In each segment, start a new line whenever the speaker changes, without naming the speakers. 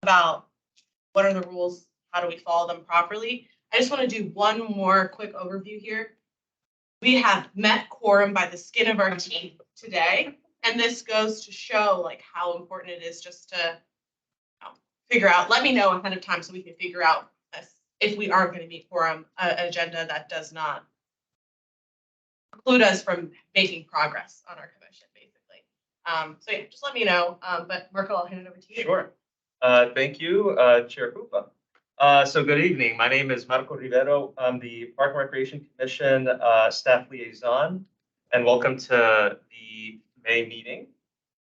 about what are the rules, how do we follow them properly. I just want to do one more quick overview here. We have met quorum by the skin of our teeth today, and this goes to show like how important it is just to figure out. Let me know ahead of time so we can figure out if we are going to meet quorum, an agenda that does not preclude us from making progress on our commission, basically. So yeah, just let me know. But Marco, I'll hand it over to you.
Sure. Thank you, Chair Krupa. So good evening. My name is Marco Rivero. I'm the Park and Recreation Commission staff liaison, and welcome to the May meeting.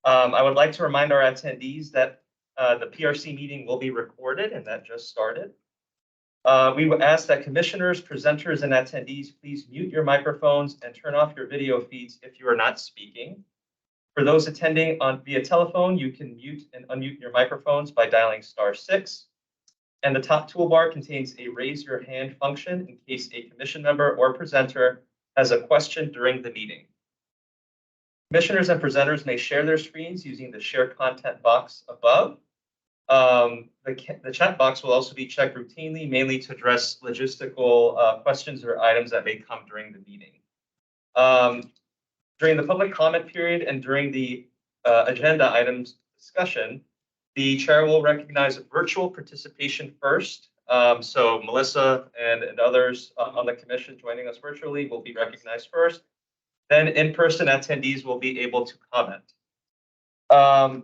I would like to remind our attendees that the PRC meeting will be recorded, and that just started. We would ask that commissioners, presenters, and attendees please mute your microphones and turn off your video feeds if you are not speaking. For those attending via telephone, you can mute and unmute your microphones by dialing *6. And the top toolbar contains a raise your hand function in case a commission member or presenter has a question during the meeting. Commissioners and presenters may share their screens using the share content box above. The chat box will also be checked routinely, mainly to address logistical questions or items that may come during the meeting. During the public comment period and during the agenda items discussion, the chair will recognize virtual participation first. So Melissa and others on the commission joining us virtually will be recognized first. Then in-person attendees will be able to comment.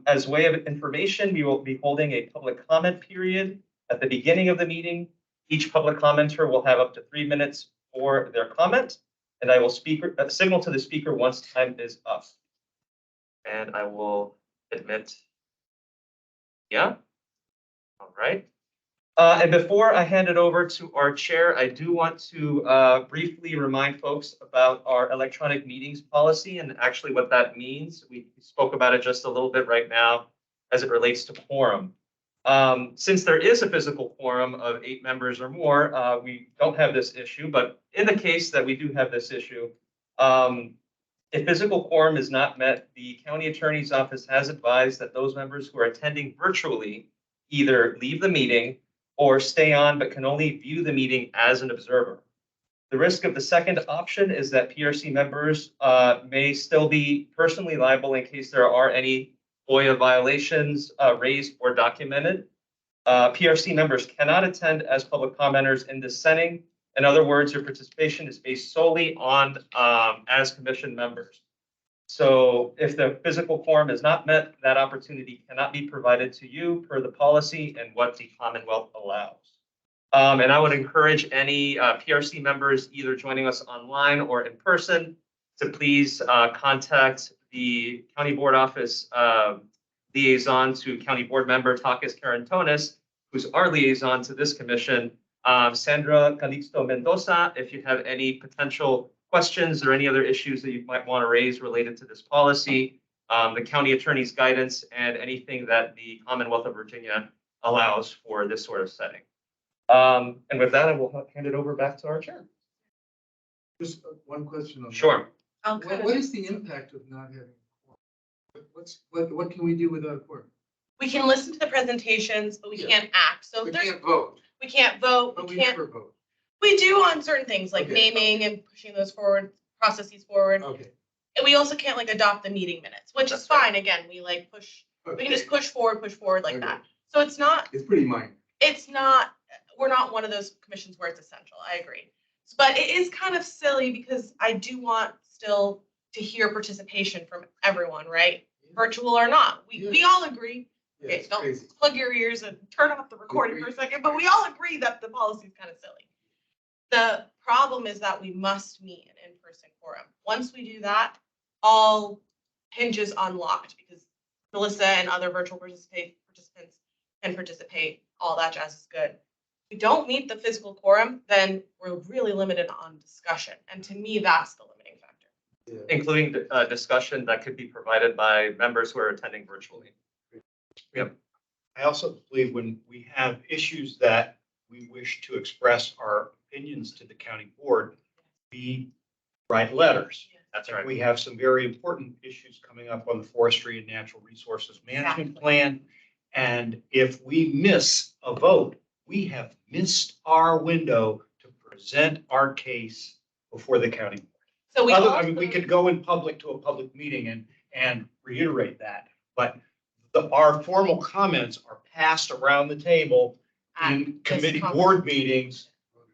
As way of information, we will be holding a public comment period at the beginning of the meeting. Each public commenter will have up to 3 minutes for their comment, and I will signal to the speaker once time is up. And I will admit. Yeah. All right. And before I hand it over to our chair, I do want to briefly remind folks about our electronic meetings policy and actually what that means. We spoke about it just a little bit right now as it relates to quorum. Since there is a physical quorum of 8 members or more, we don't have this issue. But in the case that we do have this issue, if physical quorum is not met, the county attorney's office has advised that those members who are attending virtually either leave the meeting or stay on but can only view the meeting as an observer. The risk of the second option is that PRC members may still be personally liable in case there are any FOIA violations raised or documented. PRC members cannot attend as public commenters in this setting. In other words, your participation is based solely on as commission members. So if the physical quorum is not met, that opportunity cannot be provided to you per the policy and what the Commonwealth allows. And I would encourage any PRC members either joining us online or in person to please contact the County Board Office liaison to County Board Member Takis Karantonis, who's our liaison to this commission, Sandra Calixto Mendoza, if you have any potential questions or any other issues that you might want to raise related to this policy, the county attorney's guidance, and anything that the Commonwealth of Virginia allows for this sort of setting. And with that, I will hand it over back to our chair.
Just one question on that.
Sure.
What is the impact of not having a quorum? What can we do without a quorum?
We can listen to the presentations, but we can't act. So
we can't vote.
We can't vote.
But we
can't
never vote.
We do on certain things like naming and pushing those processes forward.
Okay.
And we also can't like adopt the meeting minutes, which is fine. Again, we like push. Okay. We can just push forward like that. So it's not.
It's pretty minor.
It's not. We're not one of those commissions where it's essential. I agree. But it is kind of silly because I do want still to hear participation from everyone, right? Yeah. Virtual or not. We all agree.
Yeah,
okay, don't
crazy.
Plug your ears and turn off the recording for a second, but we all agree that the policy is kind of silly. The problem is that we must meet an in-person quorum. Once we do that, all hinges unlocked because Melissa and other virtual participants can participate. All that jazz is good. If we don't meet the physical quorum, then we're really limited on discussion. And to me, that's the limiting factor.
Yeah.
Including discussion that could be provided by members who are attending virtually. Yep.
I also believe when we have issues that we wish to express our opinions to the county board, we write letters.
That's right.
We have some very important issues coming up on the forestry and natural resources management plan. And if we miss a vote, we have missed our window to present our case before the county board.
So we
I mean, we
also,
could go in public to a public meeting and reiterate that, but our formal comments are passed around the table in committee board meetings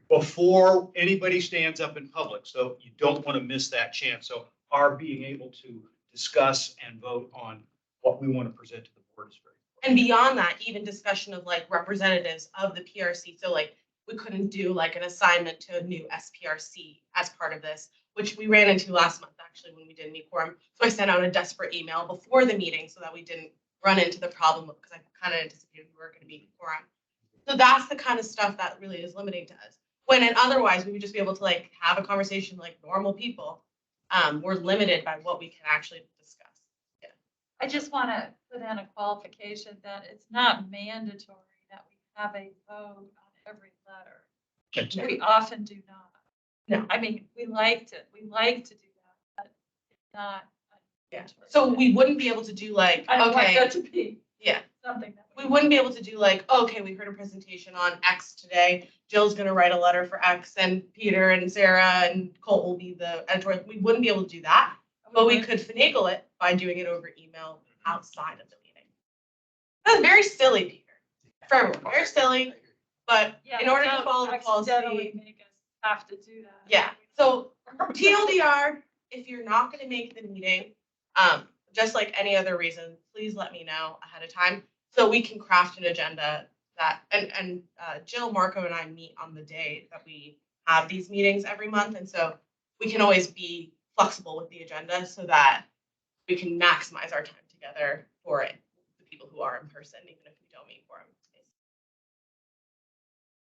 before anybody stands up in public. So you don't want to miss that chance. So our being able to discuss and vote on what we want to present to the board is very important.
and beyond that, even discussion of like representatives of the PRC. So like we couldn't do like an assignment to a new SPRC as part of this, which we ran into last month actually when we didn't meet quorum. So I sent out a desperate email before the meeting so that we didn't run into the problem because I kind of anticipated we were going to be quorum. So that's the kind of stuff that really is limiting to us. When and otherwise we would just be able to like have a conversation like normal people. We're limited by what we can actually discuss.
I just want to put in a qualification that it's not mandatory that we have a vote on every letter. We often do not.
No.
I mean, we like to do that, but it's not.
Yeah. So we wouldn't be able to do like,
I don't want
okay,
that to be
yeah.
something that.
We wouldn't be able to do like, okay, we heard a presentation on X today. Jill's gonna write a letter for X and Peter and Sarah and Colt will be the editor. We wouldn't be able to do that, but we could finagle it by doing it over email outside of the meeting. That's very silly, Peter. For everyone, very silly, but
Yeah,
in order to
don't
follow the
accidentally
policy,
make us have to do that.
yeah. So TLDR, if you're not gonna make the meeting, just like any other reason, please let me know ahead of time so we can craft an agenda that, and Jill, Marco, and I meet on the day that we have these meetings every month. And so we can always be flexible with the agenda so that we can maximize our time together for it, the people who are in person, even if we don't meet for them.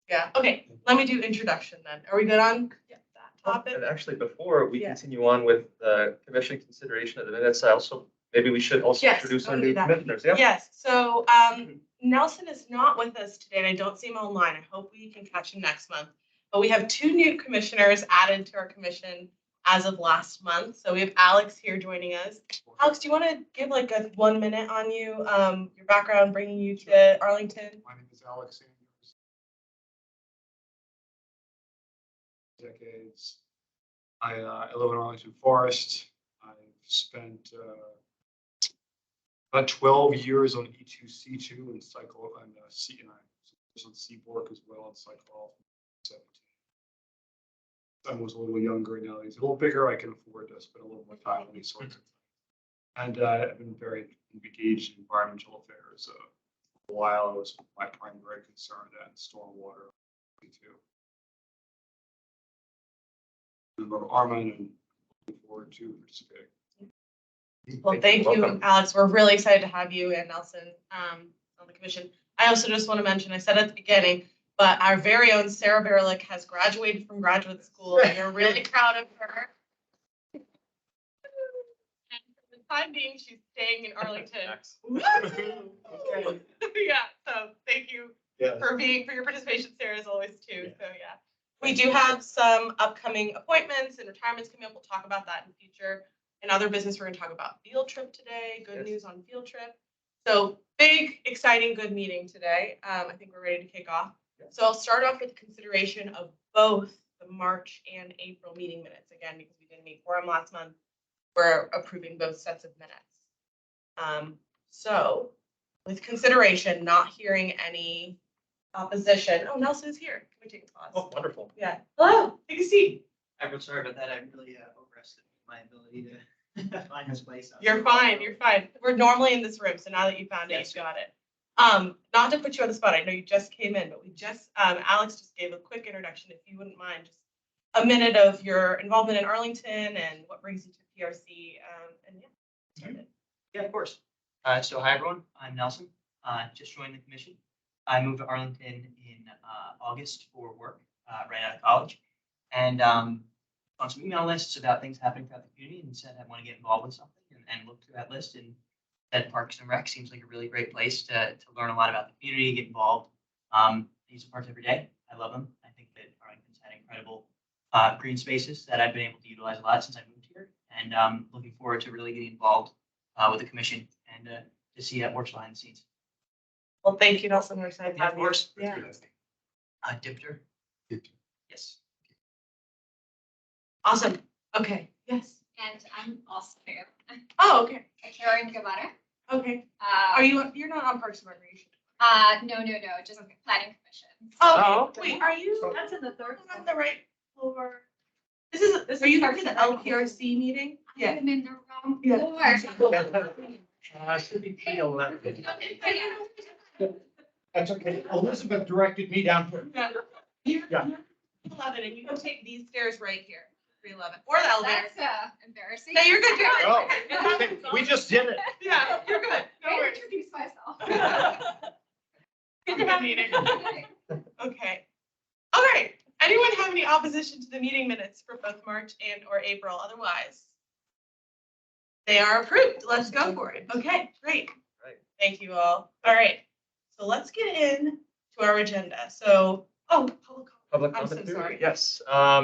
Yeah, okay, let me do introduction then. Are we good on that topic?
And actually, before we
Yeah.
continue on with the commission consideration of the minutes, I also, maybe we should also
Yes,
introduce
I
our
wanna do
new
that.
commissioners, yeah?
Yes, so Nelson is not with us today and I don't see him online. I hope we can catch him next month. But we have two new commissioners added to our commission as of last month. So we have Alex here joining us. Alex, do you want to give like a 1 minute on you, your background, bringing you to Arlington?
My name is Alex Sanders. Decades. I live in Arlington Forest. I've spent about 12 years on E2C2 and cycle and C and I was on Seaborg as well and cycle 17. I was a little younger, now he's a little bigger. I can afford to spend a little more time on these sorts of things. And I've been very engaged in environmental affairs. For a while, it was my primary concern and stormwater too. Member Armin and looking forward to participating.
Well, thank you,
Welcome.
Alex. We're really excited to have you and Nelson on the commission. I also just want to mention, I said at the beginning, but our very own Sarah Berlick has graduated from graduate school and we're really proud of her. And for the time being, she's staying in Arlington.
Okay.
Yeah, so thank you
Yes.
for your participation, Sarah, as always too.
Yeah.
So yeah. We do have some upcoming appointments and retirements coming up. We'll talk about that in the future. In other business, we're gonna talk about field trip today. Good
Yes.
news on field trip. So big, exciting, good meeting today. I think we're ready to kick off. So I'll start off with consideration of both the March and April meeting minutes. Again, because we didn't meet quorum last month, we're approving both sets of minutes. So with consideration, not hearing any opposition. Oh, Nelson's here. Can we take a pause?
Oh, wonderful.
Yeah. Hello, take a seat.
I'm sorry about that. I really overestimated my ability to find this place.
You're fine, you're fine. We're normally in this room, so now that you found it,
Yes.
you got it. Not to put you on the spot, I know you just came in, but we just, Alex just gave a quick introduction, if you wouldn't mind, just a minute of your involvement in Arlington and what brings you to PRC, and yeah. started.
Yeah, of course. So hi, everyone. I'm Nelson. Just joined the commission. I moved to Arlington in August for work right out of college. And on some email lists about things happening throughout the community and said I want to get involved with something and looked through that list and said Parks and Rec seems like a really great place to learn a lot about the community, get involved. I use the parks every day. I love them. I think that Arlington's had incredible green spaces that I've been able to utilize a lot since I moved here. And looking forward to really getting involved with the commission and to see how it works behind the scenes.
Well, thank you, Nelson. We're excited to
Yeah,
have
of
you.
course.
Yeah.
Dipter? Yes.
Awesome. Okay. Yes.
And I'm also new.
Oh, okay.
Karen Guevara.
Okay. You're not on Parks and Recreation?
No, just planning commission.
Oh, wait, are you?
That's in the third.
On the right floor. Are you here for the LPRC meeting? Yeah.
I'm in the wrong
Yeah.
floor.
Should be 311. That's okay. Elizabeth directed me down to. Yeah.
11, and you can take these stairs right here, 311, or the elevator.
That's embarrassing.
No, you're good.
Oh, okay, we just did it.
Yeah, you're good. No
I
worries.
introduce myself.
Good to have you. Okay. All right. Anyone have any opposition to the meeting minutes for both March and or April? Otherwise, they are approved. Let's go for it. Okay, great.
Right.
Thank you all. All right. So let's get in to our agenda. So, public comment.
Public
I'm so
comment period?
sorry.
Yes,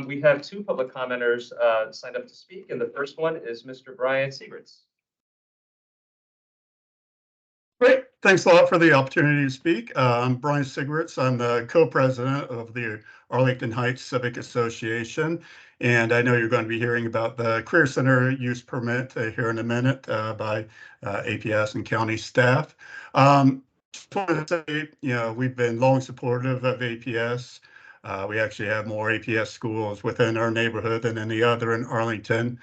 we have two public commenters signed up to speak, and the first one is Mr. Brian Siegerts.
Great. Thanks a lot for the opportunity to speak. I'm Brian Sigritz. I'm the co-president of the Arlington Heights Civic Association. And I know you're going to be hearing about the Career Center use permit here in a minute by APS and county staff. Just wanted to say, we've been long supportive of APS. We actually have more APS schools within our neighborhood than any other in Arlington.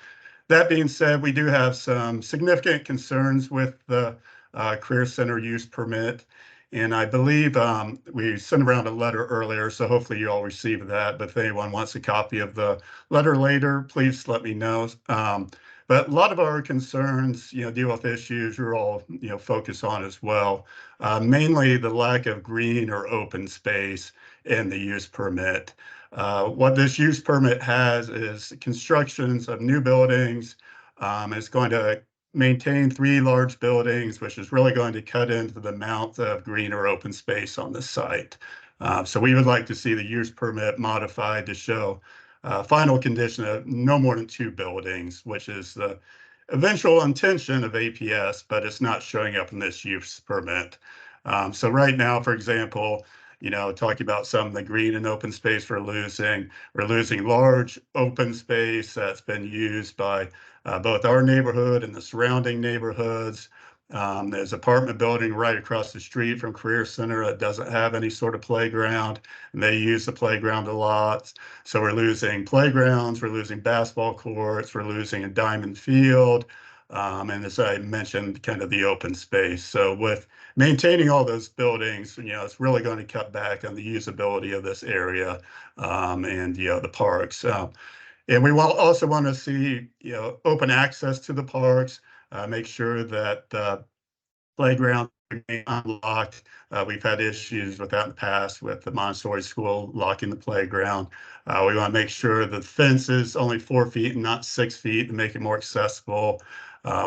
That being said, we do have some significant concerns with the Career Center use permit. And I believe we sent around a letter earlier, so hopefully you all received that. But if anyone wants a copy of the letter later, please let me know. But a lot of our concerns, deal with issues you're all, focus on as well. Mainly the lack of green or open space in the use permit. What this use permit has is constructions of new buildings. It's going to maintain 3 large buildings, which is really going to cut into the amount of green or open space on the site. So we would like to see the use permit modified to show final condition of no more than 2 buildings, which is the eventual intention of APS, but it's not showing up in this use permit. So right now, for example, talking about some of the green and open space we're losing large open space that's been used by both our neighborhood and the surrounding neighborhoods. There's an apartment building right across the street from Career Center that doesn't have any sort of playground, and they use the playground a lot. So we're losing playgrounds, we're losing basketball courts, we're losing a diamond field, and as I mentioned, kind of the open space. So with maintaining all those buildings, it's really going to cut back on the usability of this area and the parks. And we also want to see, open access to the parks, make sure that playgrounds remain unlocked. We've had issues with that in the past with the Montessori school locking the playground. We want to make sure the fence is only 4 feet and not 6 feet to make it more accessible.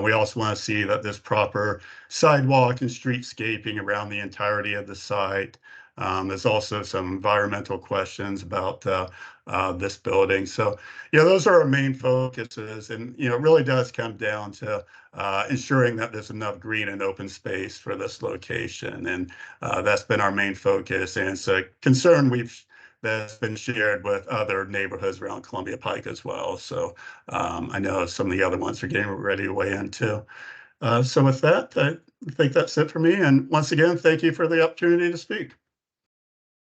We also want to see that there's proper sidewalk and streetscaping around the entirety of the site. There's also some environmental questions about this building. So, those are our main focuses. And, it really does come down to ensuring that there's enough green and open space for this location. And that's been our main focus. And it's a concern that's been shared with other neighborhoods around Columbia Pike as well. So I know some of the other ones are getting ready to weigh in too. So with that, I think that's it for me. And once again, thank you for the opportunity to speak.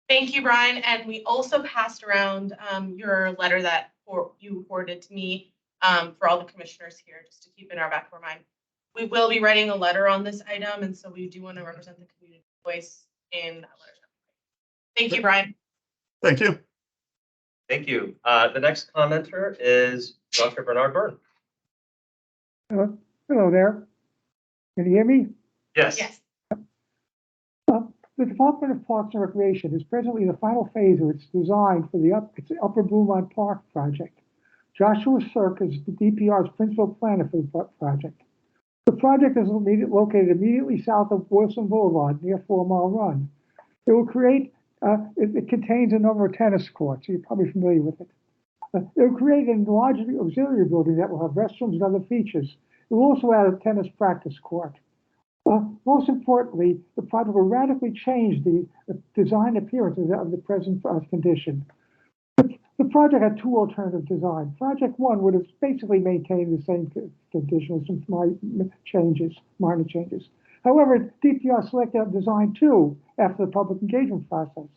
Thank you, Brian. And we also passed around your letter that you forwarded to me for all the commissioners here, just to keep in our back of our mind. We will be writing a letter on this item, and so we do want to represent the community voice in that letter. Thank you, Brian.
Thank you.
Thank you. The next commenter is Dr. Bernard Byrne.
Hello there. Can you hear me?
Yes.
Yes.
The Department of Parks and Recreation is presently in the final phase of its design for the Upper Bluemont Park project. Joshua Cirque is the DPR's principal planner for the project. The project is located immediately south of Wilson Boulevard near 4 Mile Run. It will create, it contains a number of tennis courts, so you're probably familiar with it. It will create an enlarged auxiliary building that will have restrooms and other features. It will also add a tennis practice court. Most importantly, the project will radically change the design appearance of the present condition. The project had two alternative designs. Project one would have basically maintained the same condition with some minor changes. However, DPR selected design two after the public engagement process.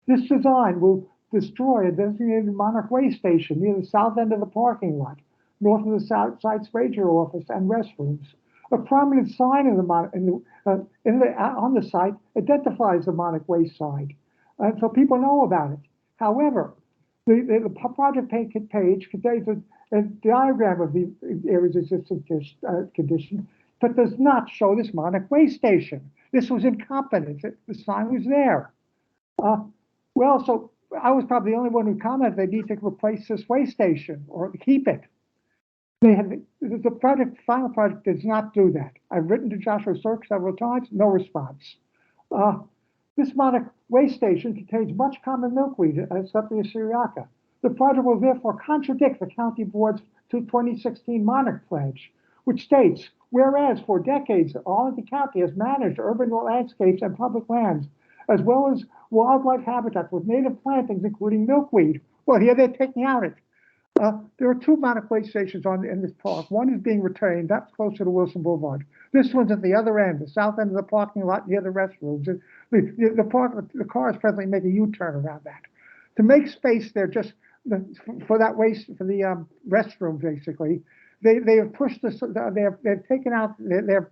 This design will destroy a designated Monarch Way station near the south end of the parking lot, north of the site's ranger office and restrooms. A prominent sign on the site identifies the Monarch Way side, so people know about it. However, the project page contains a diagram of the area's existing condition, but does not show this Monarch Way station. This was incompetent. The sign was there. Well, so I was probably the only one who commented they need to replace this way station or keep it. The final project does not do that. I've written to Joshua Cirque several times, no response. This Monarch Way station contains much common milkweed, Sepia syriaca. The project will therefore contradict the county board's 2016 Monarch Pledge, which states, whereas for decades, Arlington County has managed urban landscapes and public lands, as well as wildlife habitats with native plantings, including milkweed. Well, here they're taking out it. There are two Monarch Way stations in this park. One is being retained, that's closer to Wilson Boulevard. This one's at the other end, the south end of the parking lot near the restrooms. The cars presently make a U-turn around that. To make space there just for that waste, for the restroom, basically, they have pushed this, they've taken out, they've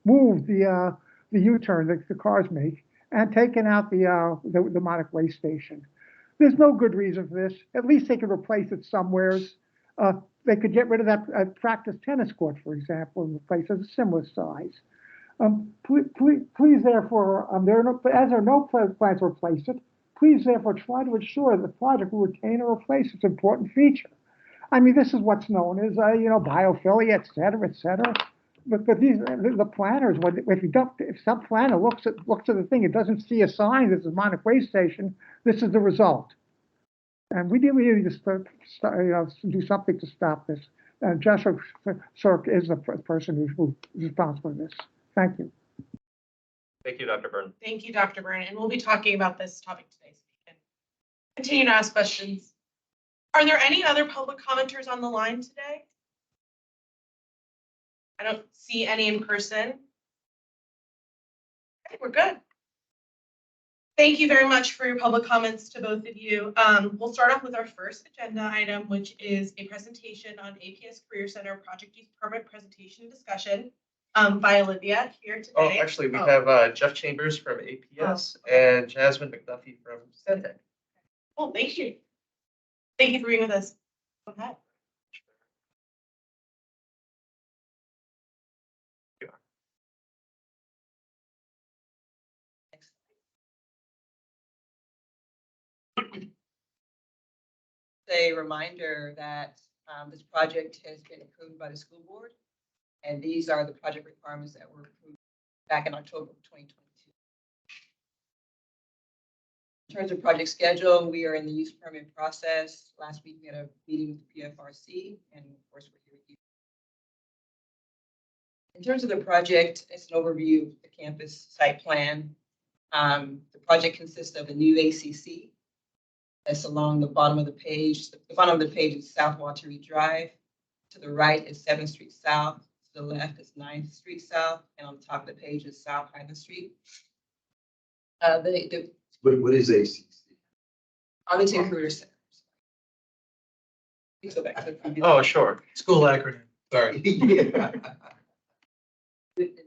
moved the U-turn that the cars make and taken out the Monarch Way station. There's no good reason for this. At least they could replace it somewheres. They could get rid of that practice tennis court, for example, and replace it a similar size. Please, therefore, as there are no plans to replace it, please, therefore, try to ensure the project will retain or replace its important feature. I mean, this is what's known as, biophilia, et cetera. But the planners, if some planner looks at the thing, it doesn't see a sign. This is Monarch Way station. This is the result. And we need to do something to stop this. Joshua Cirque is the person who's responsible for this. Thank you.
Thank you, Dr. Byrne.
Thank you, Dr. Byrne. And we'll be talking about this topic today. So you can continue to ask questions. Are there any other public commenters on the line today? I don't see any in person. Okay, we're good. Thank you very much for your public comments to both of you. We'll start off with our first agenda item, which is a presentation on APS Career Center Project Use Permit presentation discussion by Olivia here today.
Oh, actually, we have Jeff Chambers from APS and Jasmine McDuffie from Centec.
Oh, thank you. Thank you for being with us. Go ahead.
A reminder that this project has been approved by the school board, and these are the project requirements that were approved back in October of 2022. In terms of project schedule, we are in the use permit process. Last week we had a meeting with the PFRC, and of course we're here with you. In terms of the project, it's an overview of the campus site plan. The project consists of a new ACC. That's along the bottom of the page. The bottom of the page is South Walter Reed Drive. To the right is 7th Street South. To the left is 9th Street South. And on the top of the page is South Highland Street.
What is ACC?
Arlington Career Center. Please go back to the previous.
Oh, sure.
School acronym.
Sorry.
The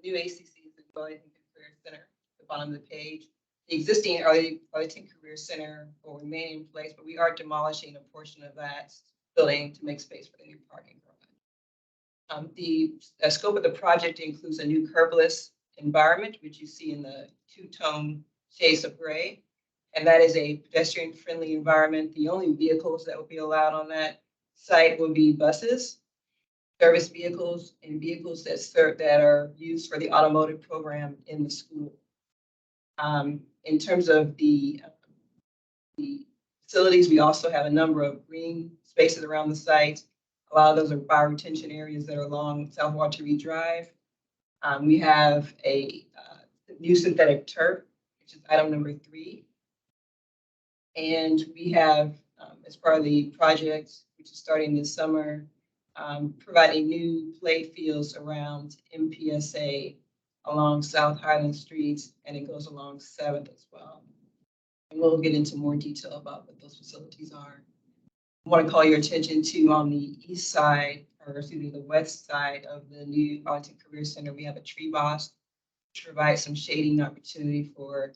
new ACC is the Arlington Career Center at the bottom of the page. The existing Arlington Career Center will remain in place, but we are demolishing a portion of that building to make space for the new parking garage. The scope of the project includes a new curbless environment, which you see in the two-tone shades of gray, and that is a pedestrian-friendly environment. The only vehicles that will be allowed on that site will be buses, service vehicles, and vehicles that are used for the automotive program in the school. In terms of the facilities, we also have a number of green spaces around the site. A lot of those are bioretention areas that are along South Walter Reed Drive. We have a new synthetic turf, which is item number 3. And we have, as part of the project, which is starting this summer, providing new play fields around MPSA along South Highland Street, and it goes along 7th as well. And we'll get into more detail about what those facilities are. I want to call your attention to on the east side, or excuse me, the west side of the new Arlington Career Center, we have a tree boss, which provides some shading opportunity for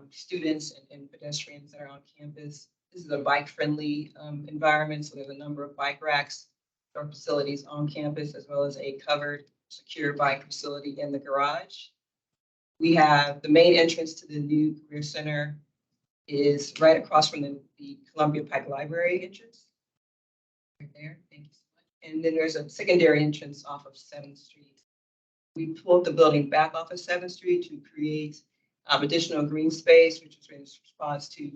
students and pedestrians that are on campus. This is a bike-friendly environment, so there's a number of bike racks or facilities on campus, as well as a covered, secure bike facility in the garage. We have the main entrance to the new Career Center is right across from the Columbia Pike Library entrance. Right there, thank you so much. And then there's a secondary entrance off of 7th Street. We pulled the building back off of 7th Street to create additional green space, which was in response to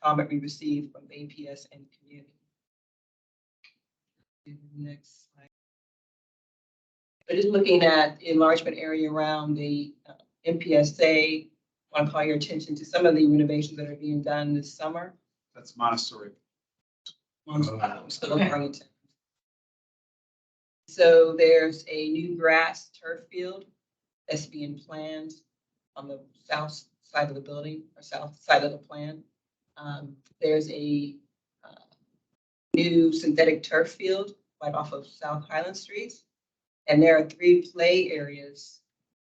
comment we received from APS and community. Next slide. But just looking at the enlargement area around the MPSA, I want to call your attention to some of the renovations that are being done this summer.
That's Montessori.
Still in Arlington. So there's a new grass turf field that's being planned on the south side of the building, or south side of the plan. There's a new synthetic turf field right off of South Highland Street. And there are 3 play areas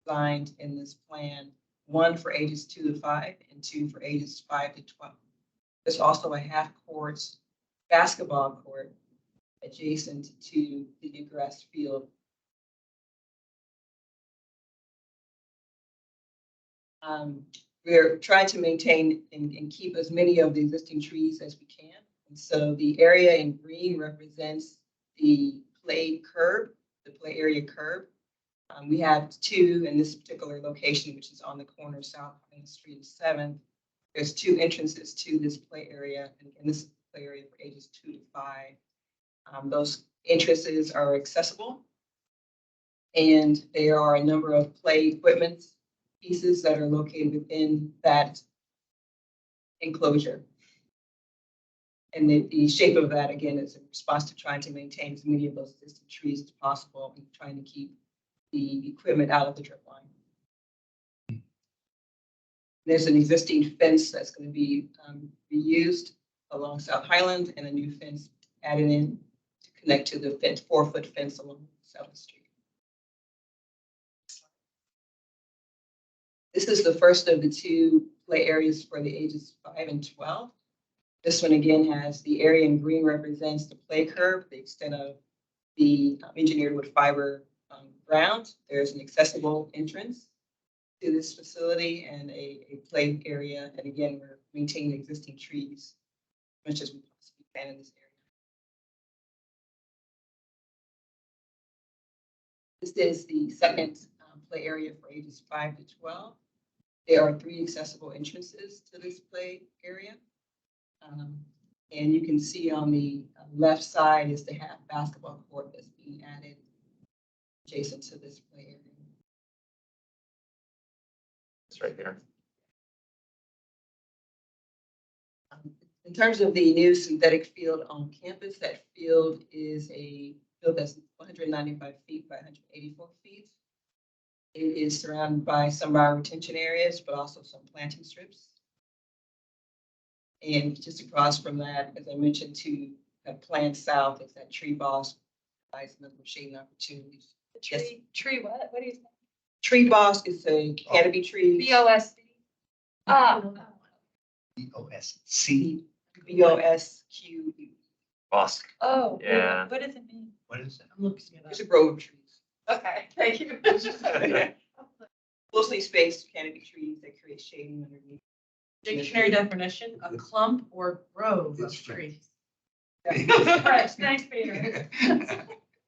designed in this plan, 1 for ages 2 to 5 and 2 for ages 5 to 12. There's also a half-court basketball court adjacent to the new grass field. We're trying to maintain and keep as many of the existing trees as we can. And so the area in green represents the play curb, the play area curb. We have 2 in this particular location, which is on the corner of South Highland Street and 7th. There's 2 entrances to this play area, and this is play area for ages 2 to 5. Those entrances are accessible, and there are a number of play equipment pieces that are located within that enclosure. And the shape of that, again, is in response to trying to maintain as many of those existing trees as possible and trying to keep the equipment out of the drip line. There's an existing fence that's going to be reused along South Highland, and a new fence added in to connect to the 4-foot fence along South Street. This is the first of the 2 play areas for the ages 5 and 12. This one again has the area in green represents the play curb, the extent of the engineered wood fiber ground. There's an accessible entrance to this facility and a play area. And again, we're maintaining existing trees as much as we possibly can in this area. This is the second play area for ages 5 to 12. There are 3 accessible entrances to this play area. And you can see on the left side is the half basketball court that's being added adjacent to this play area.
It's right here.
In terms of the new synthetic field on campus, that field is a field that's 195 feet by 184 feet. It is surrounded by some bio retention areas, but also some planting strips. And just across from that, as I mentioned, to plan south is that tree boss, provides a number of shading opportunities.
The tree what? What do you say?
Tree boss is a canopy tree.
BOSC.
BOSC.
BOSQ.
Bosk.
Oh,
Yeah.
what does it mean?
What is it?
I'm looking at
It's
that.
a grove of trees.
Okay, thank you.
Mostly spaced canopy trees that create shading underneath.
Dictionary definition, a clump or grove of
It's
trees.
Right, thanks, Peter.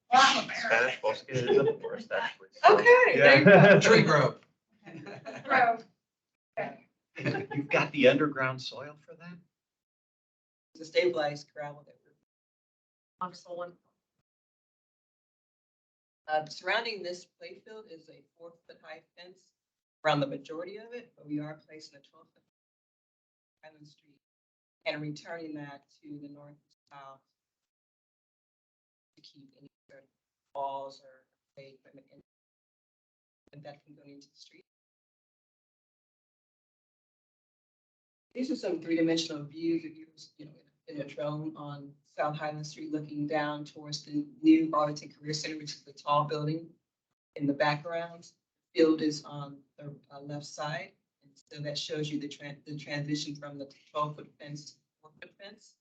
Spanish bosque is the forest, actually. so,
Okay, there you go.
yeah.
Tree grove.
Grove.
You've got the underground soil for that?
It's a stabilized gravel that we're.
Excellent.
Surrounding this playfield is a 4-foot high fence around the majority of it, but we are placing a 12-foot Island Street and returning that to the north and south to keep any sort of walls or play equipment in, and that can go into the street. These are some three-dimensional views of in a drone on South Highland Street, looking down towards the new Arlington Career Center, which is the tall building in the background. Field is on the left side, and so that shows you the transition from the 12-foot fence to the 4-foot fence.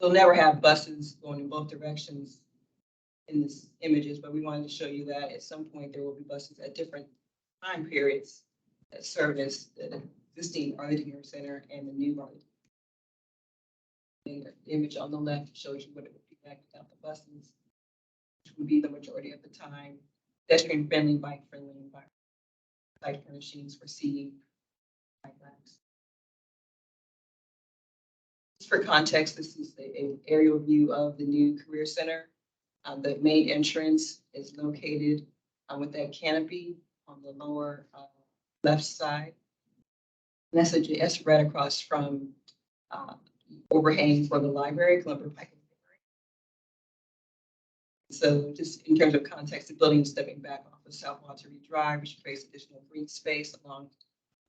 We'll never have buses going in both directions in this images, but we wanted to show you that at some point there will be buses at different time periods that service the existing Arlington Career Center and the new Arlington. And the image on the left shows you what it would be like without the buses, which would be the majority of the time. Pedestrian friendly, bike friendly environment. Site furnishings for seating, bike racks. Just for context, this is an aerial view of the new Career Center. The main entrance is located with that canopy on the lower left side. And that's right across from overhang for the library, Columbia Pike Library. So just in terms of context, the building is stepping back off of South Walter Drive, which creates additional green space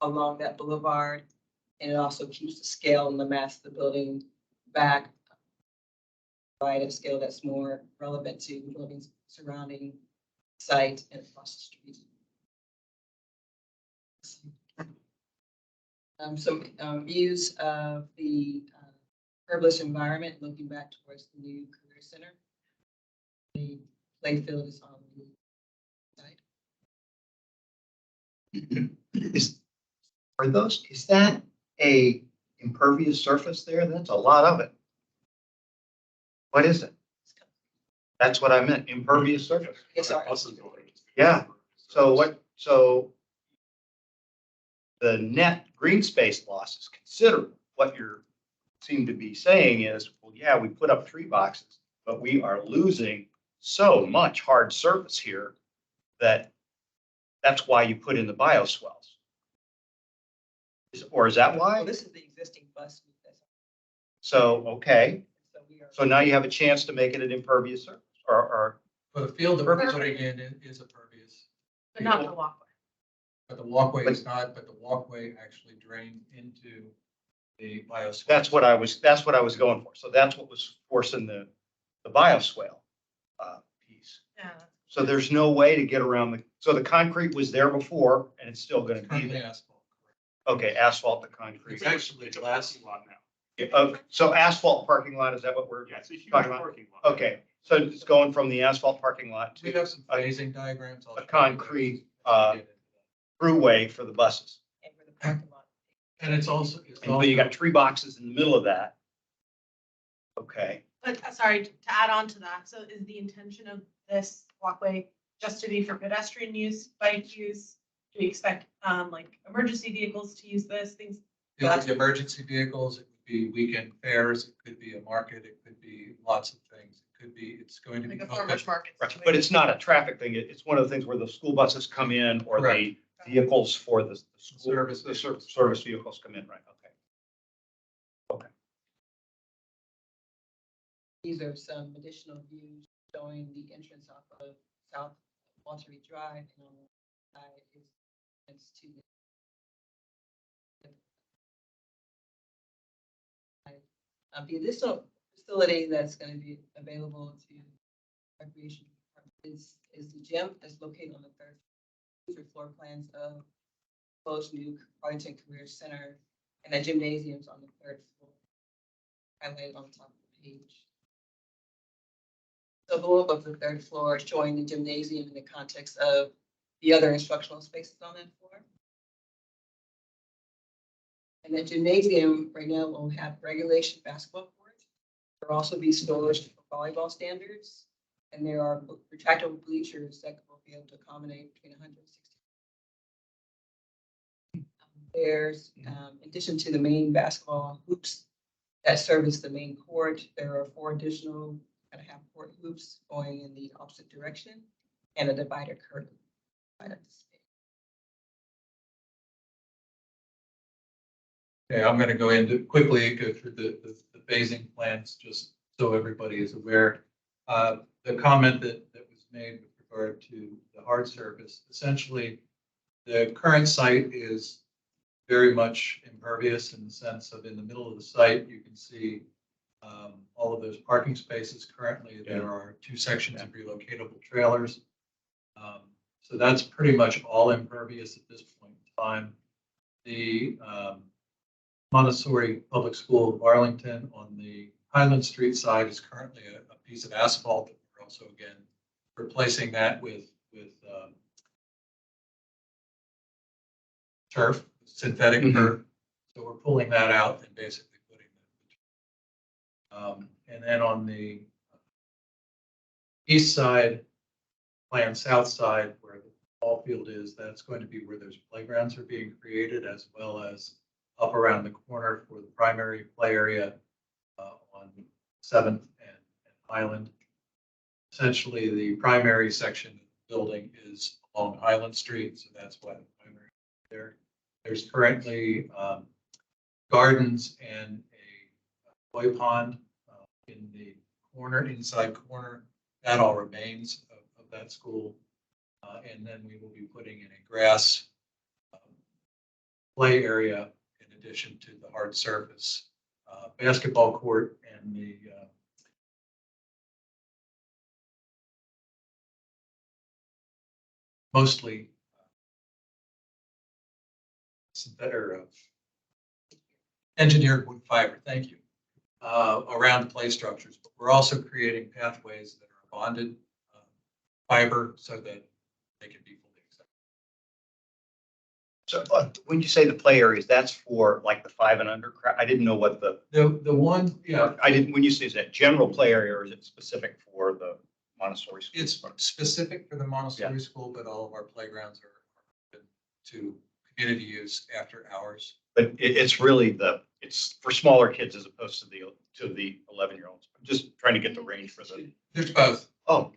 along that boulevard. And it also keeps the scale and the mass of the building back by a scale that's more relevant to the buildings surrounding the site and across the street. Some views of the herbalist environment looking back towards the new Career Center. The playfield is on the side.
Is that a impervious surface there? That's a lot of it. What is it? That's what I meant, impervious surface.
Yes, sorry.
Yeah. So the net green space loss is considerable. What you seem to be saying is, well, yeah, we put up 3 boxes, but we are losing so much hard surface here that's why you put in the bioswales. Or is that why?
Well, this is the existing bus.
So, okay.
So we are.
So now you have a chance to make it an impervious surface or
But the field that we're putting in is impervious,
But not the walkway.
but the walkway is not, but the walkway actually drains into the bioswale.
that's what I was going for. So that's what was forcing the bioswale piece.
Yeah.
So there's no way to get around so the concrete was there before and it's still going to be
Currently
there.
asphalt.
Okay, asphalt to concrete.
It's actually
It's a
glass.
parking lot now.
Yeah, so asphalt parking lot, is that what we're
Yeah, it's a huge
talking about?
parking lot.
Okay, so it's going from the asphalt parking lot
We
to
have some phasing diagrams. I'll
a
show you
concrete,
those.
throughway for the buses.
And for the parking lot.
And it's also.
And so you got 3 boxes in the middle of that. Okay.
But sorry, to add on to that, so is the intention of this walkway just to be for pedestrian use, bike use? Do we expect like emergency vehicles to use this, things?
It would be emergency vehicles, it would be weekend fairs, it could be a market, it could be lots of things. It could be, it's going to be.
Like a farmer's market.
Right, but it's not a traffic thing. It's one of the things where the school buses come in or the
Correct.
vehicles for the school,
Service.
the service vehicles come in, right? Okay.
These are some additional views showing the entrance off of South Walter Drive, and on the side is to the additional facility that's going to be available to recreation is the gym that's located on the 3rd. These are floor plans of proposed new Arlington Career Center, and that gymnasium's on the 3rd floor, highlighted on the top of the page. So the look of the 3rd floor showing the gymnasium in the context of the other instructional spaces on that floor. And the gymnasium right now will have regulation basketball courts. There will also be storage for volleyball standards. And there are retractable bleachers that will be able to accommodate between 160. There's, in addition to the main basketball hoops that service the main court, there are 4 additional and a half court hoops going in the opposite direction, and a divider curtain. Right up the space.
Okay, I'm going to go into quickly, go through the phasing plans, just so everybody is aware. The comment that was made with regard to the hard surface, essentially, the current site is very much impervious in the sense of in the middle of the site, you can see all of those parking spaces. Currently, there are 2 sections of relocatable trailers. So that's pretty much all impervious at this point in time. The Montessori Public School of Arlington on the Highland Street side is currently a piece of asphalt. We're also, again, replacing that with turf, synthetic turf. So we're pulling that out and basically putting that. And then on the east side, planned south side, where the ball field is, that's going to be where those playgrounds are being created, as well as up around the corner for the primary play area on 7th and Highland. Essentially, the primary section of the building is along Highland Street, so that's why the primary is there. There's currently gardens and a koi pond in the inside corner. That all remains of that school. And then we will be putting in a grass play area in addition to the hard surface basketball court and the mostly synthetic engineered wood fiber, thank you, around play structures. But we're also creating pathways that are bonded fiber so that they can be fully accepted.
So when you say the play areas, that's for like the 5 and under crowd? I didn't know what the
one, yeah.
I didn't, when you say, is that general play area or is it specific for the Montessori school?
It's specific for the Montessori school, but all of our playgrounds are open to community use after hours.
But it's really it's for smaller kids as opposed to the 11-year-olds. I'm just trying to get the range for the.
There's both.
Oh,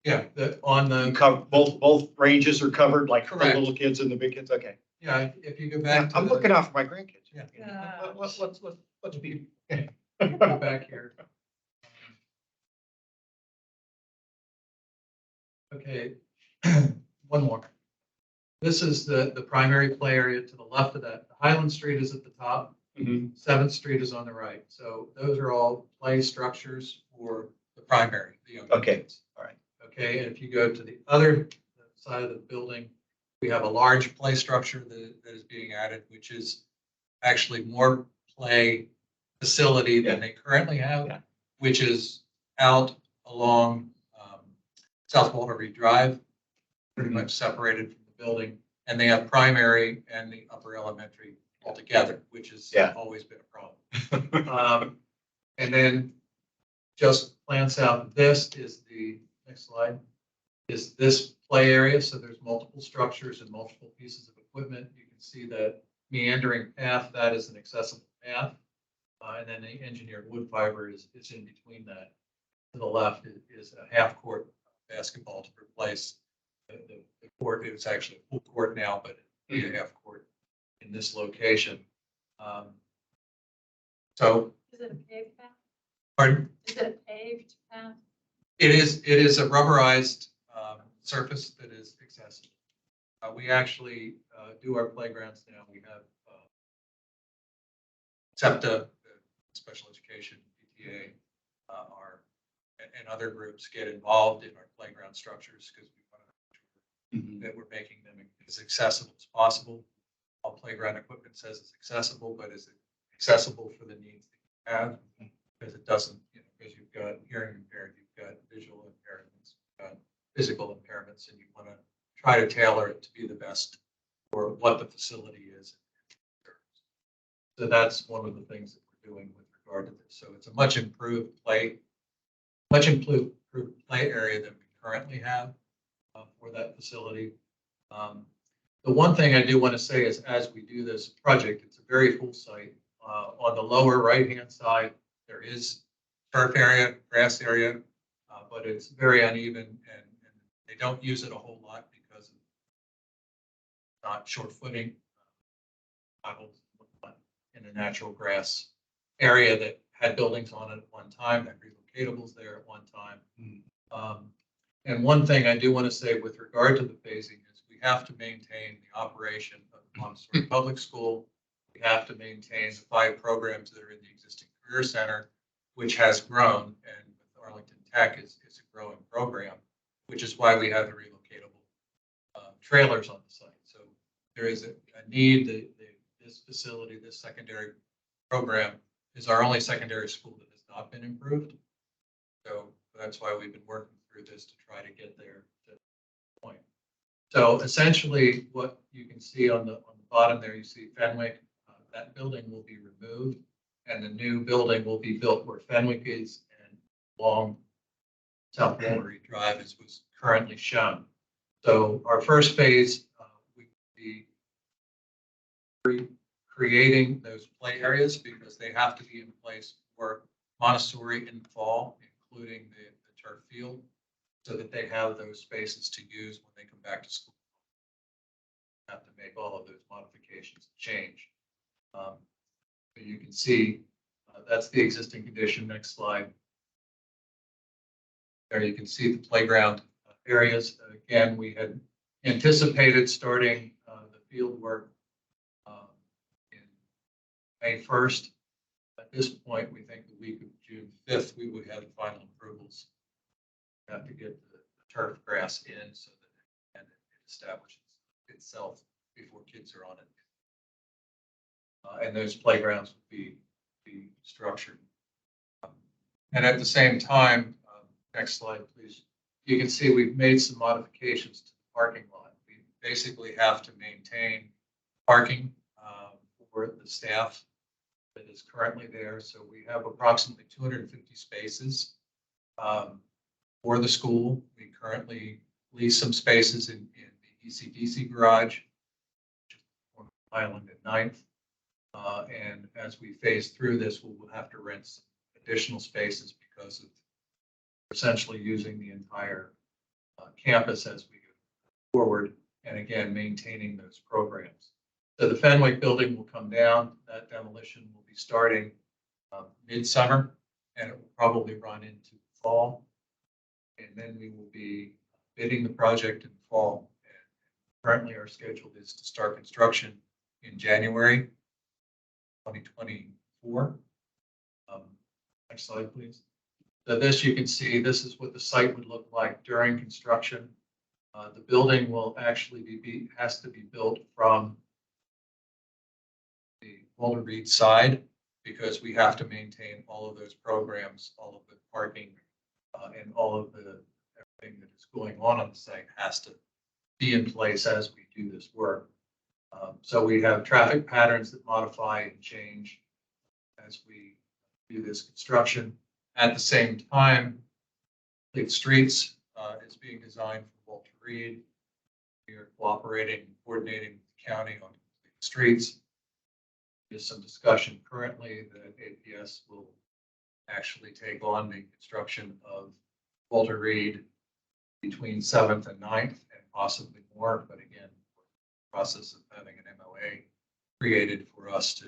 yeah.
You cover both ranges are covered, like the
Correct.
little kids and the big kids. Okay.
Yeah. If you go back,
I'm looking out for my grandkids.
Yeah.
Let's be.
Go back here. Okay, one more. This is the primary play area to the left of that. Highland Street is at the top. 7th Street is on the right. So those are all play structures for the primary, the younger kids.
All right.
Okay, and if you go to the other side of the building, we have a large play structure that is being added, which is actually more play facility than they currently have, which is out along South Walter Reed Drive, pretty much separated from the building. And they have primary and the upper elementary altogether, which has always been a problem. And then just planned south of this is the next slide, is this play area. So there's multiple structures and multiple pieces of equipment. You can see that meandering path, that is an accessible path. And then the engineered wood fiber is in between that. To the left is a half court basketball to replace the court. It's actually a full court now, but it'd be a half court in this location. So.
Is it a paved path?
Pardon?
Is it a paved path?
It is a rubberized surface that is accessible. We actually do our playgrounds now. We have SEPTA, special education, PTA, and other groups get involved in our playground structures because we want to make sure that we're making them as accessible as possible. All playground equipment says it's accessible, but is it accessible for the needs that you have? Because it doesn't, because you've got hearing impaired, you've got visual impairments, you've got physical impairments, and you want to try to tailor it to be the best for what the facility is. So that's one of the things that we're doing with regard to this. So it's a much improved play area than we currently have for that facility. The one thing I do want to say is as we do this project, it's a very full site. On the lower right-hand side, there is turf area, grass area, but it's very uneven and they don't use it a whole lot because of not short footing. Potholes in a natural grass area that had buildings on it at one time, had relocatables there at one time. And one thing I do want to say with regard to the phasing is we have to maintain the operation of the Montessori Public School. We have to maintain the 5 programs that are in the existing career center, which has grown, and with Arlington Tech is a growing program, which is why we have the relocatable trailers on the site. So there is a need. This facility, this secondary program, is our only secondary school that has not been improved. So that's why we've been working through this to try to get there to the point. So essentially, what you can see on the bottom there, you see Fenwick. That building will be removed, and the new building will be built where Fenwick is and along South Wallery Drive, as was currently shown. So our first phase, we will be creating those play areas because they have to be in place for Montessori in the fall, including the turf field, so that they have those spaces to use when they come back to school. Have to make all of those modifications and change. So you can see that's the existing condition. Next slide. There you can see the playground areas. Again, we had anticipated starting the field work in May 1st. At this point, we think the week of June 5th, we would have the final approvals. We have to get the turf grass in so that it establishes itself before kids are on it. And those playgrounds would be structured. And at the same time, next slide, please. You can see we've made some modifications to the parking lot. We basically have to maintain parking for the staff that is currently there. So we have approximately 250 spaces for the school. We currently lease some spaces in the ECDC garage, on Island at 9th. And as we phase through this, we'll have to rent some additional spaces because of essentially using the entire campus as we go forward, and again, maintaining those programs. So the Fenwick building will come down. That demolition will be starting midsummer, and it will probably run into the fall. And then we will be bidding the project in the fall. And currently, our schedule is to start construction in January 2024. Next slide, please. So this, you can see, this is what the site would look like during construction. The building will actually has to be built from the Walter Reed side because we have to maintain all of those programs, all of the parking, and all of everything that is going on the site has to be in place as we do this work. So we have traffic patterns that modify and change as we do this construction. At the same time, Complete Streets is being designed for Walter Reed. We are cooperating and coordinating with the county on Complete Streets. There's some discussion currently that APS will actually take on the construction of Walter Reed between 7th and 9th and possibly more, but again, process of having an MOA created for us to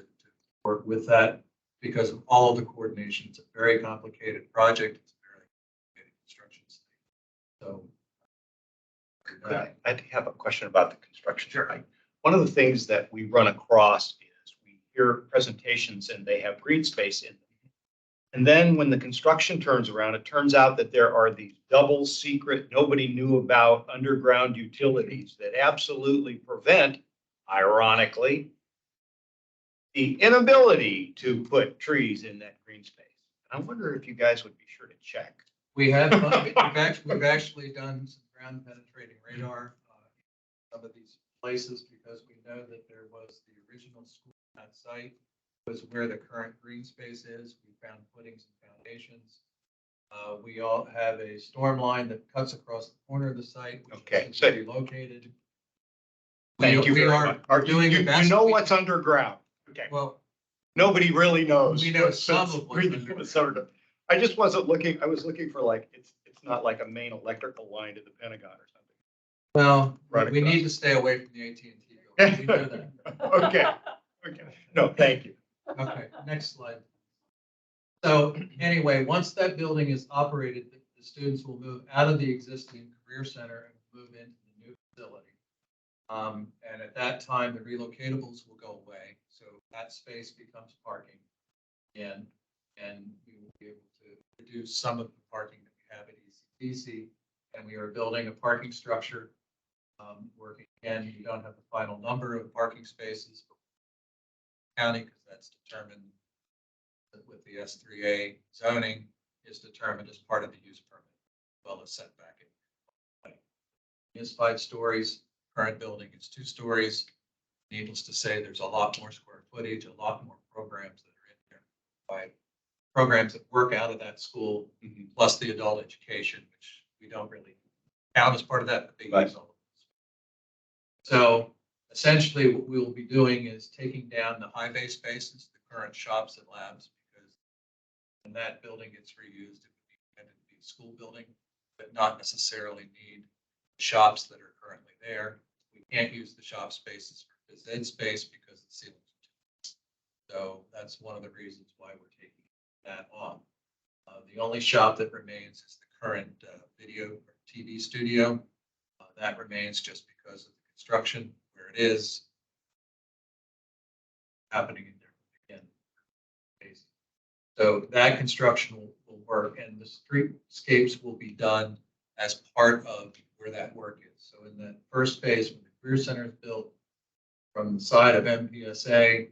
work with that because of all of the coordination. It's a very complicated project. It's a very complicated construction site. So
I have a question about the construction site. One of the things that we run across is we hear presentations and they have green space in them. And then when the construction turns around, it turns out that there are these double secret, nobody knew about underground utilities that absolutely prevent, ironically, the inability to put trees in that green space. I wonder if you guys would be sure to check.
We have, we've actually done some ground penetrating radar in some of these places because we know that there was the original school at that site was where the current green space is. We found footings and foundations. We all have a storm line that cuts across the corner of the site, which is
so
relocated.
Thank you very much.
Are doing the best.
You know what's underground. Okay.
Well,
nobody really knows.
we know some of what's underground.
I just wasn't looking. I was looking for like it's It's not like a main electrical line to the Pentagon or something.
Well,
Right
we
across.
need to stay away from the AT&T building. We know that.
Okay, okay. No, thank you.
Okay, next slide. So anyway, once that building is operated, the students will move out of the existing career center and move into the new facility. And at that time, the relocatables will go away. So that space becomes parking again, and we will be able to reduce some of the parking that we have at ECTC. And we are building a parking structure. Working again, we don't have the final number of parking spaces for county because that's determined with the S3A zoning is determined as part of the use permit, as well as setback. It's 5 stories. Current building is 2 stories. Needless to say, there's a lot more square footage, a lot more programs that are in there. By programs that work out of that school, plus the adult education, which we don't really count as part of that, but they use all of it. So essentially what we will be doing is taking down the high bay spaces, the current shops and labs, because when that building gets reused, it would be intended to be a school building, but not necessarily need shops that are currently there. We can't use the shop spaces for phys ed space because the ceilings are too high. So that's one of the reasons why we're taking that on. The only shop that remains is the current video or TV studio. That remains just because of the construction where it is happening in there again. So that construction will work, and the streetscapes will be done as part of where that work is. So in that first phase, when the career center is built, from the side of MPSA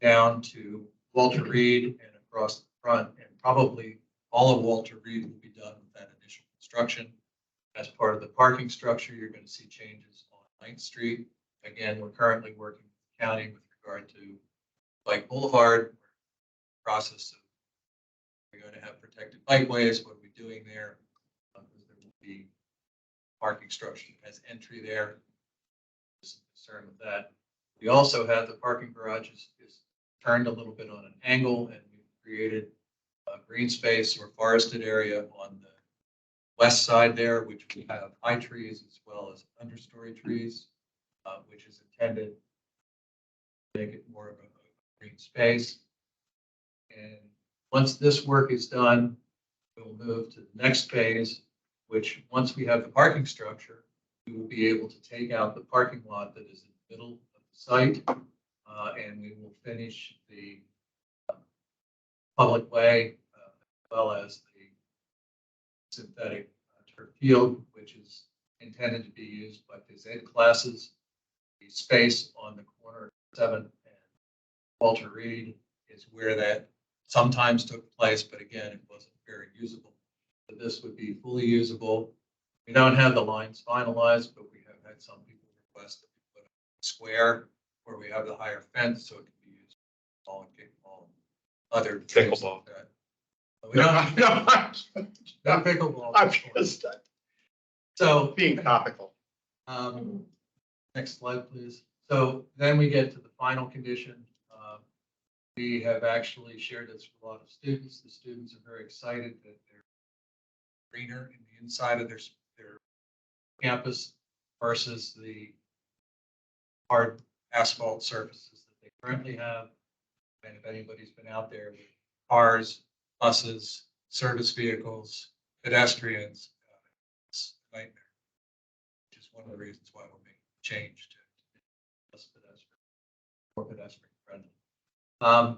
down to Walter Reed and across the front, and probably all of Walter Reed will be done with that initial construction. As part of the parking structure, you're going to see changes on 9th Street. Again, we're currently working with the county with regard to Bike Boulevard, process of we're going to have protected bikeways. What are we doing there? There will be parking structure that has entry there. There's some concern with that. We also have the parking garages is turned a little bit on an angle, and we've created a green space or forested area on the west side there, which we have high trees as well as understory trees, which is intended to make it more of a green space. And once this work is done, we'll move to the next phase, which once we have the parking structure, we will be able to take out the parking lot that is in the middle of the site, and we will finish the public way as well as the synthetic turf field, which is intended to be used by phys ed classes. The space on the corner of 7th and Walter Reed is where that sometimes took place, but again, it wasn't very usable. So this would be fully usable. We don't have the lines finalized, but we have had some people request that we put a square where we have the higher fence so it can be used for ball and kickball and other things like that. But we don't have no pickleball.
I'm just
So
being topical.
Next slide, please. So then we get to the final condition. We have actually shared this with a lot of students. The students are very excited that they're greener in the inside of their campus versus the hard asphalt surfaces that they currently have. And if anybody's been out there with cars, buses, service vehicles, pedestrians, it's a nightmare. Which is one of the reasons why we're making a change to less pedestrian, more pedestrian friendly.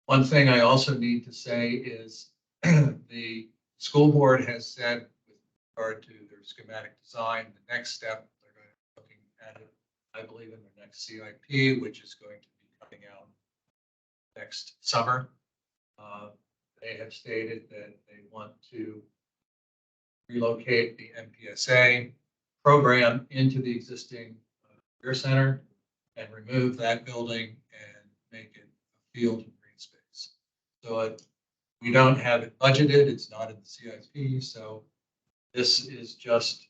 One thing I also need to say is the school board has said with regard to their schematic design, the next step, they're going to be looking at it, I believe, in their next CIP, which is going to be coming out next summer. They have stated that they want to relocate the MPSA program into the existing career center and remove that building and make it a field and green space. So we don't have it budgeted. It's not in the CIP. So this is just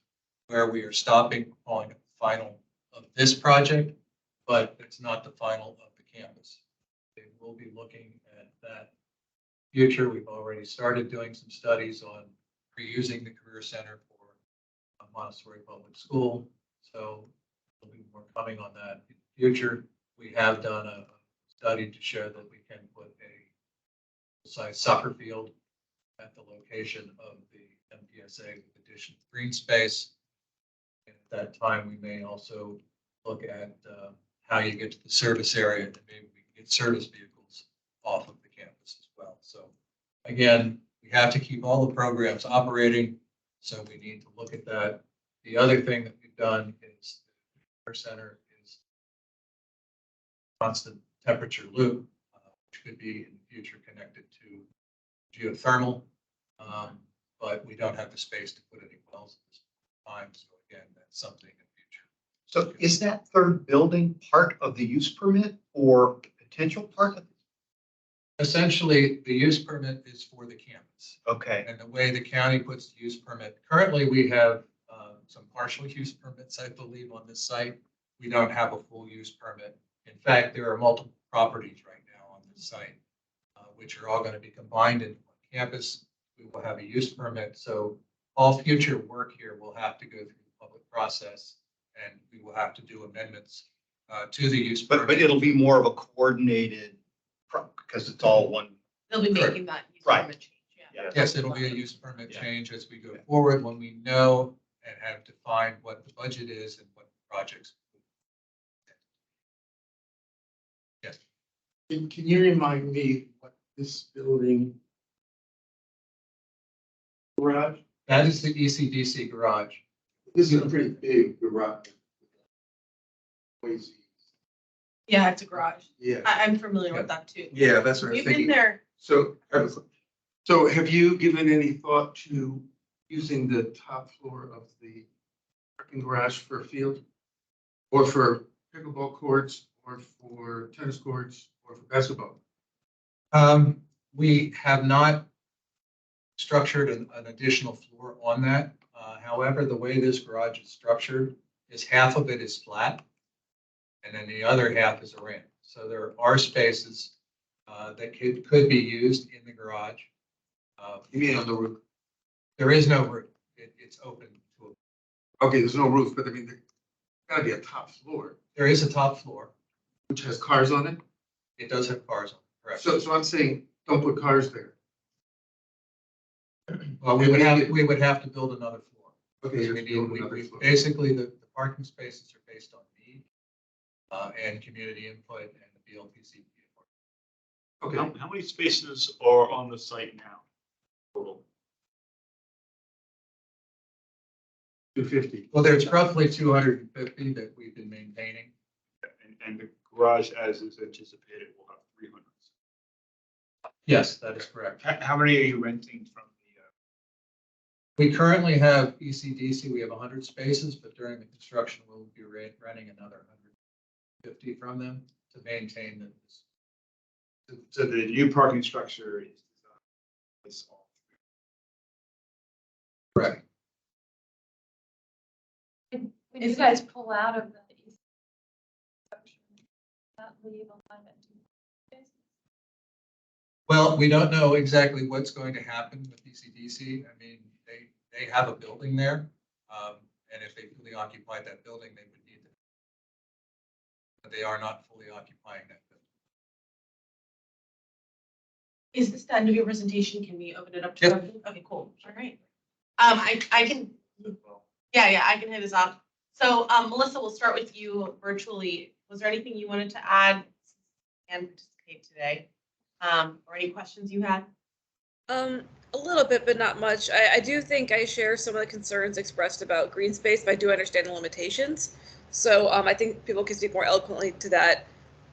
where we are stopping, calling it the final of this project, but it's not the final of the campus. They will be looking at that future. We've already started doing some studies on reusing the Career Center for a Montessori Public School. So there'll be more coming on that in the future. We have done a study to show that we can put a full-size soccer field at the location of the MPSA with additional green space. And at that time, we may also look at how you get to the service area, and maybe we can get service vehicles off of the campus as well. So again, we have to keep all the programs operating, so we need to look at that. The other thing that we've done is our center is constant temperature loop, which could be in the future connected to geothermal. But we don't have the space to put any wells at this time. So again, that's something in the future.
So is that third building part of the use permit or potential part of it?
Essentially, the use permit is for the campus.
Okay,
And the way the county puts the use permit, currently we have some partial use permits, I believe, on this site. We don't have a full use permit. In fact, there are multiple properties right now on this site, which are all going to be combined into one campus. We will have a use permit. So all future work here will have to go through the public process, and we will have to do amendments to the use permit.
but it'll be more of a coordinated, because it's all one.
They'll be making that use
Right.
permit change, yeah.
Yes, it'll be a use permit
Yeah.
change as we go forward when we know and have defined what the budget is and what the projects. Yes,
Can you remind me what this building? Garage,
that is the ECDC garage.
this is a pretty big garage.
Yeah, it's a garage.
Yeah,
I'm familiar with that too.
yeah, that's what I was
We've been
thinking.
there.
So, so have you given any thought to using the top floor of the parking garage for a field? Or for pickleball courts, or for tennis courts, or for basketball?
We have not structured an additional floor on that. However, the way this garage is structured is half of it is flat, and then the other half is a ramp. So there are spaces that could be used in the garage.
You mean on the roof?
There is no roof. It's open to,
Okay, there's no roof, but I mean, there's gotta be a top floor,
there is a top floor.
which has cars on it.
It does have cars on it, correct?
So I'm saying, don't put cars there.
Well, we would have to build another floor.
Okay,
Because
you
we
have to build
need,
another
we,
floor.
basically, the parking spaces are based on need, and community input and the BLPC.
Okay,
How many spaces are on the site now? Total.
250.
Well, there's roughly 250 that we've been maintaining.
And the garage, as is anticipated, will have 300.
Yes, that is correct.
How many are you renting from
We currently have ECDC, we have 100 spaces, but during the construction, we'll be renting another 150 from them to maintain this.
so the new parking structure is all?
Correct.
When you guys pull out of the east section, that leave alignment to spaces?
Well, we don't know exactly what's going to happen with ECDC. I mean, they have a building there. And if they fully occupied that building, they would need it. But they are not fully occupying that building.
Is this the end of your presentation? Can we open it up to?
Yep.
questions? Okay, cool. All right. I can, yeah, I can hit us off. So, Melissa, we'll start with you virtually. Was there anything you wanted to add and participate today? Or any questions you had?
A little bit, but not much. I do think I share some of the concerns expressed about green space, but I do understand the limitations. So I think people can speak more eloquently to that,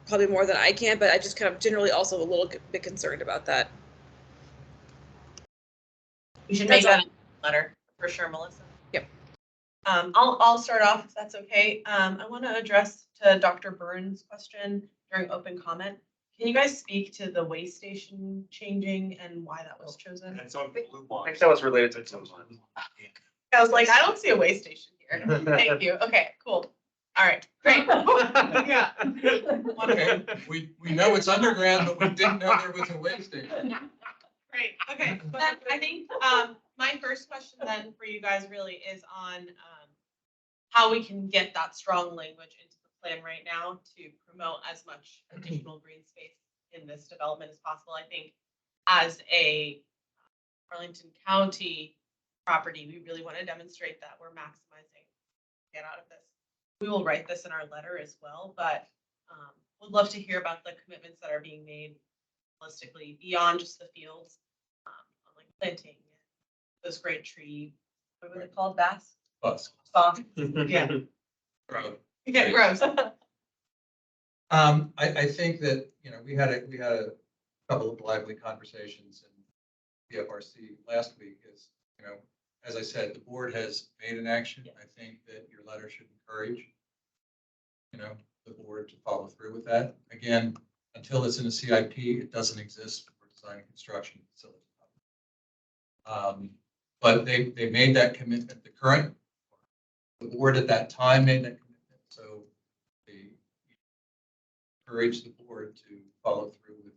probably more than I can, but I just kind of generally also a little bit concerned about that.
You should
That's
make that a letter for sure, Melissa.
Yep.
I'll start off if that's okay. I want to address to Dr. Burns' question during open comment. Can you guys speak to the way station changing and why that was chosen?
It's on blue
I
line.
think that was related to someone.
I was like, I don't see a way station here. Thank you. Okay, cool. All right, great. Yeah.
Okay, we know it's underground, but we didn't know there was a way station.
Great, okay. Then I think, my first question then for you guys really is on how we can get that strong language into the plan right now to promote as much additional green space in this development as possible. I think as a Arlington County property, we really want to demonstrate that we're maximizing get out of this. We will write this in our letter as well, but would love to hear about the commitments that are being made holistically beyond just the fields, like planting those great tree, what were they called, bass?
Bus.
Soft, yeah.
Grow.
Yeah, gross.
I think that, we had a couple of lively conversations in PFRC last week as I said, the board has made an action. I think that your letter should encourage, the board to follow through with that. Again, until it's in a CIP, it doesn't exist for design and construction facility. But they made that commitment. The board at that time made that commitment. So they encourage the board to follow through with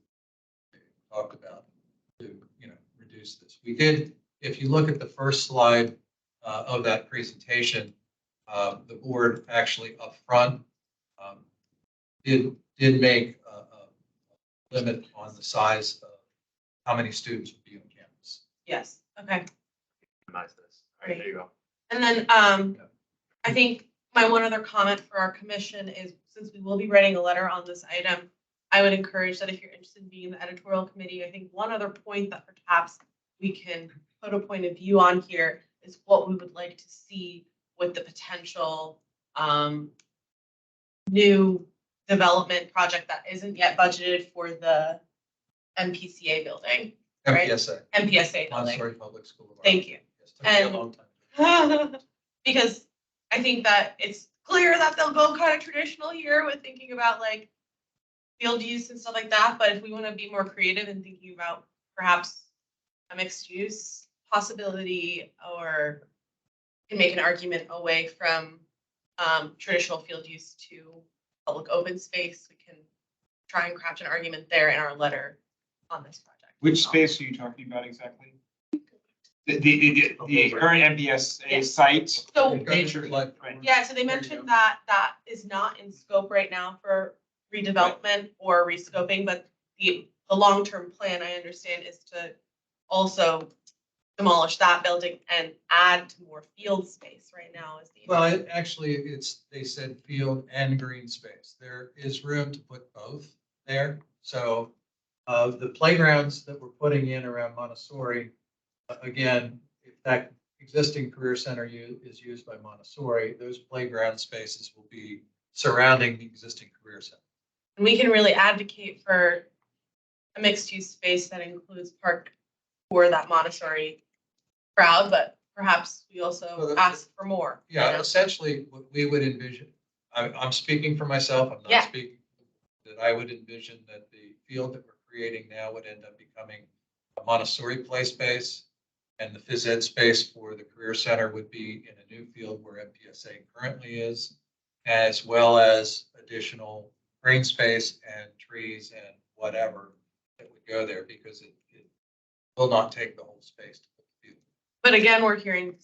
what they talked about to, reduce this. We did, if you look at the first slide of that presentation, the board actually up front did make a limit on the size of how many students would be on campus.
Yes, okay.
Minimize this.
Right.
There you go.
And then I think my one other comment for our commission is, since we will be writing a letter on this item, I would encourage that if you're interested in being in the editorial committee, I think one other point that perhaps we can put a point of view on here is what we would like to see with the potential new development project that isn't yet budgeted for the MPCA building. Right? MPSA building.
Montessori Public School.
Thank you.
Yes, took me a
And-
long time.
Because I think that it's clear that they'll go kind of traditional here with thinking about like field use and stuff like that. But if we want to be more creative and thinking about perhaps a mixed use possibility, or can make an argument away from traditional field use to public open space, we can try and craft an argument there in our letter on this project.
Which space are you talking about exactly? The current MPSA
Yes.
site?
So
Nature like.
yeah, so they mentioned that that is not in scope right now for redevelopment or rescoping, but the long-term plan, I understand, is to also demolish that building and add to more field space right now is the.
Well, they said field and green space. There is room to put both there. So the playgrounds that we're putting in around Montessori, again, if that existing career center is used by Montessori, those playground spaces will be surrounding the existing career center.
And we can really advocate for a mixed use space that includes park for that Montessori crowd, but perhaps we also
Well,
ask for more.
Yeah, essentially what we would envision, I'm speaking for myself, I'm
Yeah.
not speaking, that I would envision that the field that we're creating now would end up becoming a Montessori play space, and the phys ed space for the career center would be in a new field where MPSA currently is, as well as additional green space and trees and whatever that would go there, because it will not take the whole space to put the field.
But again, we're hearing,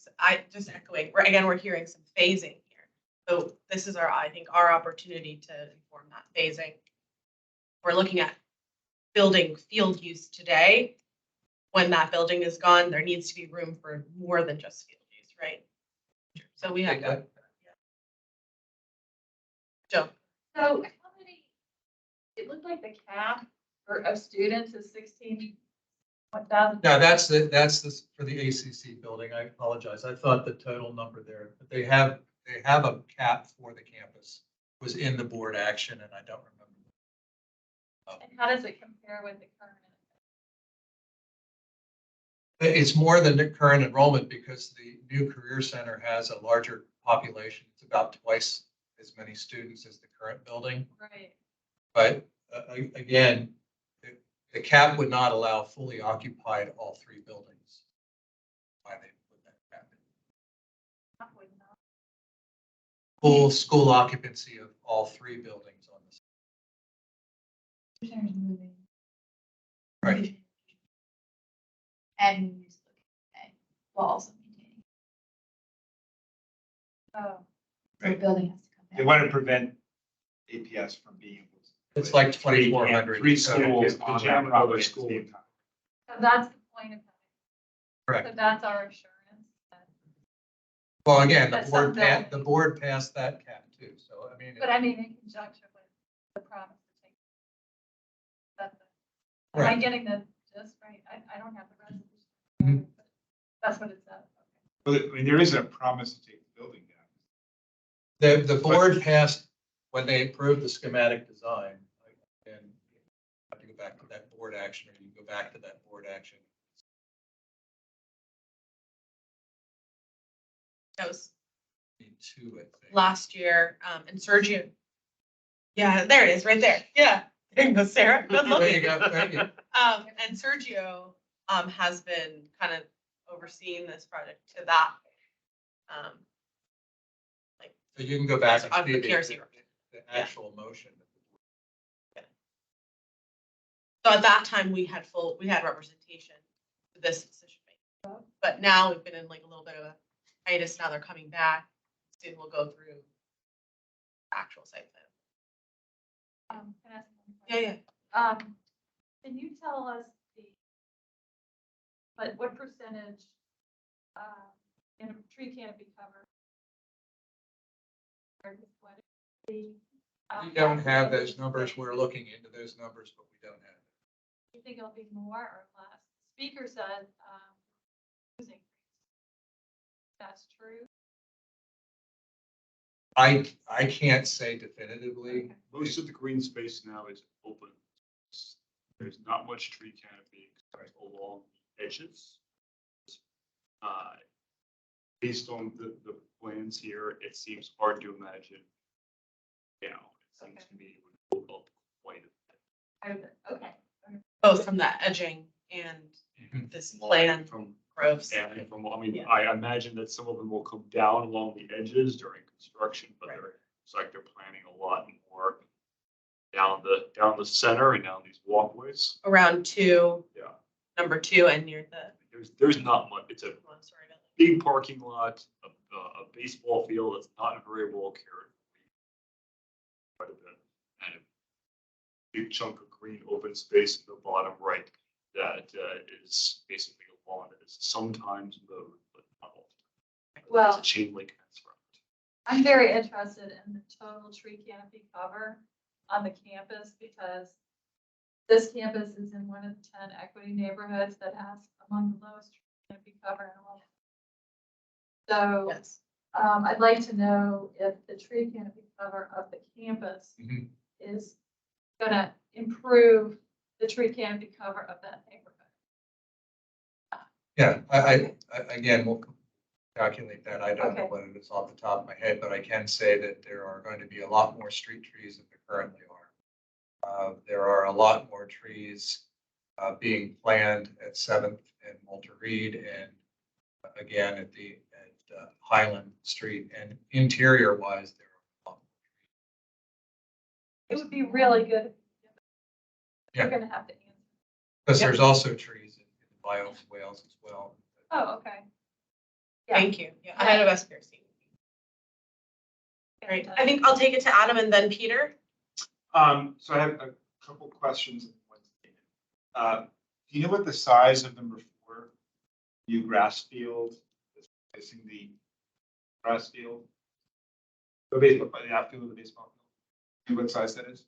we're hearing some phasing here. So this is I think our opportunity to inform that phasing. We're looking at building field use today. When that building is gone, there needs to be room for more than just field use, right? So we have to. Joe.
So how many, it looked like the cap of students is 16,000.
No, that's for the ACC building. I apologize. I thought the total number there, but they have a cap for the campus. It was in the board action, and I don't remember.
And how does it compare with the current?
It's more than the current enrollment because the new career center has a larger population. It's about twice as many students as the current building.
Right.
But again, the cap would not allow fully occupied all three buildings. Why they put that cap in?
That would not.
Full school occupancy of all three buildings on this. Right.
And
walls and maintaining. Oh, so the
Right.
building has to come
They
down.
want to prevent APS from being. able to-
It's like 2,400.
Three schools
The
on
general
that property
public
at the
school.
same time.
So that's the point of that.
Correct.
So that's our assurance. that-
Well, again,
That's something.
the board passed that cap too, so I mean.
But I mean, in conjunction with the promise to take. That's the- Am I
Right.
getting the gist right? I don't have the resolution.
Mhm.
but That's what it says.
But I mean, there isn't a promise to take the building down.
The board passed, when they approved the schematic design, and you have to go back to that board action, or you go back to that board action.
That was
Two, I think.
last year, and Sergio. Yeah, there it is, right there. Yeah, there you go, Sarah. Good
There you
looking.
go, thank you.
And Sergio, has been kind of overseeing this project to that.
So you can go back
On
and
the
see
PRC.
the actual motion.
So at that time, we had representation for this decision making. But now we've been in like a little bit of a hiatus. Now they're coming back. Soon we'll go through actual site plan.
Can I ask one
Yeah,
question?
yeah.
Can you tell us what percentage, in a tree canopy cover?
We don't have those numbers. We're looking into those numbers, but we don't have them.
You think it'll be more or less? Speaker said, losing. That's true.
I can't say definitively.
Most of the green space now is open. There's not much tree canopy along the edges. Based on the plans here, it seems hard to imagine. You know, it seems to me it would go up quite a bit.
Okay.
Both from that edging and this plan
From
groves.
And from, I mean,
Yeah.
I imagine that some of them will come down along the edges during construction, but
Right.
it's like they're planning a lot more down the center and down these walkways.
Around
Yeah,
number 2 and near the.
there's not much. It's a
Oh, sorry about that.
big parking lot, a baseball field that's not very well cared. Quite a bit, and a big chunk of green open space in the bottom right that is basically a lawn that is sometimes mowed, but not all the time.
Well-
It's a chain link fence around it.
I'm very interested in the total tree canopy cover on the campus because this campus is in one of the 10 equity neighborhoods that has among the lowest tree canopy cover in all. So,
Yes.
I'd like to know if the tree canopy cover of the campus
Mhm.
is gonna improve the tree canopy cover of that neighborhood.
Yeah, I again, we'll calculate that. I don't know
Okay.
what it is off the top of my head, but I can say that there are going to be a lot more street trees than there currently are. There are a lot more trees being planned at 7th and Walter Reed and again at Highland Street, and interior wise, there are a lot more.
It would be really good. You're
Yeah.
gonna have to answer.
Because there's also trees in the biome Wales as well.
Oh, okay. Yeah.
Thank you. Yeah, ahead of SPRC. All right, I think I'll take it to Adam and then Peter.
So I have a couple questions. And one statement. Do you know what the size of number 4 new grass field is replacing the grass field? The baseball, the outfield of the baseball field? Do you know what size that is?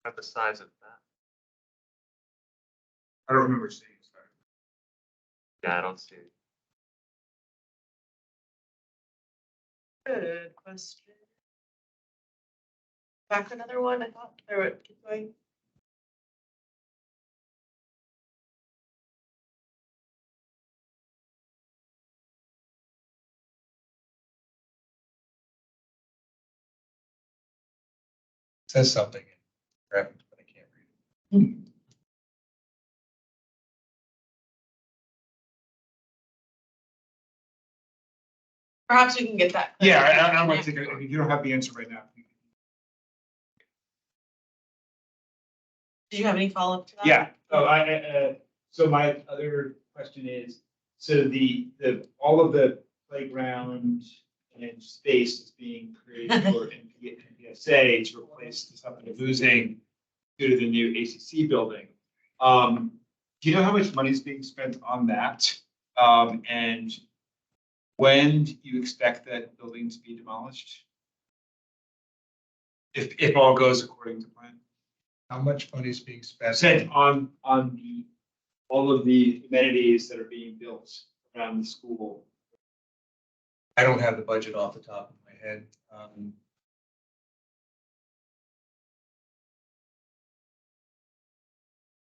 At the size of that.
I don't remember seeing it. Sorry.
Yeah, I don't see it.
Good question. Back another one, I thought there would keep going.
It says something in graphics, but I can't read it.
Perhaps we can get that.
Yeah, I don't want to take it. If you don't have the answer right now.
Did you have any follow-up to that?
Yeah, so my other question is, so all of the playground and space is being created for NPSA to replace the stuff they're losing due to the new ACC building. Do you know how much money is being spent on that? And when do you expect that building to be demolished? If all goes according to plan?
How much money is being spent?
Spent on all of the amenities that are being built around the school.
I don't have the budget off the top of my head.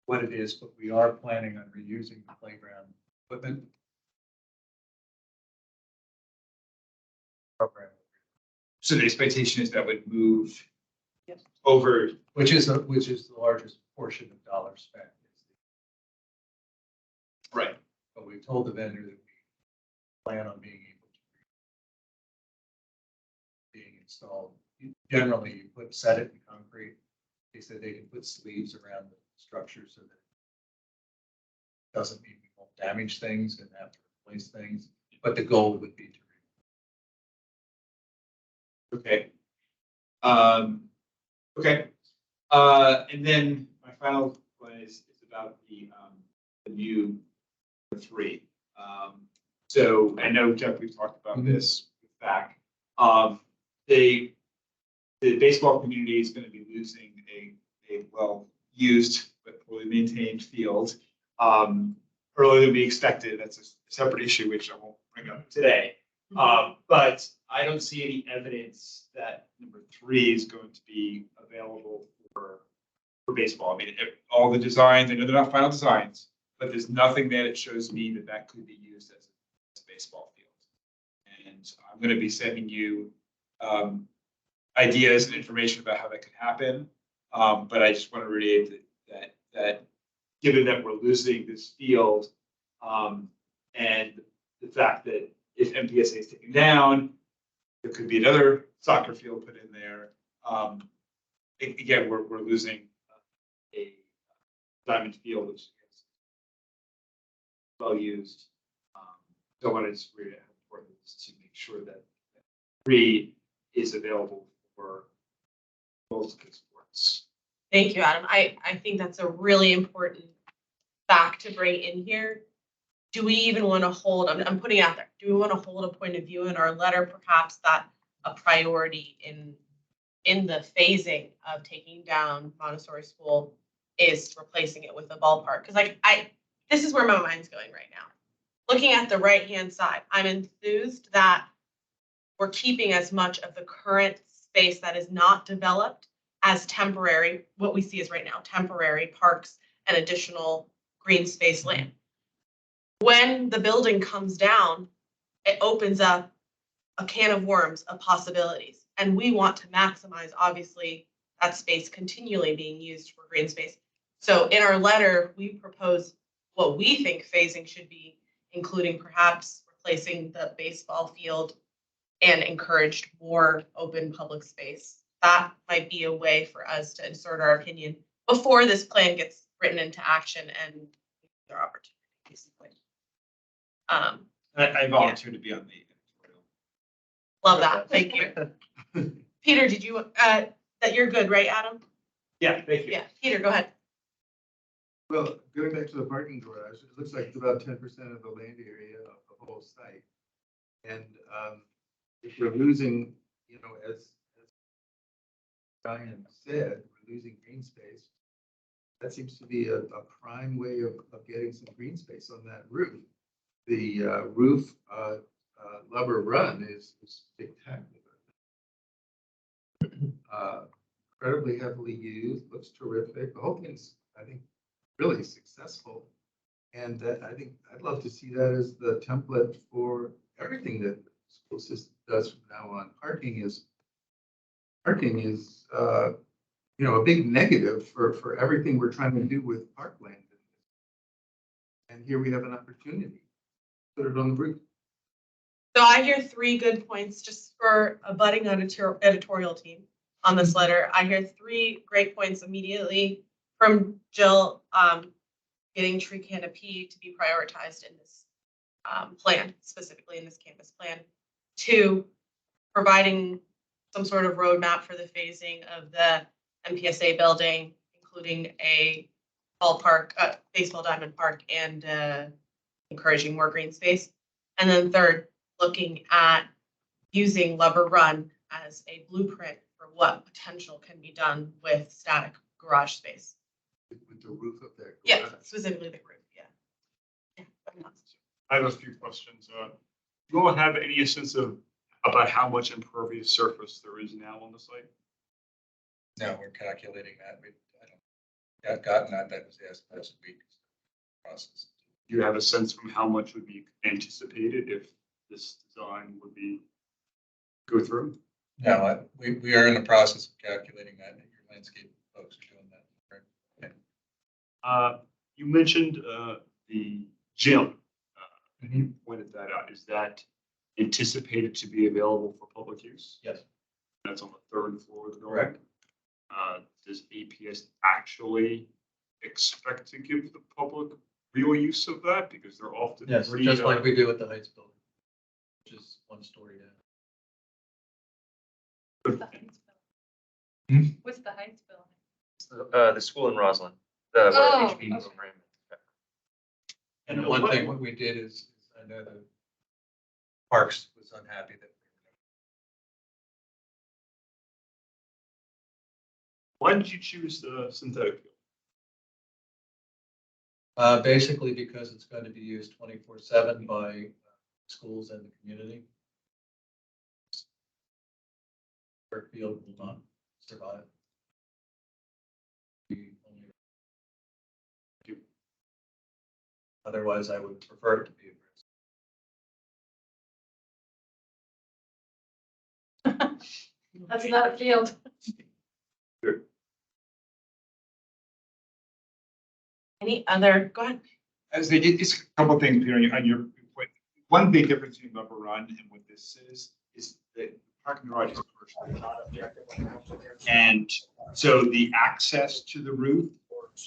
What it is, but we are planning on reusing the playground equipment. Program.
So the expectation is that would move over.
Which is the largest portion of dollars spent.
Right.
But we've told the vendor that we plan on being able to being installed. Generally, you set it in concrete. They said they can put sleeves around the structure so that it doesn't mean we won't damage things and have to replace things. But the goal would be to.
Okay. Okay. And then my final one is about the new 3. So I know, Jeff, we've talked about this back. The baseball community is going to be losing a well-used but poorly maintained field earlier than we expected. That's a separate issue, which I won't bring up today. But I don't see any evidence that number 3 is going to be available for baseball. I mean, all the designs, I know they're not final designs, but there's nothing there that shows me that that could be used as a baseball field. And I'm going to be sending you ideas and information about how that could happen. But I just want to reiterate that given that we're losing this field and the fact that if MPSA is taken down, there could be another soccer field put in there. Again, we're losing a diamond field, which is well used. So I wanted to read how important it is to make sure that 3 is available for multiple sports.
Thank you, Adam. I think that's a really important fact to bring in here. Do we even want to hold, I'm putting out there, do we want to hold a point of view in our letter, perhaps that a priority in the phasing of taking down Montessori School is replacing it with a ballpark? Because this is where my mind's going right now. Looking at the right-hand side, I'm enthused that we're keeping as much of the current space that is not developed as temporary, what we see is right now, temporary parks and additional green space land. When the building comes down, it opens up a can of worms of possibilities. And we want to maximize, obviously, that space continually being used for green space. So in our letter, we propose what we think phasing should be, including perhaps replacing the baseball field and encouraged more open public space. That might be a way for us to insert our opinion before this plan gets written into action and their opportunities.
I volunteered to be on the editorial.
Love that. Thank you. Peter, did you, that you're good, right, Adam?
Yeah, thank you.
Yeah, Peter, go ahead.
Well, going back to the parking garage, it looks like it's about 10% of the land area of the whole site. And if we're losing, as Brian said, we're losing green space. That seems to be a prime way of getting some green space on that roof. The roof Lubber Run is spectacular. Incredibly heavily used, looks terrific. The whole thing's, I think, really successful. And I think I'd love to see that as the template for everything that the school system does from now on. Parking is a big negative for everything we're trying to do with parkland. And here we have an opportunity. Put it on the roof.
So I hear 3 good points just for a budding editorial team on this letter. I hear 3 great points immediately from Jill, getting tree canopy to be prioritized in this plan, specifically in this campus plan. 2, providing some sort of roadmap for the phasing of the MPSA building, including a ballpark, baseball diamond park, and encouraging more green space. And then 3rd, looking at using Lever Run as a blueprint for what potential can be done with static garage space.
With the roof of that.
Yeah,
garage.
specifically the roof, yeah.
I have a few questions. Do you all have any sense of about how much impervious surface there is now on the site?
No, we're calculating that. I don't, gotten that was asked last week. Process.
Do you have a sense from how much would be anticipated if this design would be go through?
No, we are in the process of calculating that. Your landscape folks are doing that.
You mentioned the gym.
Mm-hmm.
You pointed that out. Is that anticipated to be available for public use?
Yes.
That's on the 3rd floor of the building?
Correct.
Does APS actually expect to give the public real use of that? Because they're often
Yes,
pretty,
just like we do with the Heights building, which is 1 story down.
What's the Heights
Hmm?
building? What's the Heights building?
The school in Roslyn, the
Oh,
HB
okay.
program.
And the one thing what we did is, I know the Parks was unhappy that.
why did you choose the synthetic field?
Basically because it's going to be used 24/7 by schools and the community. Our field will not survive. Otherwise, I would prefer it to be aggressive.
That's not a field.
Any other, go ahead.
As they did, just a couple of things, Peter, on your point. One big difference between Lever Run and what this is that parking garage is commercial. And so the access to the roof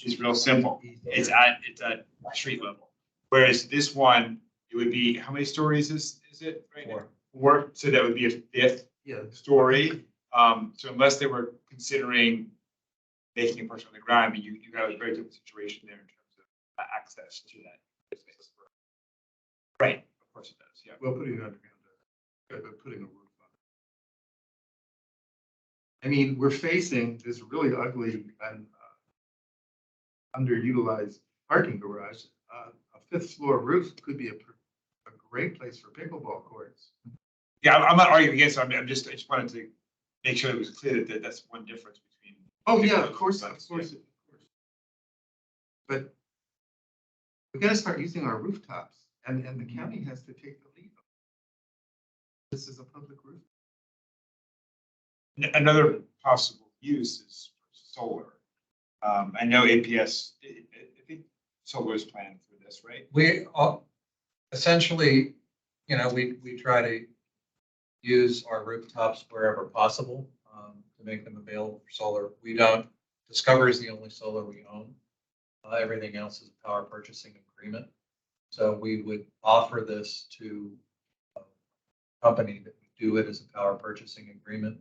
is real simple. It's at street level. Whereas this one, it would be, how many stories is it right now? 4. So that would be a 5th story. So unless they were considering making a person on the ground, I mean, you got a very different situation there in terms of access to that space. Right, of course it does, yeah.
Well, putting it underground, putting a roof on it. I mean, we're facing this really ugly and underutilized parking garage. A 5th floor roof could be a great place for pickleball courts.
Yeah, I'm not arguing against it. I just wanted to make sure it was clear that that's one difference between.
Oh, yeah, of course. But we gotta start using our rooftops and the county has to take the lead. This is a public roof.
Another possible use is solar. I know APS, I think solar is planned for this, right?
We essentially, we try to use our rooftops wherever possible to make them available for solar. We don't, Discover is the only solar we own. Everything else is a power purchasing agreement. So we would offer this to a company that would do it as a power purchasing agreement.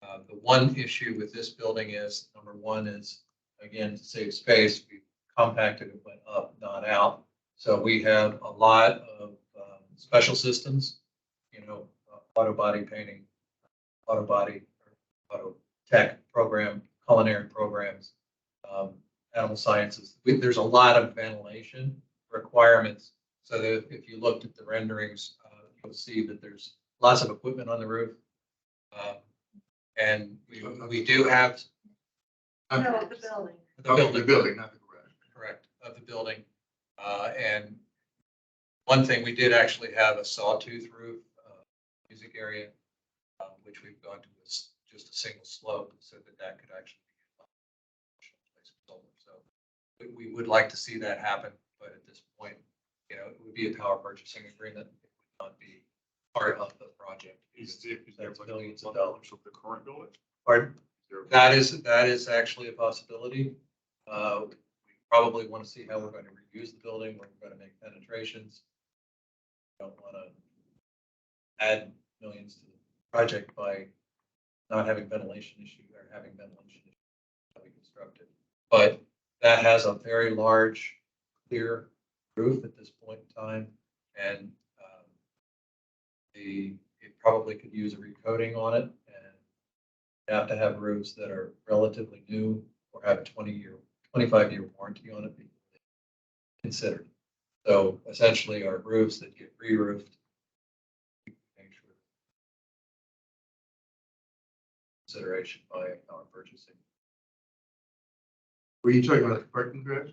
The one issue with this building is, number one is, again, to save space, we compacted it, went up, not out. So we have a lot of special systems, auto body painting, auto tech program, culinary programs, animal sciences. There's a lot of ventilation requirements. So that if you looked at the renderings, you'll see that there's lots of equipment on the roof. And we do have.
No, the building.
The
building, not the garage.
Correct, of the building. And one thing, we did actually have a sawtooth roof, music area, which we've gone to just a single slope so that could actually be so we would like to see that happen, but at this point, it would be a power purchasing agreement. It would not be part of the project.
Is there like
millions of
dollars
dollars
of the current building?
Pardon? That is actually a possibility. We probably want to see how we're going to reuse the building, where we're going to make penetrations. Don't want to add millions to the project by not having ventilation issue or having ventilation issue to be constructed. But that has a very large, clear roof at this point in time, and it probably could use a recoating on it, and you have to have roofs that are relatively new or have a 25-year warranty on it before they're considered. So essentially, our roofs that get re-roofed, make sure consideration by our purchasing.
Were you talking about the parking garage?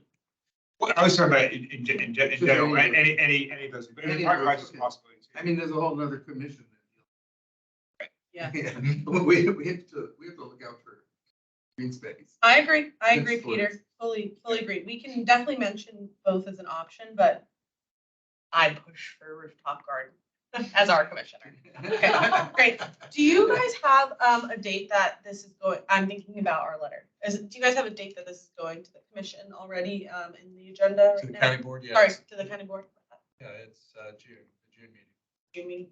Well, I was talking about in general, any of those, but
Any
any
of
part
those,
is
okay.
possibilities.
I mean, there's a whole nother commission.
Yeah.
We have to look out for green space.
I agree,
Yes,
Peter, fully agree. We can definitely mention both as an option, but I push for rooftop garden as our commissioner. Okay, great. Do you guys have a date that this is going, I'm thinking about our letter. Do you guys have a date that this is going to the commission already in the agenda
To
right
the
now?
county board, yes.
Sorry, to the county board.
Yeah, it's June, the June meeting.
June meeting.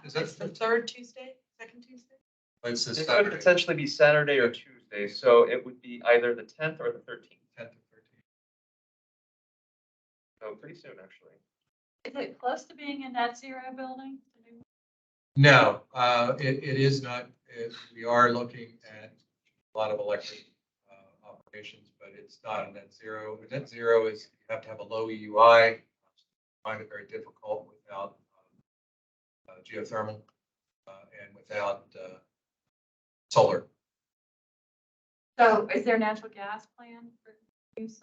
Is that
It's the third Tuesday, second Tuesday?
It's this
It could
Saturday,
potentially be Saturday or Tuesday, so it would be either the 10th or the 13th.
10th or 13th.
So pretty soon, actually.
Is it close to being a net zero building?
No, it is not. We are looking at a lot of electric operations, but it's not a net zero. A net zero is you have to have a low EUI. Find it very difficult without geothermal and without solar.
So is there natural gas plan for use?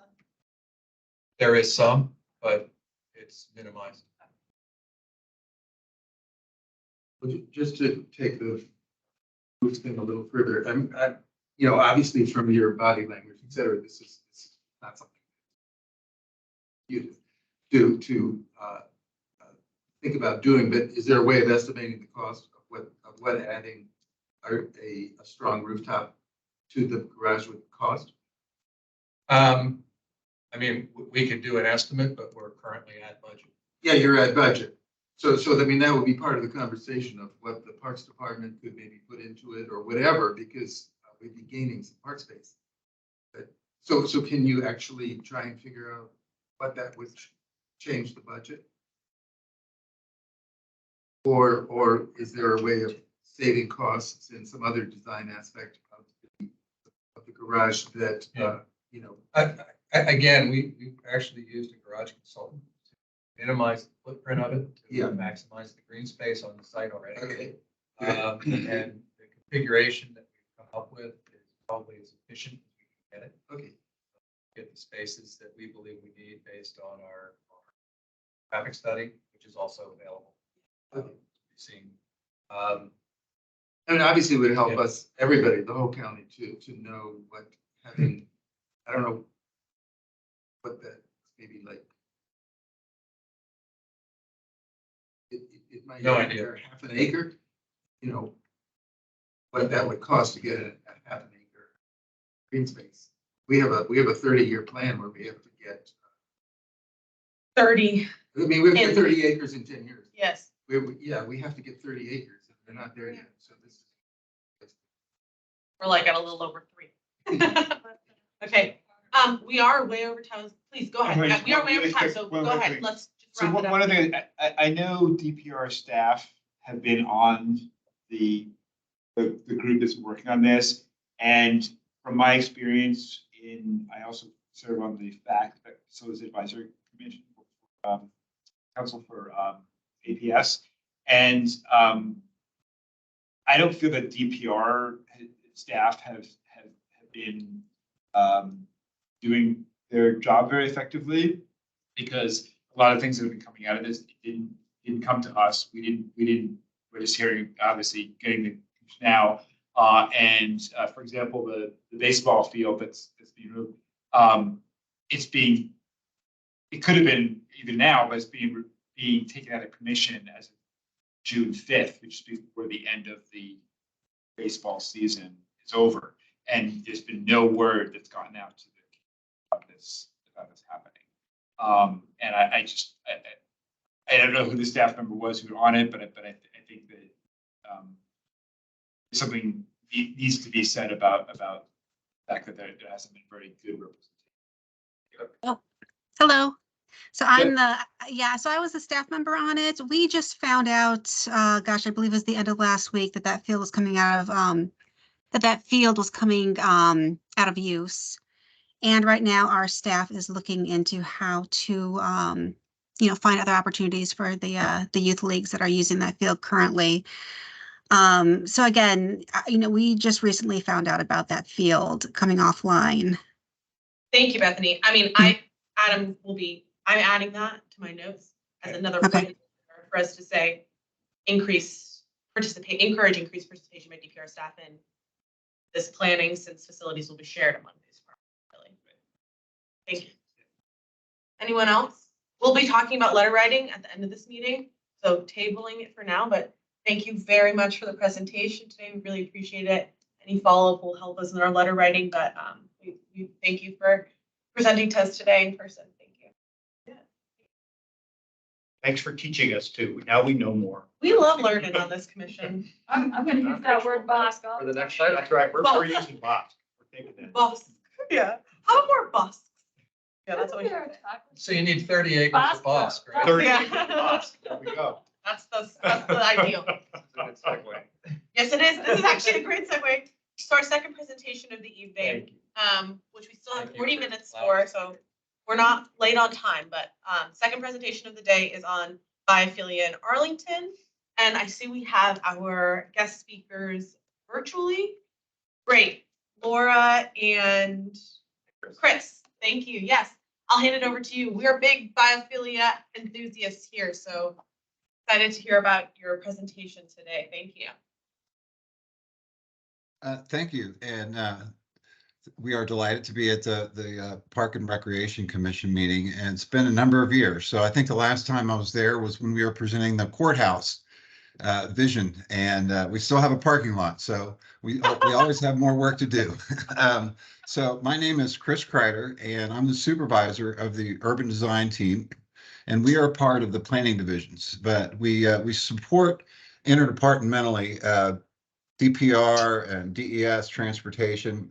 There is some, but it's minimized.
Just to take the roof thing a little further, obviously from your body language, et cetera, this is not something you to think about doing, but is there a way of estimating the cost of what adding a strong rooftop to the garage would cost?
I mean, we could do an estimate, but we're currently at budget.
Yeah, you're at budget. So I mean, that would be part of the conversation of what the Parks Department could maybe put into it or whatever, because we'd be gaining some park space. But, so can you actually try and figure out what that would change the budget? Or is there a way of saving costs in some other design aspect of the garage that,
Again, we actually used a garage consultant to minimize the footprint of it, to maximize the green space on the site already.
Okay.
And the configuration that we've come up with is probably as efficient as we can get it.
Okay.
Get the spaces that we believe we need based on our traffic study, which is also available. Seeing.
I mean, obviously it would help us, everybody, the whole county to know what having, I don't know what that maybe like. It might
No
be
idea.
half an acre, what that would cost to get a half an acre green space. We have a 30-year plan where we have to get
30.
I mean, we have to get 30 acres in 10 years.
Yes.
We have to get 30 acres. They're not there yet. So this is.
We're like at a little over 3. Okay, we are way over time. Please go ahead. We are way over time, so go ahead. Let's just
So
wrap it up.
one of the things, I know DPR staff have been on the group that's working on this. And from my experience I also serve on the Facilities Advisory Commission, Council for APS. And I don't feel that DPR staff have been doing their job very effectively, because a lot of things that have been coming out of this didn't come to us. We're just hearing, obviously, getting the now. And for example, the baseball field that's being moved, it could have been even now, but it's being taken out of commission as of June 5th, which is before the end of the baseball season it's over. And there's been no word that's gotten out to the about this happening. And I don't know who the staff member was who were on it, but I think that something needs to be said about the fact that there hasn't been very good representation.
Oh, hello. So so I was a staff member on it. We just found out, gosh, I believe it was the end of last week that field was coming out of, that field was coming out of use. And right now our staff is looking into how to, find other opportunities for the youth leagues that are using that field currently. So again, we just recently found out about that field coming offline.
Thank you, Bethany. I mean, I'm adding that to my notes as another point for us to say, encourage increased participation by DPR staff in this planning, since facilities will be shared among these departments. Really. Thank you. Anyone else? We'll be talking about letter writing at the end of this meeting, so tabling it for now, but thank you very much for the presentation today. We really appreciate it. Any follow-up will help us in our letter writing, but we thank you for presenting to us today in person. Thank you. Yeah.
Thanks for teaching us too. Now we know more.
We love learning on this commission.
I'm gonna use that word boss.
For the next slide,
That's right. We're using bots. We're taking that.
Bus. Yeah. How about more bus? Yeah, that's what we should.
So you need 30 acres of Bosque, right?
30
Yeah.
bots. There we go.
That's the ideal.
That's a good segue.
Yes, it is. This is actually a great segue to our second presentation of the evening, which we still have
Thank you
40
for
minutes
allowing
for, so we're not late on time, but second presentation of the day is on biophilia in Arlington. And I see we have our guest speakers virtually. Great. Laura and Chris, thank you. Yes, I'll hand it over to you. We're big biophilia enthusiasts here, so excited to hear about your presentation today. Thank you.
Thank you. And we are delighted to be at the Park and Recreation Commission meeting, and it's been a number of years. So I think the last time I was there was when we were presenting the courthouse vision, and we still have a parking lot. So we always have more work to do. So my name is Chris Kreider, and I'm the supervisor of the urban design team. And we are part of the planning divisions, but we support interdepartmentally DPR and DES transportation.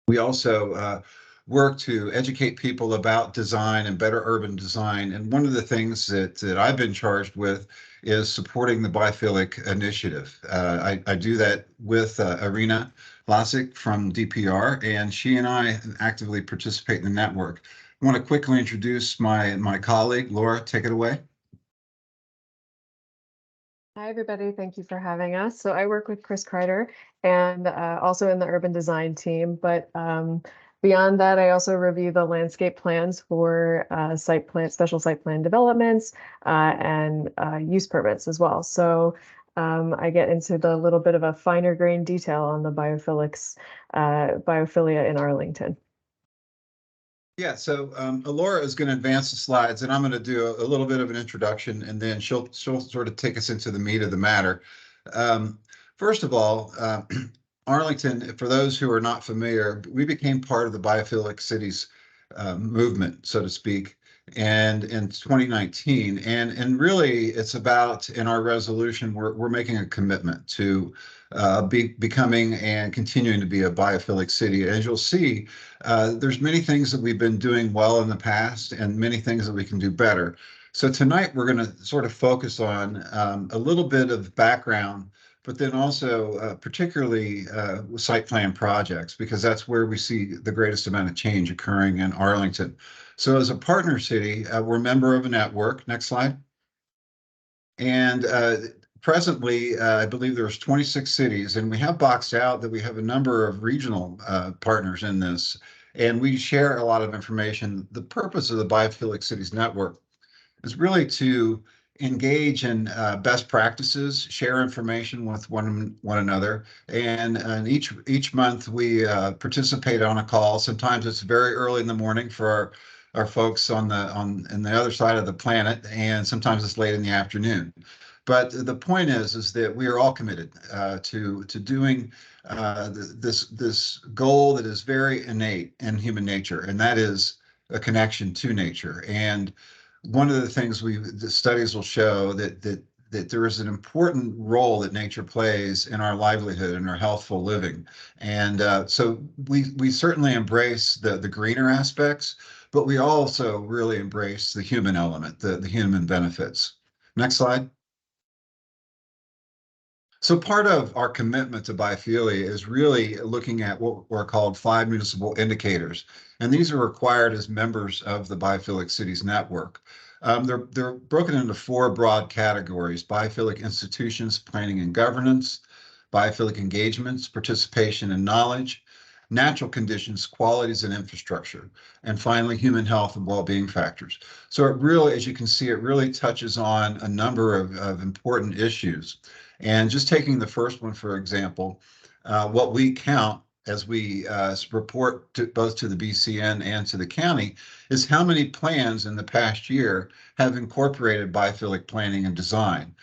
We also work to educate people about design and better urban design. And one of the things that I've been charged with is supporting the biophilic initiative. I do that with Irina Lasik from DPR, and she and I actively participate in the network. I want to quickly introduce my colleague, Laura. Take it away.
Hi, everybody. Thank you for having us. So I work with Chris Kreider and also in the urban design team. But beyond that, I also review the landscape plans for special site plan developments and use permits as well. So I get into the little bit of a finer grain detail on the biophilia in Arlington.
Yeah, so Laura is going to advance the slides, and I'm going to do a little bit of an introduction, and then she'll sort of take us into the meat of the matter. First of all, Arlington, for those who are not familiar, we became part of the Biophilic Cities movement, so to speak, and in 2019. And really, it's about, in our resolution, we're making a commitment to becoming and continuing to be a biophilic city. As you'll see, there's many things that we've been doing well in the past and many things that we can do better. So tonight we're going to sort of focus on a little bit of background, but then also particularly site plan projects, because that's where we see the greatest amount of change occurring in Arlington. So as a partner city, we're a member of a network. Next slide. And presently, I believe there's 26 cities, and we have boxed out that we have a number of regional partners in this, and we share a lot of information. The purpose of the Biophilic Cities Network is really to engage in best practices, share information with one another, and each month we participate on a call. Sometimes it's very early in the morning for our folks on the other side of the planet, and sometimes it's late in the afternoon. But the point is that we are all committed to doing this goal that is very innate in human nature, and that is a connection to nature. And one of the things the studies will show that there is an important role that nature plays in our livelihood and our healthful living. And so we certainly embrace the greener aspects, but we also really embrace the human element, the human benefits. Next slide. So part of our commitment to biophilia is really looking at what are called 5 municipal indicators. And these are required as members of the Biophilic Cities Network. They're broken into 4 broad categories: biophilic institutions, planning and governance, biophilic engagements, participation and knowledge, natural conditions, qualities and infrastructure, and finally, human health and well-being factors. So it really, as you can see, it really touches on a number of important issues. And just taking the first one, for example, what we count as we report both to the BCN and to the county is how many plans in the past year have incorporated biophilic planning and design.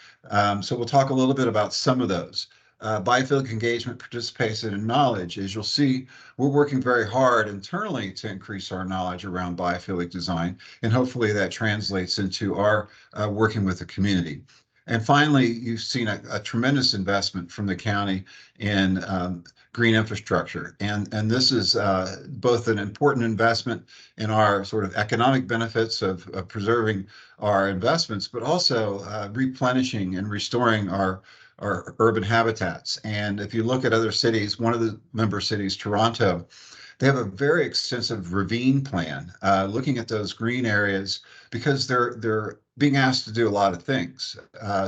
So we'll talk a little bit about some of those. Biophilic engagement, participation, and knowledge. As you'll see, we're working very hard internally to increase our knowledge around biophilic design, and hopefully that translates into our working with the community. And finally, you've seen a tremendous investment from the county in green infrastructure. And this is both an important investment in our sort of economic benefits of preserving our investments, but also replenishing and restoring our urban habitats. And if you look at other cities, one of the member cities, Toronto, they have a very extensive ravine plan, looking at those green areas because they're being asked to do a lot of things.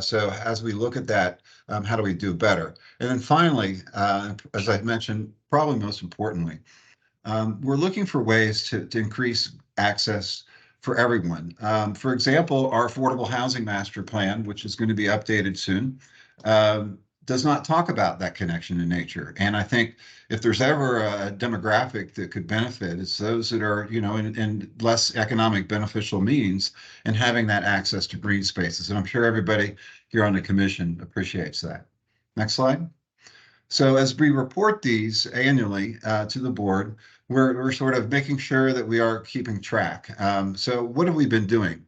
So as we look at that, how do we do better? And then finally, as I mentioned, probably most importantly, we're looking for ways to increase access for everyone. For example, our affordable housing master plan, which is going to be updated soon, does not talk about that connection to nature. And I think if there's ever a demographic that could benefit, it's those that are, in less economic beneficial means and having that access to green spaces. And I'm sure everybody here on the commission appreciates that. Next slide. So as we report these annually to the board, we're sort of making sure that we are keeping track. So what have we been doing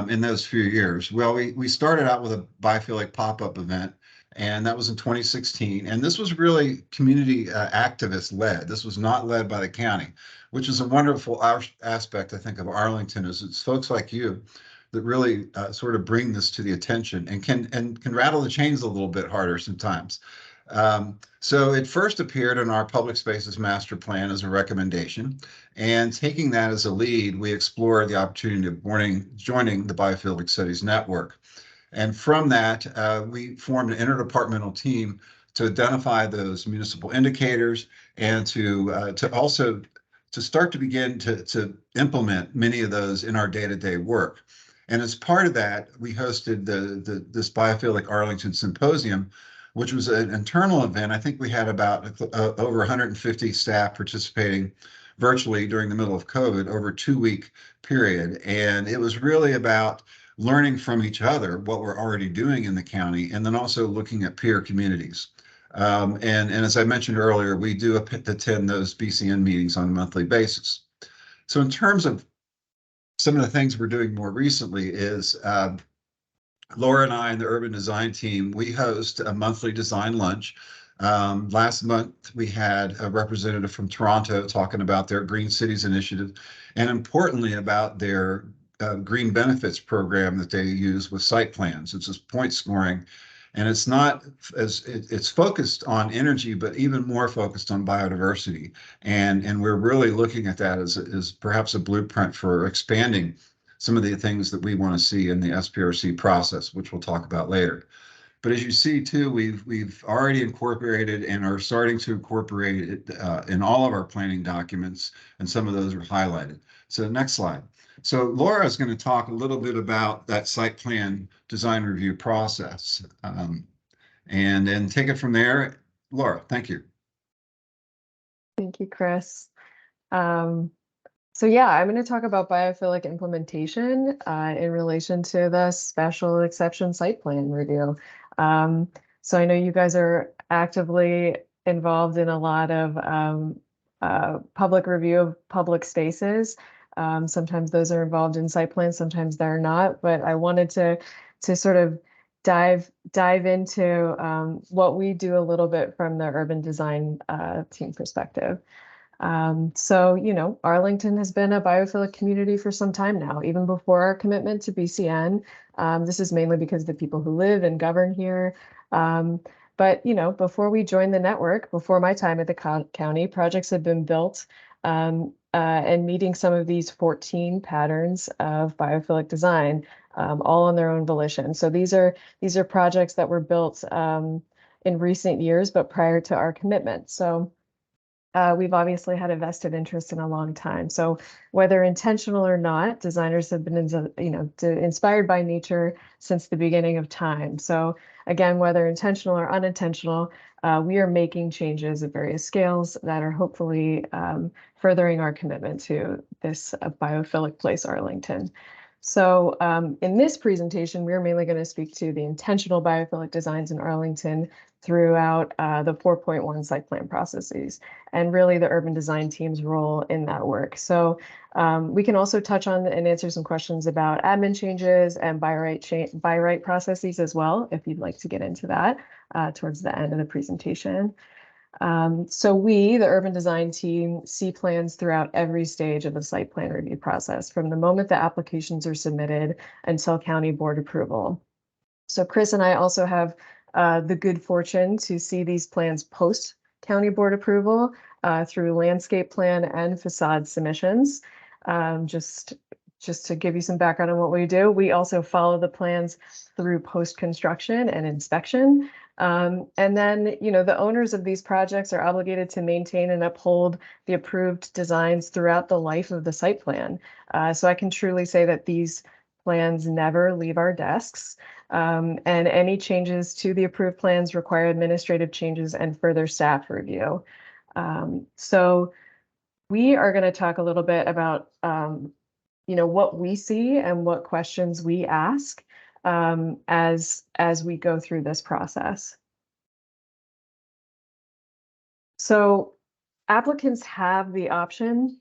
in those few years? Well, we started out with a biophilic pop-up event, and that was in 2016. And this was really community activist led. This was not led by the county, which is a wonderful aspect, I think, of Arlington, is it's folks like you that really sort of bring this to the attention and can rattle the chains a little bit harder sometimes. So it first appeared in our public spaces master plan as a recommendation, and taking that as a lead, we explored the opportunity of joining the Biophilic Cities Network. And from that, we formed an interdepartmental team to identify those municipal indicators and to also start to begin to implement many of those in our day-to-day work. And as part of that, we hosted this Biophilic Arlington Symposium, which was an internal event. I think we had about over 150 staff participating virtually during the middle of COVID over a 2-week period. And it was really about learning from each other what we're already doing in the county, and then also looking at peer communities. And as I mentioned earlier, we do attend those BCN meetings on a monthly basis. So in terms of some of the things we're doing more recently is Laura and I and the urban design team, we host a monthly design lunch. Last month, we had a representative from Toronto talking about their Green Cities initiative, and importantly about their green benefits program that they use with site plans. It's just point scoring, and it's not it's focused on energy, but even more focused on biodiversity. And we're really looking at that as perhaps a blueprint for expanding some of the things that we want to see in the SPRC process, which we'll talk about later. But as you see too, we've already incorporated and are starting to incorporate it in all of our planning documents, and some of those are highlighted. So next slide. So Laura is going to talk a little bit about that site plan design review process, and then take it from there. Laura, thank you.
Thank you, Chris. So yeah, I'm going to talk about biophilic implementation in relation to the special exception site plan review. So I know you guys are actively involved in a lot of public review of public spaces. Sometimes those are involved in site plans, sometimes they're not. But I wanted to sort of dive into what we do a little bit from the urban design team perspective. So, you know, Arlington has been a biophilic community for some time now, even before our commitment to BCN. This is mainly because the people who live and govern here. But, you know, before we joined the network, before my time at the county, projects had been built and meeting some of these 14 patterns of biophilic design, all on their own volition. So these are projects that were built in recent years, but prior to our commitment. So we've obviously had a vested interest in a long time. So whether intentional or not, designers have been, inspired by nature since the beginning of time. So again, whether intentional or unintentional, we are making changes at various scales that are hopefully furthering our commitment to this biophilic place, Arlington. So in this presentation, we're mainly going to speak to the intentional biophilic designs in Arlington throughout the 4.1 site plan processes, and really the urban design team's role in that work. So we can also touch on and answer some questions about admin changes and by right processes as well, if you'd like to get into that towards the end of the presentation. So we, the urban design team, see plans throughout every stage of the site plan review process, from the moment the applications are submitted until county board approval. So Chris and I also have the good fortune to see these plans post county board approval through landscape plan and facade submissions. Just to give you some background on what we do, we also follow the plans through post-construction and inspection. And then, you know, the owners of these projects are obligated to maintain and uphold the approved designs throughout the life of the site plan. So I can truly say that these plans never leave our desks. And any changes to the approved plans require administrative changes and further staff review. So we are going to talk a little bit about, what we see and what questions we ask as we go through this process. So applicants have the option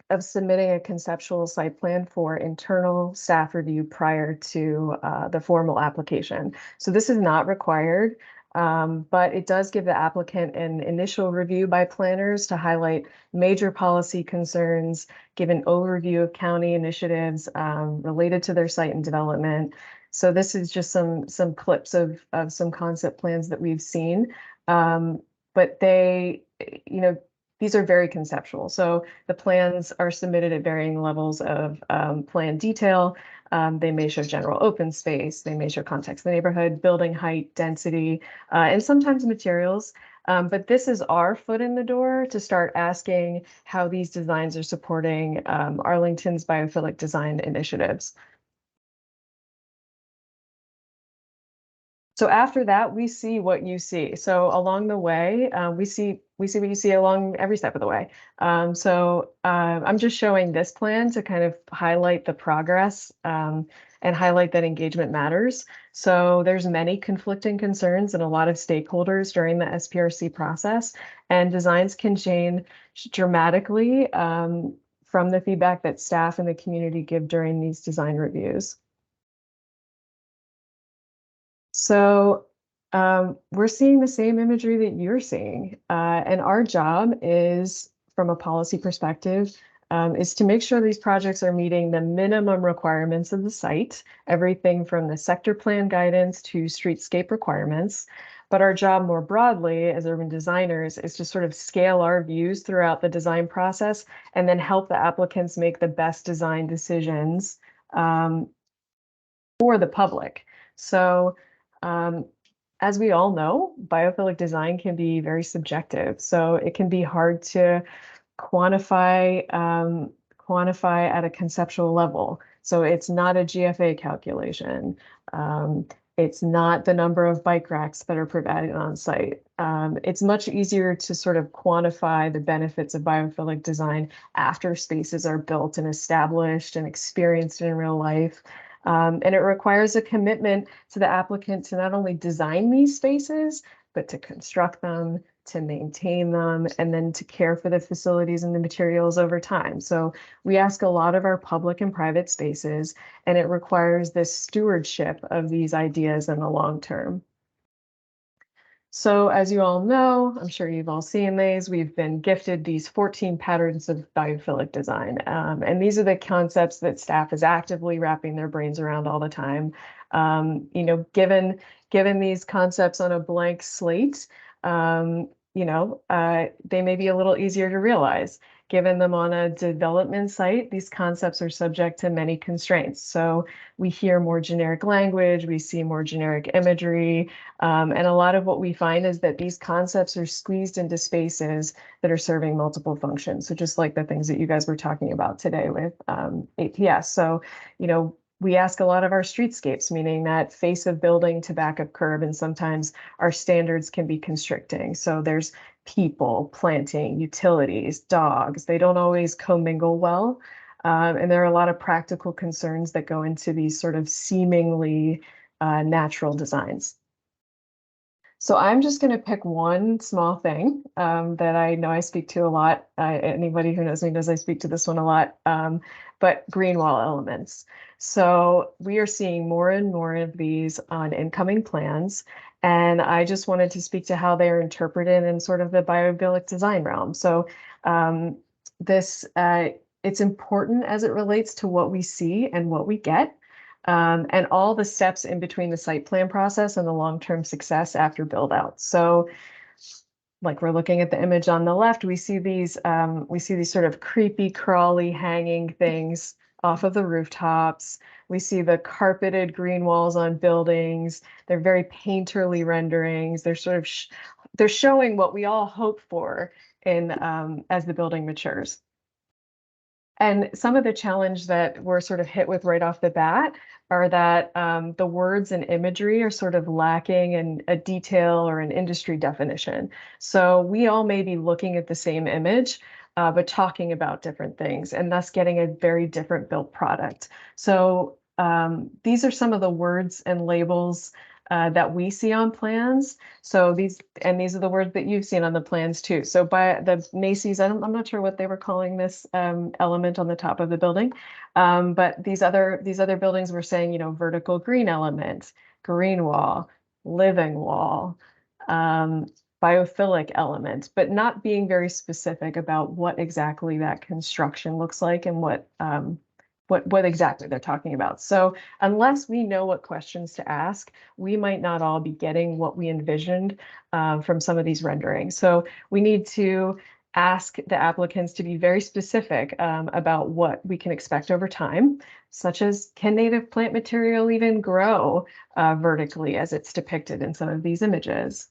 of submitting a conceptual site plan for internal staff review prior to the formal application. So this is not required, but it does give the applicant an initial review by planners to highlight major policy concerns, give an overview of county initiatives related to their site and development. So this is just some clips of some concept plans that we've seen, but they, these are very conceptual. So the plans are submitted at varying levels of plan detail. They may show general open space. They may show context of the neighborhood, building height, density, and sometimes materials. But this is our foot in the door to start asking how these designs are supporting Arlington's biophilic design initiatives. So after that, we see what you see. So along the way, we see what you see along every step of the way. I'm just showing this plan to kind of highlight the progress and highlight that engagement matters. So there's many conflicting concerns and a lot of stakeholders during the SPRC process, and designs can change dramatically from the feedback that staff and the community give during these design reviews. So we're seeing the same imagery that you're seeing. And our job is, from a policy perspective, is to make sure these projects are meeting the minimum requirements of the site, everything from the sector plan guidance to streetscape requirements. But our job more broadly as urban designers is to sort of scale our views throughout the design process and then help the applicants make the best design decisions for the public. So as we all know, biophilic design can be very subjective. So it can be hard to quantify at a conceptual level. So it's not a GFA calculation. It's not the number of bike racks that are provided on site. It's much easier to sort of quantify the benefits of biophilic design after spaces are built and established and experienced in real life. And it requires a commitment to the applicant to not only design these spaces, but to construct them, to maintain them, and then to care for the facilities and the materials over time. So we ask a lot of our public and private spaces, and it requires this stewardship of these ideas in the long term. So as you all know, I'm sure you've all seen these, we've been gifted these 14 patterns of biophilic design. And these are the concepts that staff is actively wrapping their brains around all the time. You know, given these concepts on a blank slate, you know, they may be a little easier to realize. Given them on a development site, these concepts are subject to many constraints. So we hear more generic language, we see more generic imagery, and a lot of what we find is that these concepts are squeezed into spaces that are serving multiple functions. So just like the things that you guys were talking about today with APS. So, you know, we ask a lot of our streetscapes, meaning that face of building to back of curb, and sometimes our standards can be constricting. So there's people, planting, utilities, dogs, they don't always commingle well. And there are a lot of practical concerns that go into these sort of seemingly natural designs. So I'm just going to pick one small thing that I know I speak to a lot. Anybody who knows me knows I speak to this one a lot, but green wall elements. So we are seeing more and more of these on incoming plans. And I just wanted to speak to how they are interpreted in sort of the biophilic design realm. So it's important as it relates to what we see and what we get. And all the steps in between the site plan process and the long-term success after build out. So like we're looking at the image on the left, we see these sort of creepy, crawly hanging things off of the rooftops. We see the carpeted green walls on buildings. They're very painterly renderings. They're sort of, they're showing what we all hope for in as the building matures. And some of the challenge that we're sort of hit with right off the bat are that the words and imagery are sort of lacking in a detail or an industry definition. So we all may be looking at the same image, but talking about different things, and thus getting a very different built product. So these are some of the words and labels that we see on plans. So these are the words that you've seen on the plans too. So by the Macy's, I'm not sure what they were calling this element on the top of the building, but these other buildings were saying, you know, vertical green element, green wall, living wall, biophilic element, but not being very specific about what exactly that construction looks like and what exactly they're talking about. So unless we know what questions to ask, we might not all be getting what we envisioned from some of these renderings. So we need to ask the applicants to be very specific about what we can expect over time, such as can native plant material even grow vertically as it's depicted in some of these images?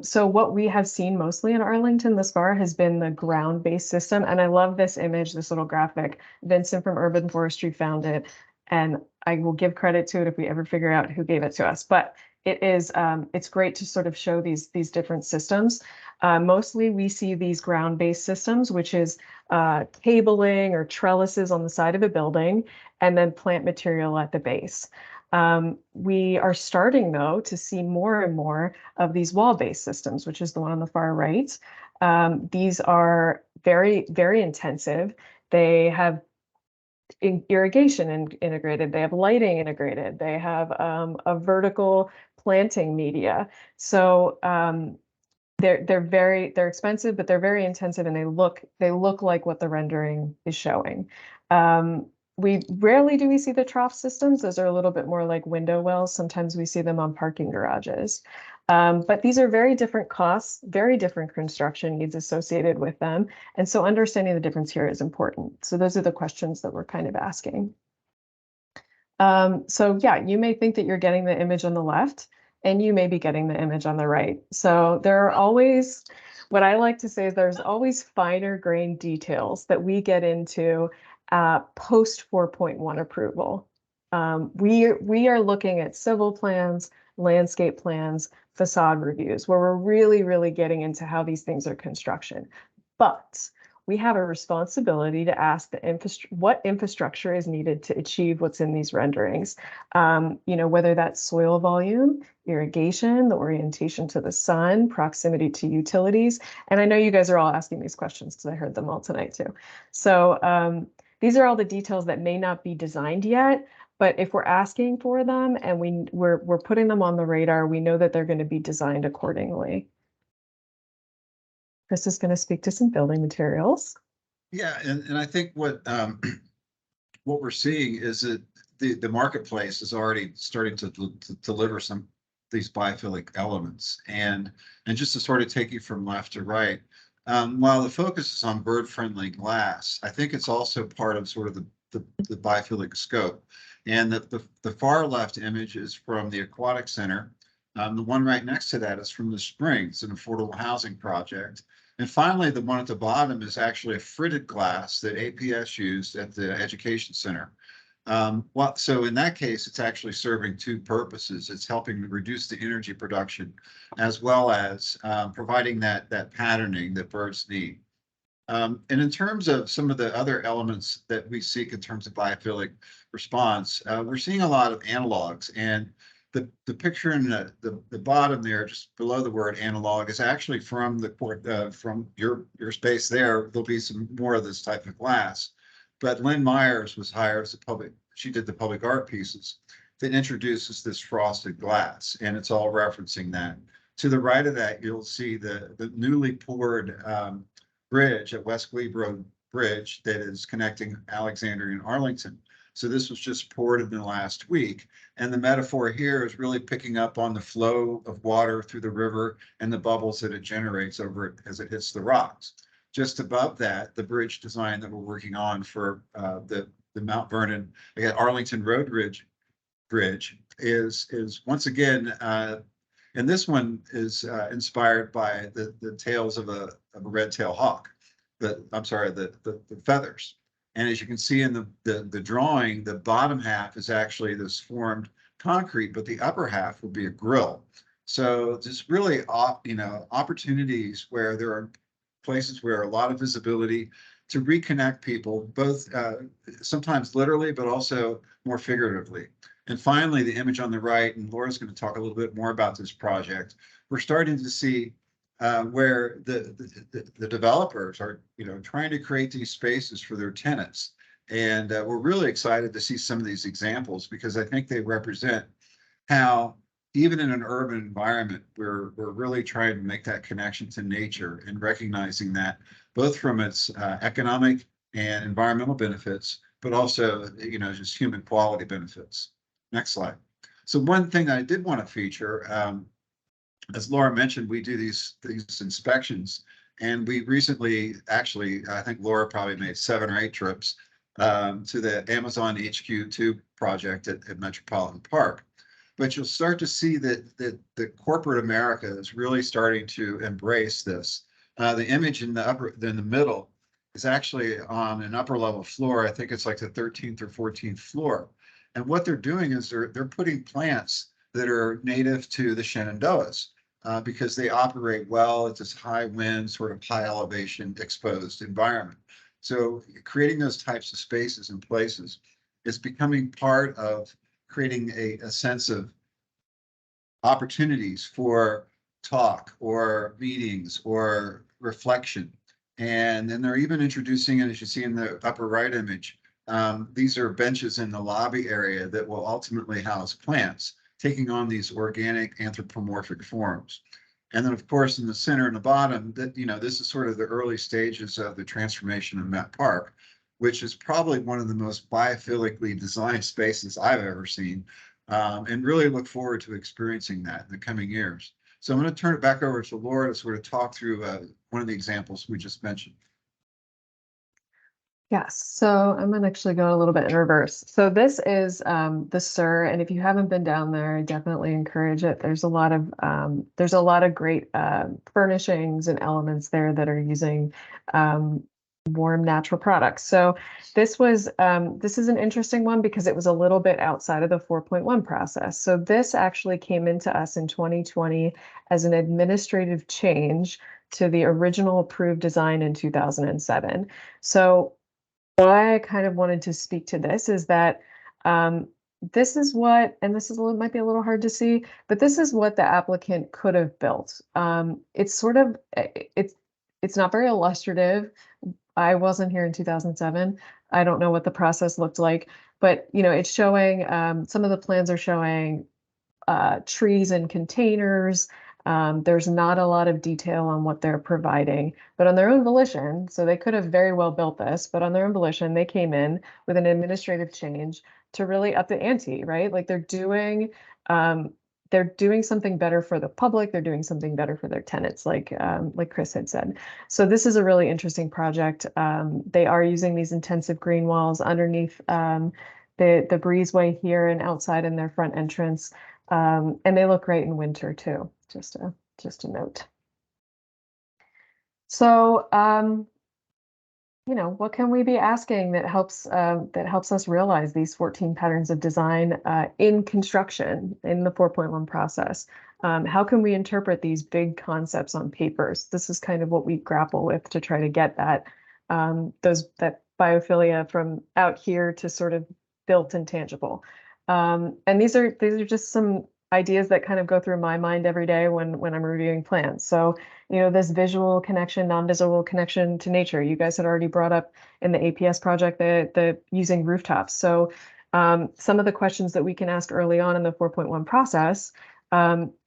So what we have seen mostly in Arlington thus far has been the ground-based system. And I love this image, this little graphic. Vincent from Urban Forestry found it, and I will give credit to it if we ever figure out who gave it to us. But it is, it's great to sort of show these different systems. Mostly we see these ground-based systems, which is cabling or trellises on the side of a building, and then plant material at the base. We are starting, though, to see more and more of these wall-based systems, which is the one on the far right. These are very, very intensive. They have irrigation integrated. They have lighting integrated. They have a vertical planting media. So they're expensive, but they're very intensive, and they look like what the rendering is showing. We rarely do we see the trough systems. Those are a little bit more like window wells. Sometimes we see them on parking garages. But these are very different costs, very different construction needs associated with them. And so understanding the difference here is important. So those are the questions that we're kind of asking. So yeah, you may think that you're getting the image on the left, and you may be getting the image on the right. So there are always, what I like to say is there's always finer grained details that we get into post 4.1 approval. We are looking at civil plans, landscape plans, facade reviews, where we're really, really getting into how these things are construction. But we have a responsibility to ask what infrastructure is needed to achieve what's in these renderings. Whether that's soil volume, irrigation, the orientation to the sun, proximity to utilities. And I know you guys are all asking these questions because I heard them all tonight too. So these are all the details that may not be designed yet, but if we're asking for them and we're putting them on the radar, we know that they're going to be designed accordingly. Chris is going to speak to some building materials.
Yeah, and I think what we're seeing is that the marketplace is already starting to deliver some these biophilic elements, and just to sort of take you from left to right, while the focus is on bird-friendly glass, I think it's also part of sort of the biophilic scope. And the far left image is from the Aquatic Center. The one right next to that is from the Springs, an affordable housing project. And finally, the one at the bottom is actually a fritted glass that APS used at the Education Center. So in that case, it's actually serving two purposes. It's helping to reduce the energy production, as well as providing that patterning that birds need. And in terms of some of the other elements that we seek in terms of biophilic response, we're seeing a lot of analogs, and the picture in the bottom there, just below the word analog, is actually from from your space there. There'll be some more of this type of glass. But Lynn Myers was hired as she did the public art pieces that introduces this frosted glass, and it's all referencing that. To the right of that, you'll see the newly poured bridge at West Glebe Road Bridge that is connecting Alexandria and Arlington. So this was just poured in the last week. And the metaphor here is really picking up on the flow of water through the river and the bubbles that it generates over it as it hits the rocks. Just above that, the bridge design that we're working on for the Mount Vernon, again, Arlington Road Bridge is once again, and this one is inspired by the tails of a red-tailed hawk. The feathers. And as you can see in the drawing, the bottom half is actually this formed concrete, but the upper half will be a grill. So just really, opportunities where there are places where a lot of visibility to reconnect people, both sometimes literally, but also more figuratively. And finally, the image on the right, and Laura's going to talk a little bit more about this project. We're starting to see where the developers are, trying to create these spaces for their tenants. And we're really excited to see some of these examples because I think they represent how, even in an urban environment, we're really trying to make that connection to nature and recognizing that both from its economic and environmental benefits, but also, just human quality benefits. Next slide. So one thing I did want to feature, as Laura mentioned, we do these inspections, and we recently, actually, I think Laura probably made 7 or 8 trips to the Amazon HQ2 project at Metropolitan Park. But you'll start to see that the corporate America is really starting to embrace this. The image in the middle is actually on an upper level floor. I think it's like the 13th or 14th floor. And what they're doing is they're putting plants that are native to the Shenandoahs because they operate well at this high wind, sort of high elevation exposed environment. So creating those types of spaces and places is becoming part of creating a sense of opportunities for talk or meetings or reflection. And then they're even introducing it, as you see in the upper right image, these are benches in the lobby area that will ultimately house plants, taking on these organic anthropomorphic forms. And then, of course, in the center and the bottom, this is sort of the early stages of the transformation of Met Park, which is probably one of the most biophilically designed spaces I've ever seen, and really look forward to experiencing that in the coming years. So I'm going to turn it back over to Laura to sort of talk through one of the examples we just mentioned.
Yes, so I'm gonna actually go a little bit in reverse. So this is the SUR, and if you haven't been down there, I definitely encourage it. There's a lot of great furnishings and elements there that are using warm natural products. So this is an interesting one because it was a little bit outside of the 4.1 process. So this actually came into us in 2020 as an administrative change to the original approved design in 2007. So why I kind of wanted to speak to this is that this is what, and this is might be a little hard to see, but this is what the applicant could have built. It's sort of, it's not very illustrative. I wasn't here in 2007. I don't know what the process looked like, but it's showing, some of the plans are showing trees in containers. There's not a lot of detail on what they're providing, but on their own volition, so they could have very well built this, but on their own volition, they came in with an administrative change to really up the ante, right? Like they're doing something better for the public. They're doing something better for their tenants, like Chris had said. So this is a really interesting project. They are using these intensive green walls underneath the breezeway here and outside in their front entrance. And they look great in winter too, just a note. So, what can we be asking that helps us realize these 14 patterns of design in construction in the 4.1 process? How can we interpret these big concepts on papers? This is kind of what we grapple with to try to get that biophilia from out here to sort of built and tangible. And these are just some ideas that kind of go through my mind every day when I'm reviewing plans. So, this visual connection, non-visual connection to nature, you guys had already brought up in the APS project, the using rooftops. So some of the questions that we can ask early on in the 4.1 process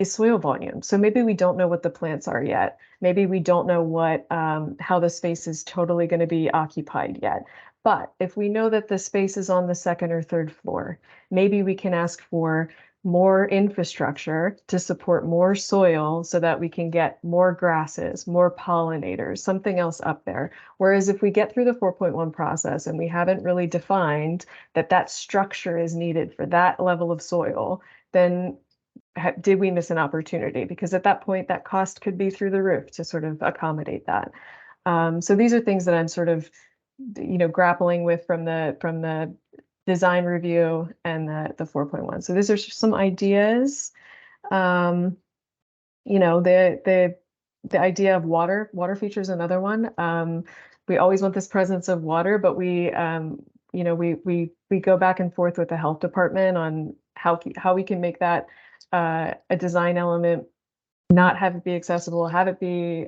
is soil volume. So maybe we don't know what the plants are yet. Maybe we don't know how the space is totally going to be occupied yet. But if we know that the space is on the second or third floor, maybe we can ask for more infrastructure to support more soil so that we can get more grasses, more pollinators, something else up there. Whereas if we get through the 4.1 process and we haven't really defined that structure is needed for that level of soil, then did we miss an opportunity? Because at that point, that cost could be through the roof to sort of accommodate that. So these are things that I'm sort of, grappling with from the design review and the 4.1. So these are some ideas. The idea of water feature is another one. We always want this presence of water, but we go back and forth with the health department on how we can make that a design element, not have it be accessible, have it be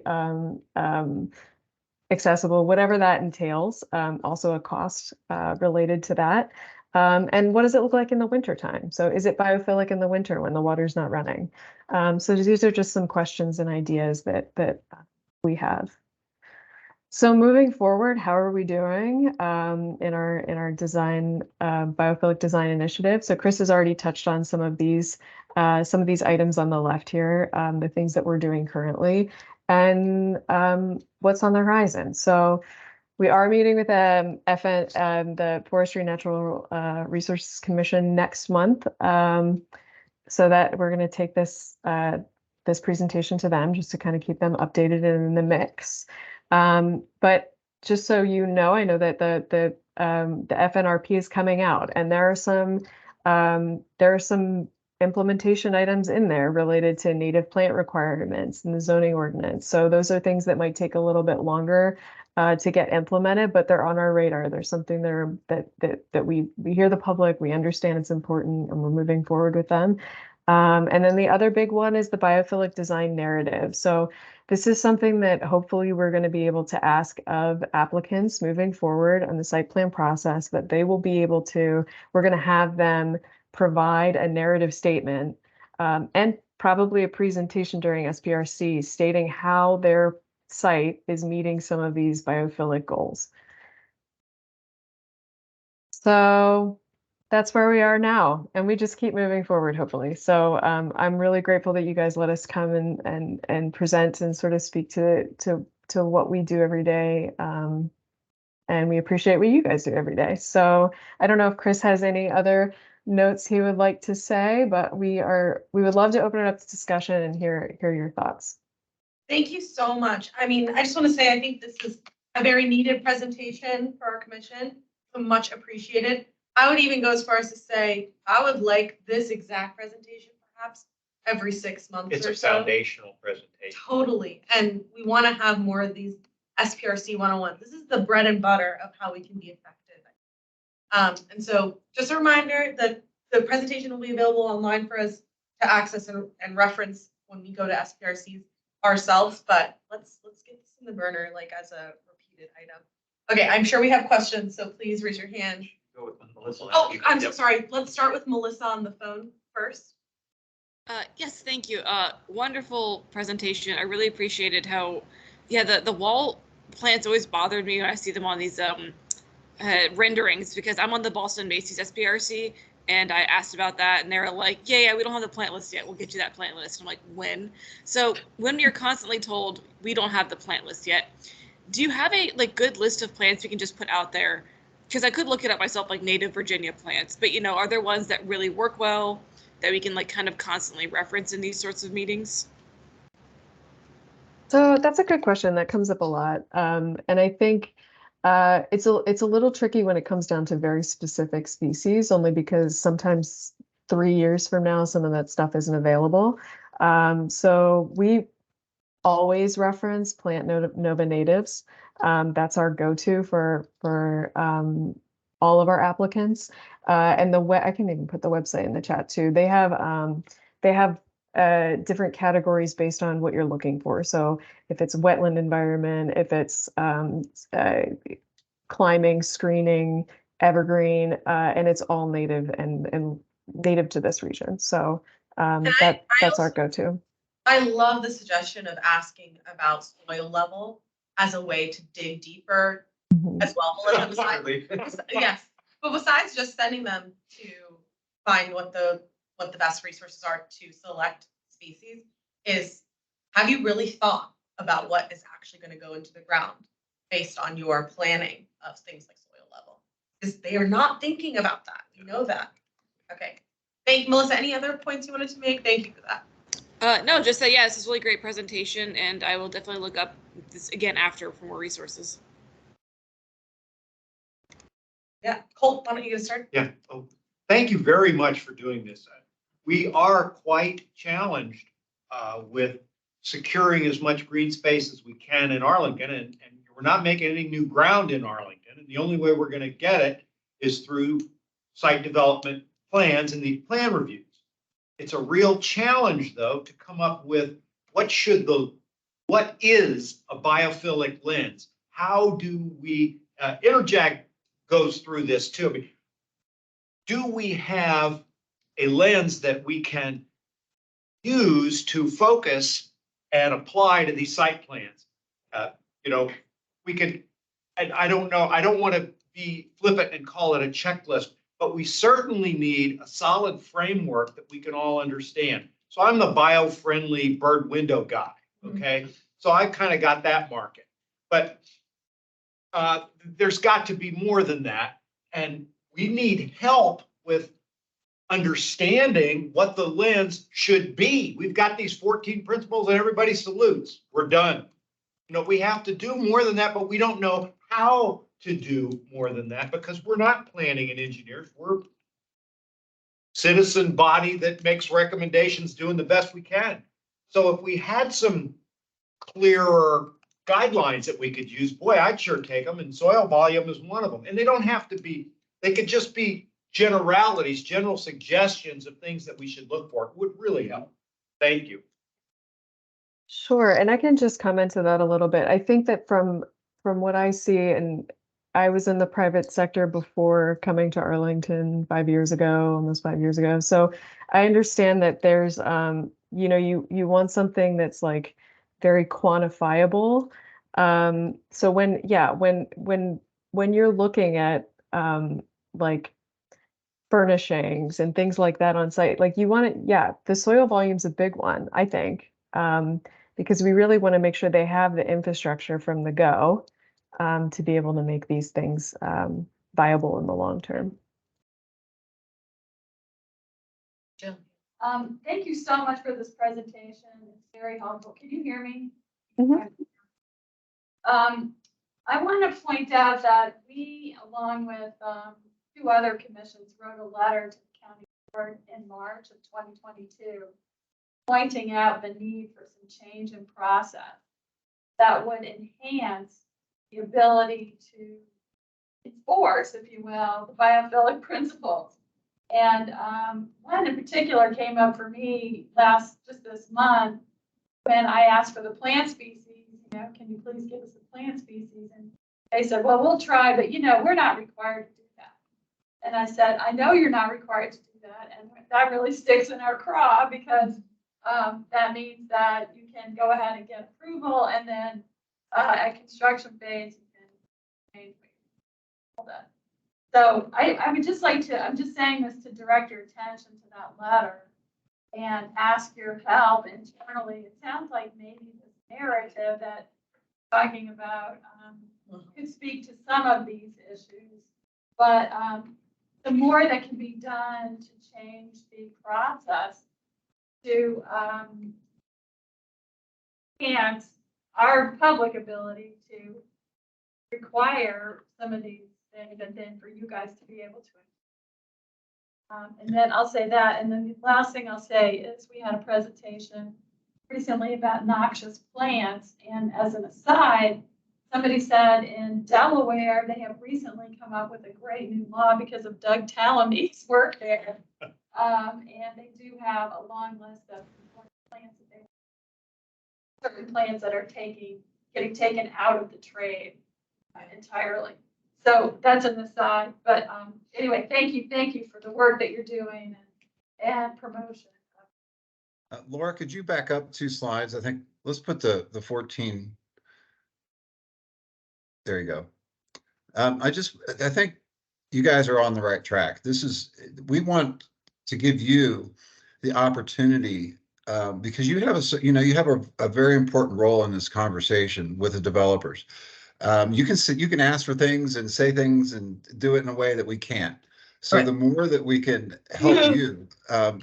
accessible, whatever that entails. Also a cost related to that. And what does it look like in the winter time? So is it biophilic in the winter when the water's not running? So these are just some questions and ideas that we have. So moving forward, how are we doing in our design biophilic design initiative? So Chris has already touched on some of these items on the left here, the things that we're doing currently, and what's on the horizon. So we are meeting with the Forestry Natural Resources Commission next month, so that we're going to take this presentation to them just to kind of keep them updated and in the mix. But just so you know, I know that the FNRP is coming out, and there are some implementation items in there related to native plant requirements and the zoning ordinance. So those are things that might take a little bit longer to get implemented, but they're on our radar. There's something there that we hear the public, we understand it's important, and we're moving forward with them. And then the other big one is the biophilic design narrative. So this is something that hopefully we're going to be able to ask of applicants moving forward on the site plan process, that they will be able to, we're going to have them provide a narrative statement and probably a presentation during SPRC stating how their site is meeting some of these biophilic goals. So that's where we are now, and we just keep moving forward, hopefully. So I'm really grateful that you guys let us come and present and sort of speak to what we do every day. And we appreciate what you guys do every day. So I don't know if Chris has any other notes he would like to say, but we would love to open it up to discussion and hear your thoughts.
Thank you so much. I mean, I just want to say, I think this is a very needed presentation for our commission, so much appreciated. I would even go as far as to say, I would like this exact presentation perhaps every 6 months
It's
or
a
so.
foundational presentation.
Totally, and we want to have more of these SPRC 101. This is the bread and butter of how we can be effective. And so just a reminder that the presentation will be available online for us to access and reference when we go to SPRCs ourselves, but let's get this in the burner like as a repeated item. Okay, I'm sure we have questions, so please raise your hand.
Go with Melissa.
Oh, I'm so sorry. Let's start with Melissa on the phone first.
Yes, thank you. Wonderful presentation. I really appreciated how, yeah, the wall plans always bothered me when I see them on these renderings, because I'm on the Boston Macy's SPRC, and I asked about that, and they were like, yeah, we don't have the plant list yet. We'll get you that plant list. I'm like, when? So when you're constantly told we don't have the plant list yet, do you have a good list of plants we can just put out there? Because I could look it up myself, like native Virginia plants, but are there ones that really work well that we can kind of constantly reference in these sorts of meetings?
So that's a good question that comes up a lot. And I think it's a little tricky when it comes down to very specific species, only because sometimes 3 years from now, some of that stuff isn't available. So we always reference Plant Nova natives. That's our go-to for all of our applicants. And I can even put the website in the chat too. They have different categories based on what you're looking for. So if it's wetland environment, if it's climbing, screening, evergreen, and it's all native and native to this region. So that's our go-to.
I love the suggestion of asking about soil level as a way to dig deeper as well. Yes, but besides just sending them to find what the best resources are to select species, is have you really thought about what is actually going to go into the ground based on your planning of things like soil level? Because they are not thinking about that. We know that. Okay. Thank you, Melissa. Any other points you wanted to make? Thank you for that.
No, just that, yeah, this is a really great presentation, and I will definitely look up this again after for more resources.
Yeah, Colt, why don't you get started?
Yeah. Oh, thank you very much for doing this. We are quite challenged with securing as much green space as we can in Arlington, and we're not making any new ground in Arlington. And the only way we're going to get it is through site development plans and the plan reviews. It's a real challenge, though, to come up with what is a biophilic lens? How do we, Interjag goes through this too. I mean, do we have a lens that we can use to focus and apply to these site plans? We can, and I don't know, I don't want to be flippant and call it a checklist, but we certainly need a solid framework that we can all understand. So I'm the bio-friendly bird window guy, okay? So I kind of got that market. But there's got to be more than that. And we need help with understanding what the lens should be. We've got these 14 principles and everybody salutes. We're done. We have to do more than that, but we don't know how to do more than that because we're not planning and engineers. We're citizen body that makes recommendations, doing the best we can. So if we had some clearer guidelines that we could use, boy, I'd sure take them. And soil volume is one of them. And they don't have to be, they could just be generalities, general suggestions of things that we should look for. It would really help. Thank you.
Sure, and I can just comment to that a little bit. I think that from what I see, and I was in the private sector before coming to Arlington 5 years ago, almost 5 years ago. So I understand that there's, you want something that's like very quantifiable. So when you're looking at like furnishings and things like that on site, like you want it, the soil volume's a big one, I think. Because we really want to make sure they have the infrastructure from the go to be able to make these things viable in the long term.
Jill.
Thank you so much for this presentation. It's very helpful. Can you hear me?
Mm-hmm.
I want to point out that we, along with two other commissions, wrote a letter to the county board in March of 2022, pointing out the need for some change in process that would enhance the ability to enforce, if you will, the biophilic principles. And one in particular came up for me just this month, when I asked for the plant species, can you please give us the plant species? And they said, well, we'll try, but we're not required to do that. And I said, I know you're not required to do that. And that really sticks in our craw, because that means that you can go ahead and get approval, and then at construction phase, you can change all that. So I would just like to, I'm just saying this to direct your attention to that letter and ask your help internally. It sounds like maybe this narrative that we're talking about could speak to some of these issues, but the more that can be done to change the process to enhance our public ability to require some of these things, and then for you guys to be able to. And then I'll say that. And then the last thing I'll say is we had a presentation recently about noxious plants. And as an aside, somebody said in Delaware, they have recently come up with a great new law because of Doug Talame's work there. And they do have a long list of plants that they, certain plants that are getting taken out of the trade entirely. So that's an aside, but anyway, thank you for the work that you're doing and promotion.
Laura, could you back up 2 slides? I think let's put the 14. There you go. I think you guys are on the right track. We want to give you the opportunity because you have a very important role in this conversation with the developers. You can ask for things and say things and do it in a way that we can't. So right. The more that we can help you,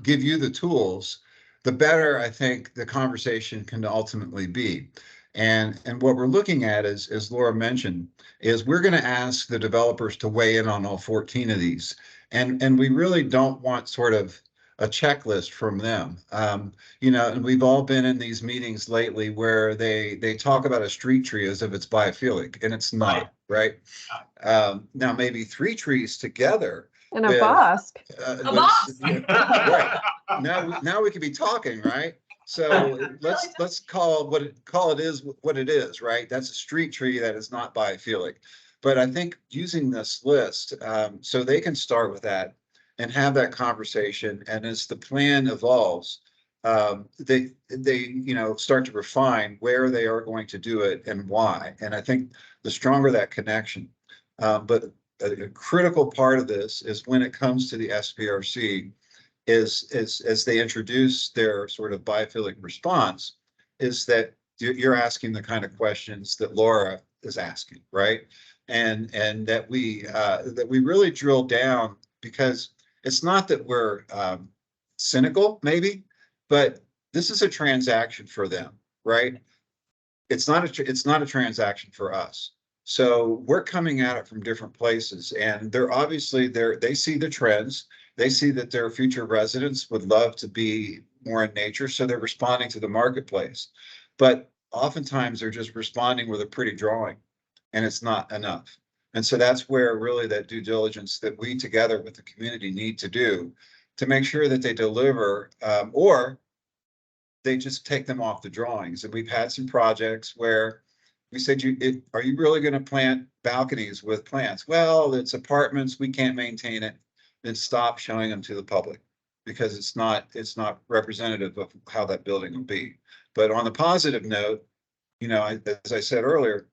give you the tools, the better I think the conversation can ultimately be. And what we're looking at is, as Laura mentioned, is we're going to ask the developers to weigh in on all 14 of these. And we really don't want sort of a checklist from them. And we've all been in these meetings lately where they talk about a street tree as if it's biophilic, and it's not, right? Now maybe 3 trees together.
And a bosque.
A bosque. Right. Now we could be talking, right? So let's call it is what it is, right? That's a street tree that is not biophilic. But I think using this list, so they can start with that and have that conversation. And as the plan evolves, they start to refine where they are going to do it and why. And I think the stronger that connection. But a critical part of this is when it comes to the SPRC, is as they introduce their sort of biophilic response, is that you're asking the kind of questions that Laura is asking, right? And that we really drill down, because it's not that we're cynical, maybe, but this is a transaction for them, right? It's not a transaction for us. So we're coming at it from different places, and they're obviously they see the trends. They see that their future residents would love to be more in nature, so they're responding to the marketplace. But oftentimes they're just responding with a pretty drawing, and it's not enough. And so that's where really that due diligence that we together with the community need to do to make sure that they deliver, or they just take them off the drawings. And we've had some projects where we said, are you really going to plant balconies with plants? Well, it's apartments, we can't maintain it. Then stop showing them to the public, because it's not representative of how that building will be. But on the positive note, as I said earlier,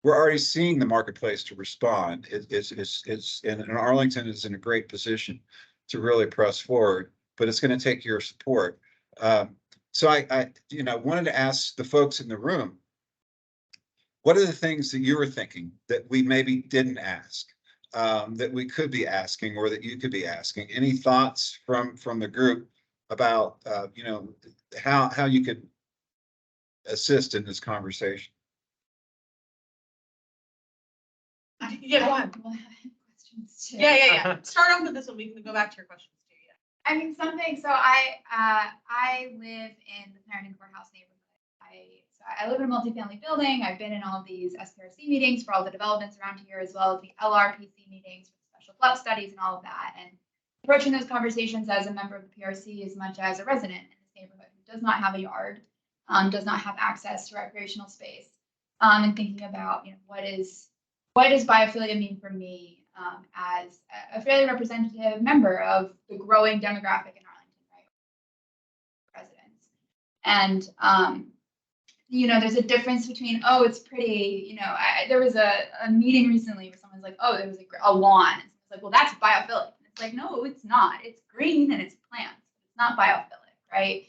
we're already seeing the marketplace to respond. And Arlington is in a great position to really press forward, but it's going to take your support. So I wanted to ask the folks in the room, what are the things that you were thinking that we maybe didn't ask, that we could be asking, or that you could be asking? Any thoughts from the group about how you could assist in this conversation?
Yeah, go ahead.
Well, I have questions too.
Yeah. Start off with this one. We can go back to your questions too. Yeah.
I mean, something, so I live in the Clarendon Courthouse neighborhood. I live in a multifamily building. I've been in all of these SPRC meetings for all the developments around here, as well as the LRPC meetings for special flood studies and all of that. And approaching those conversations as a member of the PRC as much as a resident in this neighborhood who does not have a yard, does not have access to recreational space, and thinking about, what does biophilia mean for me as a fairly representative member of the growing demographic in Arlington, right? Residents. And, there's a difference between, oh, it's pretty, there was a meeting recently where someone's like, oh, there was a lawn. And someone's like, well, that's biophilic. And it's like, no, it's not. It's green and it's plants. It's not biophilic, right?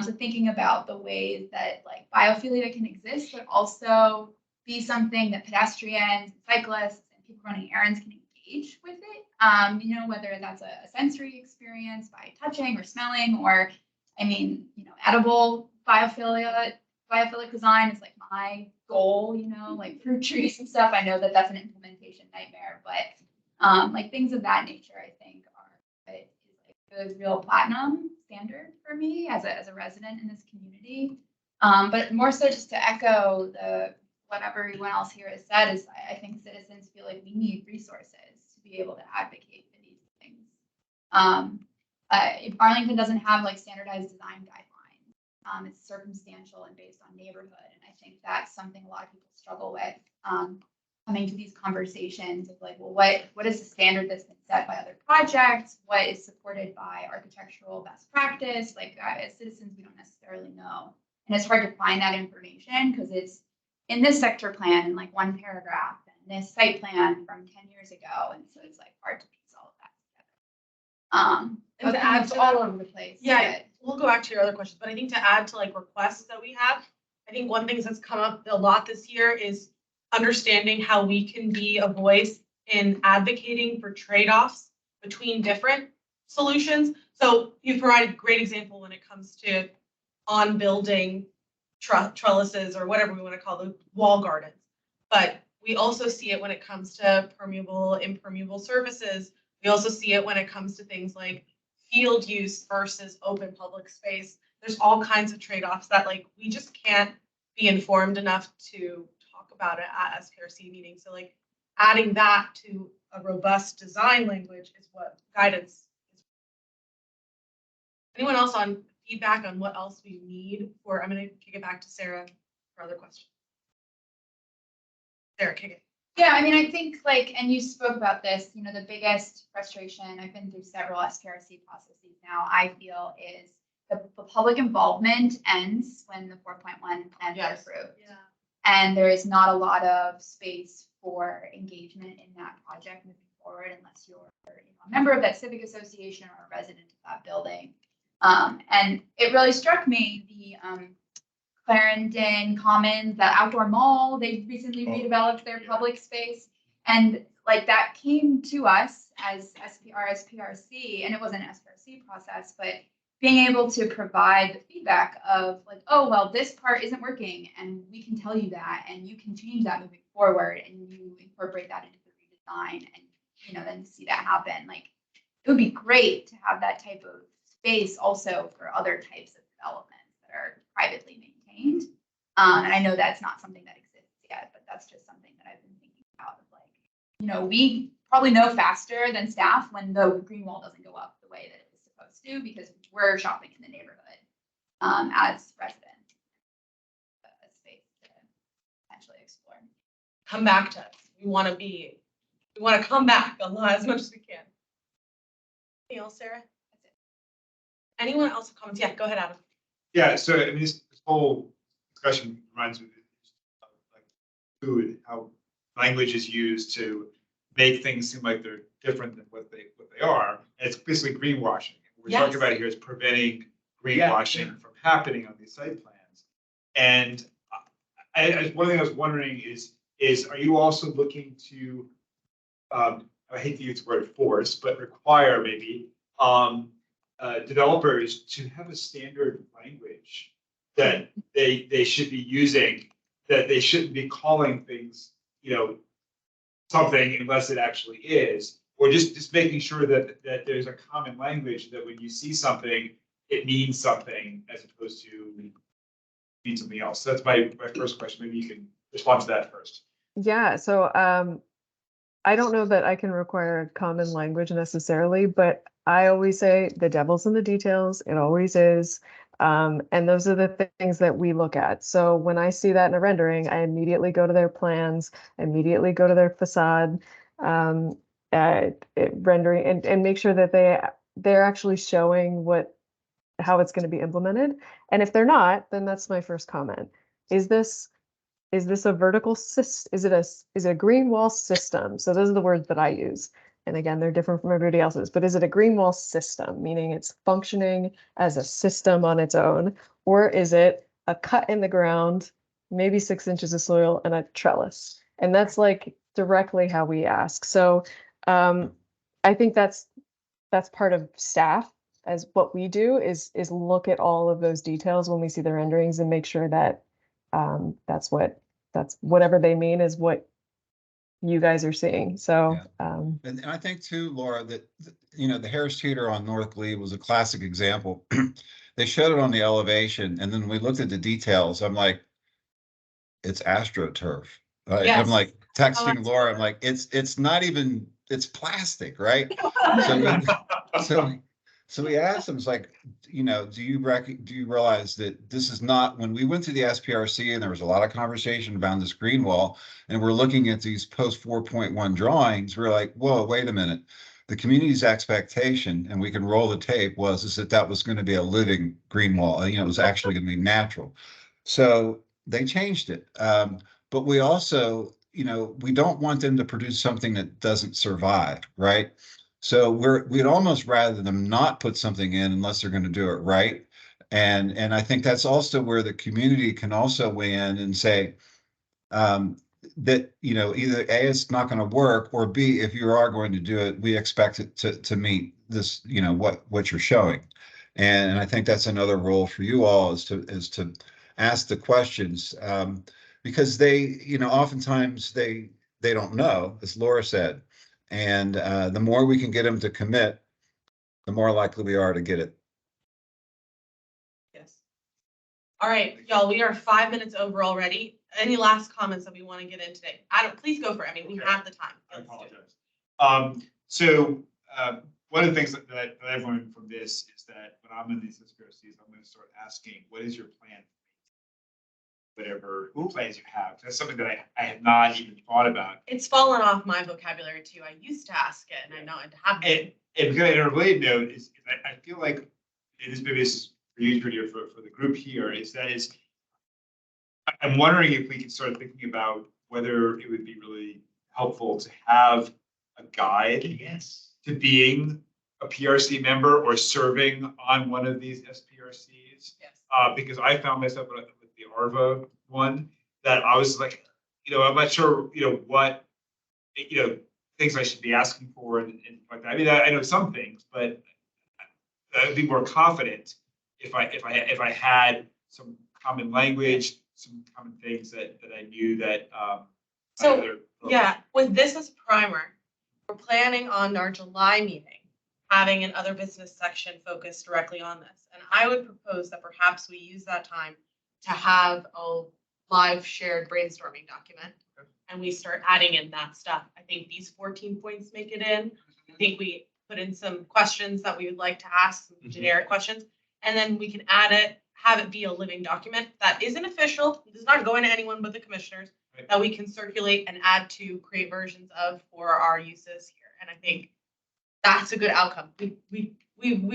So thinking about the ways that like biophilia can exist, but also be something that pedestrians, cyclists, and people running errands can engage with it. Whether that's a sensory experience by touching or smelling, or, edible biophilic design is like my goal, like fruit trees and stuff. I know that that's an implementation nightmare, but like things of that nature, I think is like the real platinum standard for me as a resident in this community. But more so just to echo what everyone else here has said is I think citizens feel like we need resources to be able to advocate for these things. If Arlington doesn't have like standardized design guidelines, it's circumstantial and based on neighborhood. And I think that's something a lot of people struggle with coming to these conversations of like, well, what is the standard that's been set by other projects? What is supported by architectural best practice? Like as citizens, we don't necessarily know. And it's hard to find that information because it's in this sector plan in like one paragraph and this site plan from 10 years ago. And so it's like hard to piece all of that together.
And to add to
all
that,
over the place.
Yeah, we'll go back to your other questions, but I think to add to like requests that we have, I think one thing that's come up a lot this year is understanding how we can be a voice in advocating for trade-offs between different solutions. So you provided a great example when it comes to on-building trellises or whatever we want to call them, wall gardens. But we also see it when it comes to permeable, impermeable surfaces. We also see it when it comes to things like field use versus open public space. There's all kinds of trade-offs that like we just can't be informed enough to talk about it at SPRC meetings. So like adding that to a robust design language is what guidance is. Anyone else on feedback on what else we need for, I'm gonna kick it back to Sarah for other questions. Sarah, kick it.
Yeah, I think like, and you spoke about this, the biggest frustration, I've been through several SPRC processes now, I feel is the public involvement ends when the 4.1 plans are approved.
Yeah.
And there is not a lot of space for engagement in that project moving forward unless you're a member of that civic association or a resident of that building. And it really struck me, the Clarendon Commons, the outdoor mall, they recently redeveloped their public space. And like that came to us as SPRC, and it wasn't an SPRC process, but being able to provide the feedback of like, oh, well, this part isn't working, and we can tell you that, and you can change that moving forward, and you incorporate that into the redesign, and then see that happen. Like, it would be great to have that type of space also for other types of developments that are privately maintained. And I know that's not something that exists yet, but that's just something that I've been thinking about. Of like, we probably know faster than staff when the green wall doesn't go up the way that it was supposed to, because we're shopping in the neighborhood as residents. A space to potentially explore.
Come back to us. We want to come back a lot as much as we can. Anything else, Sarah? That's it. Anyone else have comments? Yeah, go ahead, Adam.
Yeah, so I mean, this whole discussion reminds me of like food, how language is used to make things seem like they're different than what they are. And it's basically greenwashing. What we're talking about here is preventing greenwashing from happening on these site plans. And one thing I was wondering is are you also looking to, I hate to use the word force, but require maybe developers to have a standard language that they should be using, that they shouldn't be calling things, something unless it actually is, or just making sure that there's a common language that when you see something, it means something as opposed to mean something else. So that's my first question. Maybe you can respond to that first.
Yeah, so I don't know that I can require a common language necessarily, but I always say the devil's in the details. It always is. And those are the things that we look at. So when I see that in a rendering, I immediately go to their plans, immediately go to their facade rendering and make sure that they're actually showing how it's going to be implemented. And if they're not, then that's my first comment. Is this a vertical system? Is it a green wall system? So those are the words that I use. And again, they're different from everybody else's, but is it a green wall system, meaning it's functioning as a system on its own? Or is it a cut in the ground, maybe 6 inches of soil and a trellis? And that's like directly how we ask. So I think that's part of staff, as what we do is look at all of those details when we see the renderings and make sure that that's whatever they mean is what you guys are seeing. So,
And I think too, Laura, that, the Harris Teeter on North Glebe was a classic example. They showed it on the elevation, and then we looked at the details. I'm like, it's AstroTurf.
Yes.
I'm like texting Laura. I'm like, it's not even, it's plastic, right? So we asked them, it's like, do you realize that this is not, when we went to the SPRC and there was a lot of conversation about this green wall, and we're looking at these post 4.1 drawings, we're like, whoa, wait a minute. The community's expectation, and we can roll the tape, is that was going to be a living green wall. It was actually going to be natural. So they changed it. But we also, we don't want them to produce something that doesn't survive, right? So we'd almost rather them not put something in unless they're going to do it right. And I think that's also where the community can also weigh in and say that, either A, it's not going to work, or B, if you are going to do it, we expect it to meet this, what you're showing. And I think that's another role for you all is to ask the questions, because they, oftentimes they don't know, as Laura said. And the more we can get them to commit, the more likely we are to get it.
Yes. All right, y'all, we are 5 minutes over already. Any last comments that we want to get in today? Adam, please go for it. I mean, we have the time.
I apologize. So one of the things that I've learned from this is that when I'm in these conspiracies, I'm going to start asking, what is your plan? Whatever plans you have. That's something that I have not even thought about.
It's fallen off my vocabulary too. I used to ask it, and I know it happens.
And kind of a related note is I feel like, and this maybe is for you, Trudy, or for the group here, I'm wondering if we can start thinking about whether it would be really helpful to have a guide to being a PRC member or serving on one of these SPRCs. Yes. Because I found myself with the ARVA one that I was like, I'm not sure, what, things I should be asking for and like that. I mean, I know some things, but I would be more confident if I had some common language, some common things that I knew that.
So yeah, with this as a primer, we're planning on our July meeting having an other business section focused directly on this, and I would propose that perhaps we use that time to have a live shared brainstorming document, and we start adding in that stuff. I think these 14 points make it in. I think we put in some questions that we would like to ask, some generic questions, and then we can add it, have it be a living document that isn't official. It is not going to anyone but the commissioners, that we can circulate and add to, create versions of for our uses here. And I think that's a good outcome. We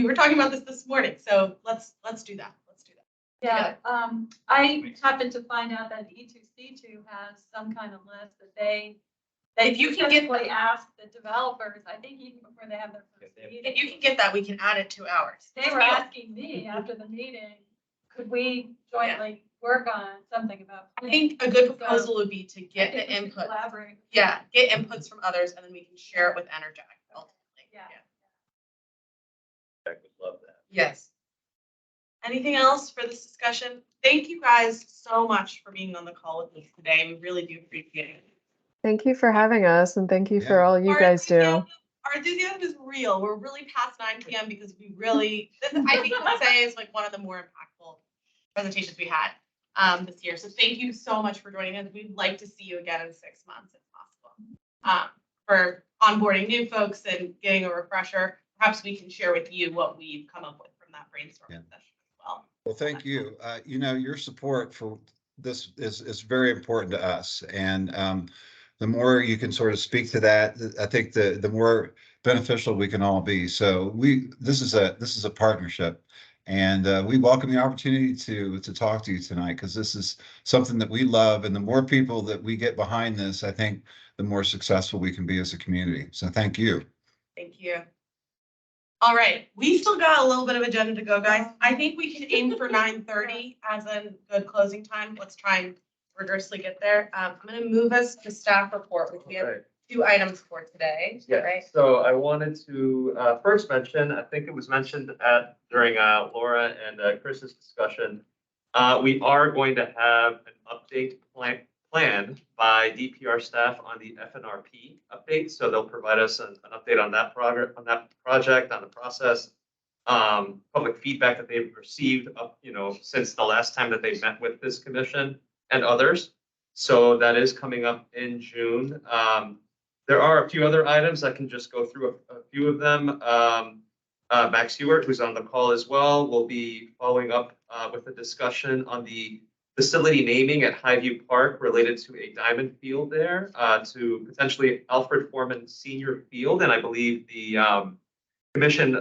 were talking about this morning, so let's do that.
Yeah, I happened to find out that E2C2 has some kind of list that they
if you can get
ask the developers, I think even before they have their first meeting.
If you can get that, we can add it to ours.
They were asking me after the meeting, could we jointly work on something about?
I think a good proposal would be to get the input.
Collaborate.
Yeah, get inputs from others, and then we can share it with Energetic ultimately.
Yeah.
I would love that.
Yes. Anything else for this discussion? Thank you guys so much for being on the call with me today. We really do appreciate it.
Thank you for having us and thank you for
Yeah.
all you guys do.
Our enthusiasm is real. We're really past 9 p.m. because we really, this, I think I would say is like one of the more impactful presentations we had this year. So thank you so much for joining us. We'd like to see you again in 6 months if possible. For onboarding new folks and getting a refresher, perhaps we can share with you what we've come up with from that brainstorming session as well.
Well, thank you. You know, your support for this is very important to us. And the more you can sort of speak to that, I think the more beneficial we can all be. So this is a partnership. And we welcome the opportunity to talk to you tonight because this is something that we love. And the more people that we get behind this, I think the more successful we can be as a community. So thank you.
Thank you. All right, we still got a little bit of agenda to go, guys. I think we can aim for 9:30 as a good closing time. Let's try and rigorously get there. I'm going to move us to staff report, which we have 2 items for today.
Yeah,
right?
so I wanted to first mention, I think it was mentioned during Laura and Chris's discussion, we are going to have an update plan by DPR staff on the FNRP update. So they'll provide us an update on that project, on the process, public feedback that they've received since the last time that they met with this commission and others. So that is coming up in June. There are a few other items. I can just go through a few of them. Max Hewitt, who's on the call as well, will be following up with a discussion on the facility naming at Highview Park related to a diamond field there, to potentially Alfred Foreman Senior Field. And I believe the commission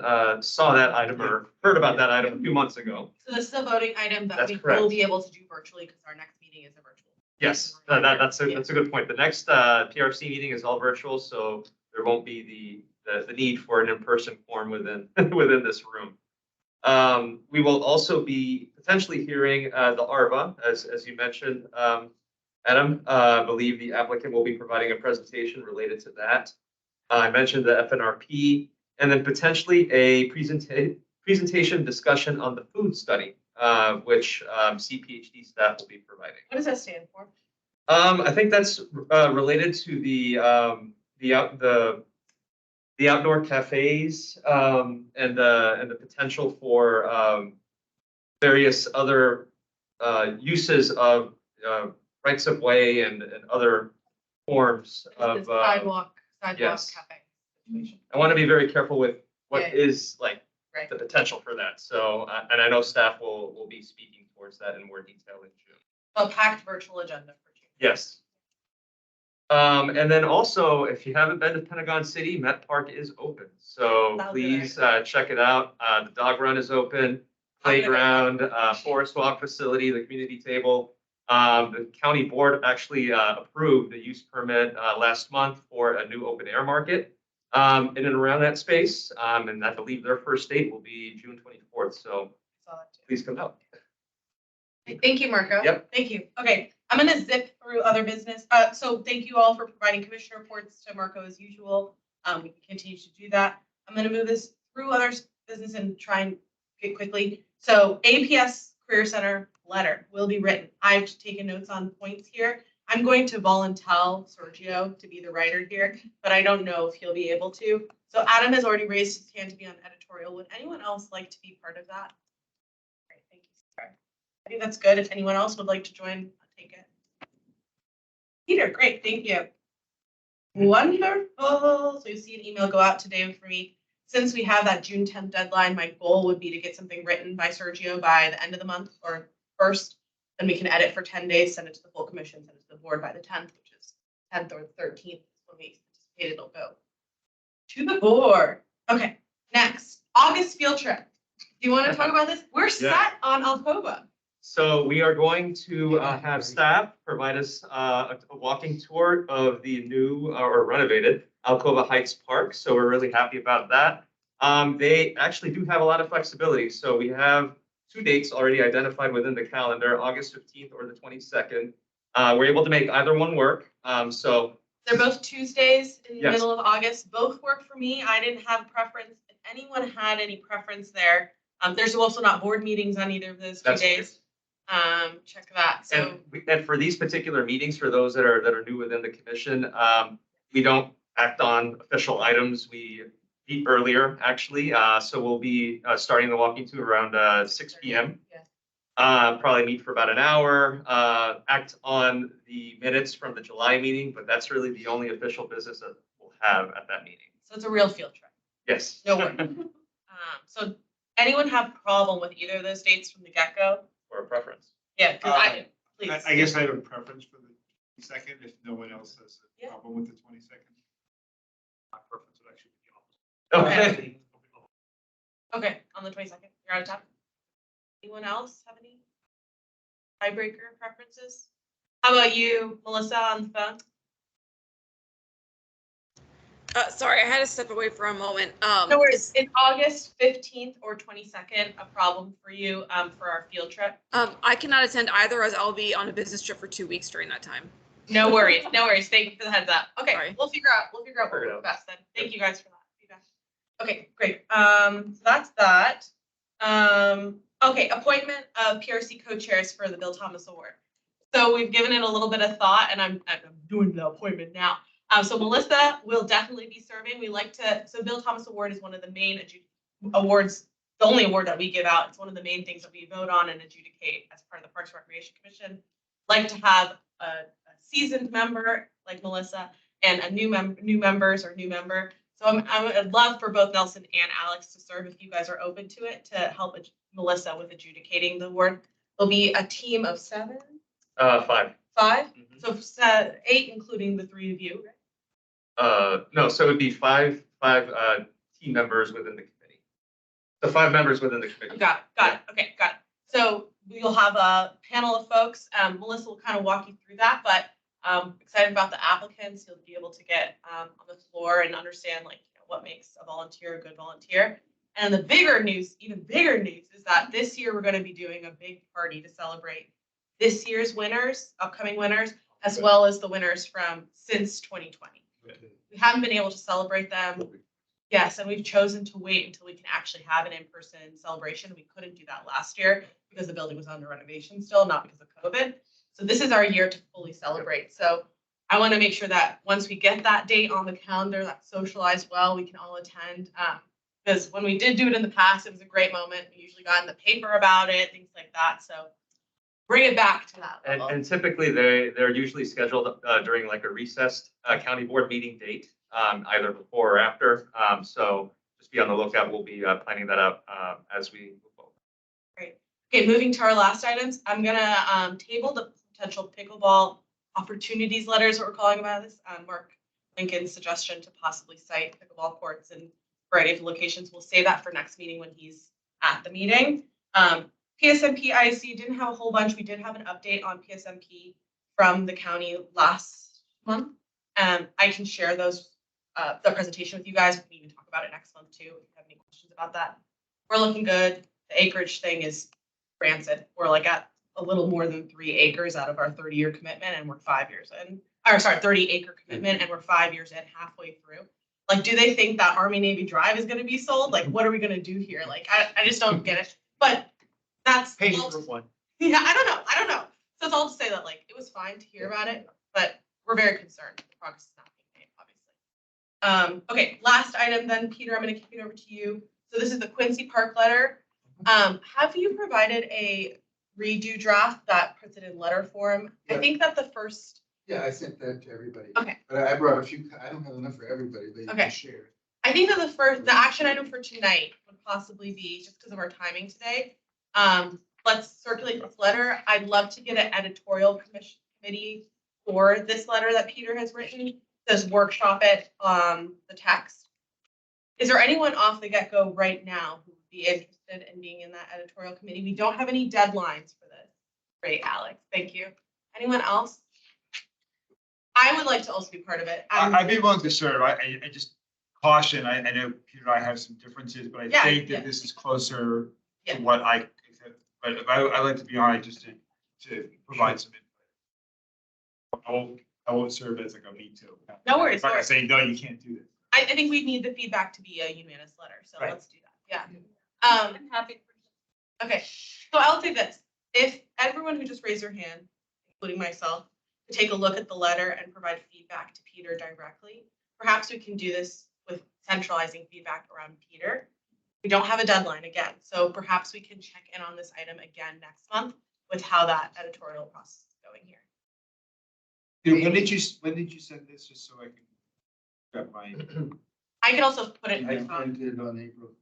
saw that item or heard about that item a few months ago.
So this is a voting item that
That's
we
correct.
will be able to do virtually because our next meeting is a virtual.
Yes, that's a good point. The next PRC meeting is all virtual, so there won't be the need for an in-person forum within this room. We will also be potentially hearing the ARVA, as you mentioned, Adam. I believe the applicant will be providing a presentation related to that. I mentioned the FNRP, and then potentially a presentation discussion on the food study, which CPHD staff will be providing.
What does that stand for?
I think that's related to the outdoor cafes and the potential for various other uses of rights of way and other forms of
Sidewalk
yes.
cafe situation.
I want to be very careful with what
Yeah.
is like
Right.
the potential for that. So and I know staff will be speaking towards that in more detail in June.
A packed virtual agenda for June.
Yes. And then also, if you haven't been to Pentagon City, Met Park is open. So
That'll be
please check it out. The dog run is open, playground, forest walk facility, the community table. The county board actually approved the use permit last month for a new open air market in and around that space. And I believe their first date will be June 24th. So please come out.
Thank you, Marco.
Yep.
Thank you. Okay, I'm gonna zip through other business. So thank you all for providing commissioner reports to Marco as usual. We can continue to do that. I'm gonna move this through other business and try and get quickly. So APS Career Center letter will be written. I've taken notes on points here. I'm going to volunteer Sergio to be the writer here, but I don't know if he'll be able to. So Adam has already raised his hand to be on editorial. Would anyone else like to be part of that? Great, thank you, Sarah. I think that's good. If anyone else would like to join, I'll take it. Peter, great, thank you. Wonderful. So you see an email go out today for me. Since we have that June 10th deadline, my goal would be to get something written by Sergio by the end of the month or first. Then we can edit for 10 days, send it to the full commission, send it to the board by the 10th, which is 10th or 13th when we anticipate it'll go to the board. Okay, next, August field trip. Do you want to talk about this? We're set on Alcoba.
So we are going to have staff provide us a walking tour of the new or renovated Alcoba Heights Park. So we're really happy about that. They actually do have a lot of flexibility. So we have 2 dates already identified within the calendar, August 15th or the 22nd. We're able to make either one work. So
they're both Tuesdays in the
Yes.
middle of August. Both work for me. I didn't have preference. If anyone had any preference there, there's also not board meetings on either of those 2
That's
days. Check that. So
And for these particular meetings, for those that are new within the commission, we don't act on official items. We meet earlier, actually. So we'll be starting the walking tour around 6 p.m. Probably meet for about an hour, act on the minutes from the July meeting, but that's really the only official business that we'll have at that meeting.
so it's a real field trip.
Yes.
No worries. So anyone have problem with either of those dates from the get-go?
Or a preference.
Yeah, because please.
I guess I have a preference for the 22nd, if no one else has a
Yeah.
problem with the 22nd. My preference would actually be the opposite.
Okay.
Okay, on the 22nd, you're out of town. Anyone else have any tiebreaker preferences? How about you, Melissa, on the phone?
Sorry, I had to step away for a moment.
No worries. Is August 15th or 22nd a problem for you for our field trip?
I cannot attend either, as I'll be on a business trip for 2 weeks during that time.
No worries. No worries. Thank you for the heads up. Okay,
Sorry.
we'll figure out what works best then. Thank you guys for that feedback. Okay, great. So that's that. Okay, appointment of PRC co-chairs for the Bill Thomas Award. So we've given it a little bit of thought, and I'm doing the appointment now. So Melissa will definitely be serving. We like to, so Bill Thomas Award is one of the main awards, the only award that we give out. It's one of the main things that we vote on and adjudicate as part of the Parks and Recreation Commission. Like to have a seasoned member like Melissa and a new member. So I'd love for both Nelson and Alex to serve if you guys are open to it, to help Melissa with adjudicating the award. There'll be a team of 7?
5.
5?
Mhm.
So 8, including the 3 of you.
No, so it would be five team members within the committee. So 5 members within the committee.
Got it. Okay, got it. So you'll have a panel of folks. Melissa will kind of walk you through that, but excited about the applicants. You'll be able to get on the floor and understand what makes a volunteer a good volunteer. And the bigger news, even bigger news, is that this year we're going to be doing a big party to celebrate this year's winners, upcoming winners, as well as the winners from since 2020. We haven't been able to celebrate them. Yes, and we've chosen to wait until we can actually have an in-person celebration. We couldn't do that last year because the building was under renovation still, not because of COVID. So this is our year to fully celebrate. So I want to make sure that once we get that date on the calendar, that's socialized well, we can all attend. Because when we did do it in the past, it was a great moment. We usually got in the paper about it, things like that. So bring it back to that level.
And typically they're usually scheduled during like a recessed county board meeting date, either before or after. So just be on the lookout. We'll be planning that out as we move forward.
Great. Okay, moving to our last items, I'm gonna table the potential pickleball opportunities letters, what we're calling about this. Mark Lincoln's suggestion to possibly cite pickleball courts in a variety of locations. We'll save that for next meeting when he's at the meeting. PSMP IC didn't have a whole bunch. We did have an update on PSMP from the county last month. I can share those, the presentation with you guys. We can even talk about it next month too, if you have any questions about that. We're looking good. The acreage thing is rancid. We're like at a little more than 3 acres out of our 30-year commitment, and we're 5 years in. Or sorry, 30-acre commitment, and we're 5 years in, halfway through. Like, do they think that Army Navy Drive is going to be sold? Like, what are we going to do here? Like, I just don't get it. But that's
one.
Yeah, I don't know. So it's all to say that like it was fine to hear about it, but we're very concerned. The progress is not being made, obviously. Okay, last item then, Peter, I'm going to kick it over to you. So this is the Quincy Park letter. Have you provided a redo draft that puts it in letter form?
Yeah.
I think that the first.
Yeah, I sent that to everybody.
Okay.
But I brought a few, I don't have enough for everybody, but you
Okay.
can share.
I think that the action item for tonight would possibly be, just because of our timing today, let's circulate this letter. I'd love to get an editorial committee for this letter that Peter has written. Says workshop it, the text. Is there anyone off the get-go right now who would be interested in being in that editorial committee? We don't have any deadlines for this. Great, Alex. Thank you. Anyone else? I would like to also be part of it.
I'd be willing to serve. I just caution, I know Peter and I have some differences, but I think that this is closer to what but I'd like to be on it just to provide some input. I won't serve as like a me too.
No worries.
I'm not gonna say, no, you can't do this.
I think we need the feedback to be a unanimous letter, so
Right.
let's do that. Yeah.
I'm happy.
Okay, so I'll say this. If everyone who just raised their hand, including myself, to take a look at the letter and provide feedback to Peter directly. Perhaps we can do this with centralizing feedback around Peter. We don't have a deadline again, so perhaps we can check in on this item again next month with how that editorial process is going here.
When did you send this, just so I can grab my?
I can also put it.
I printed on April 4th.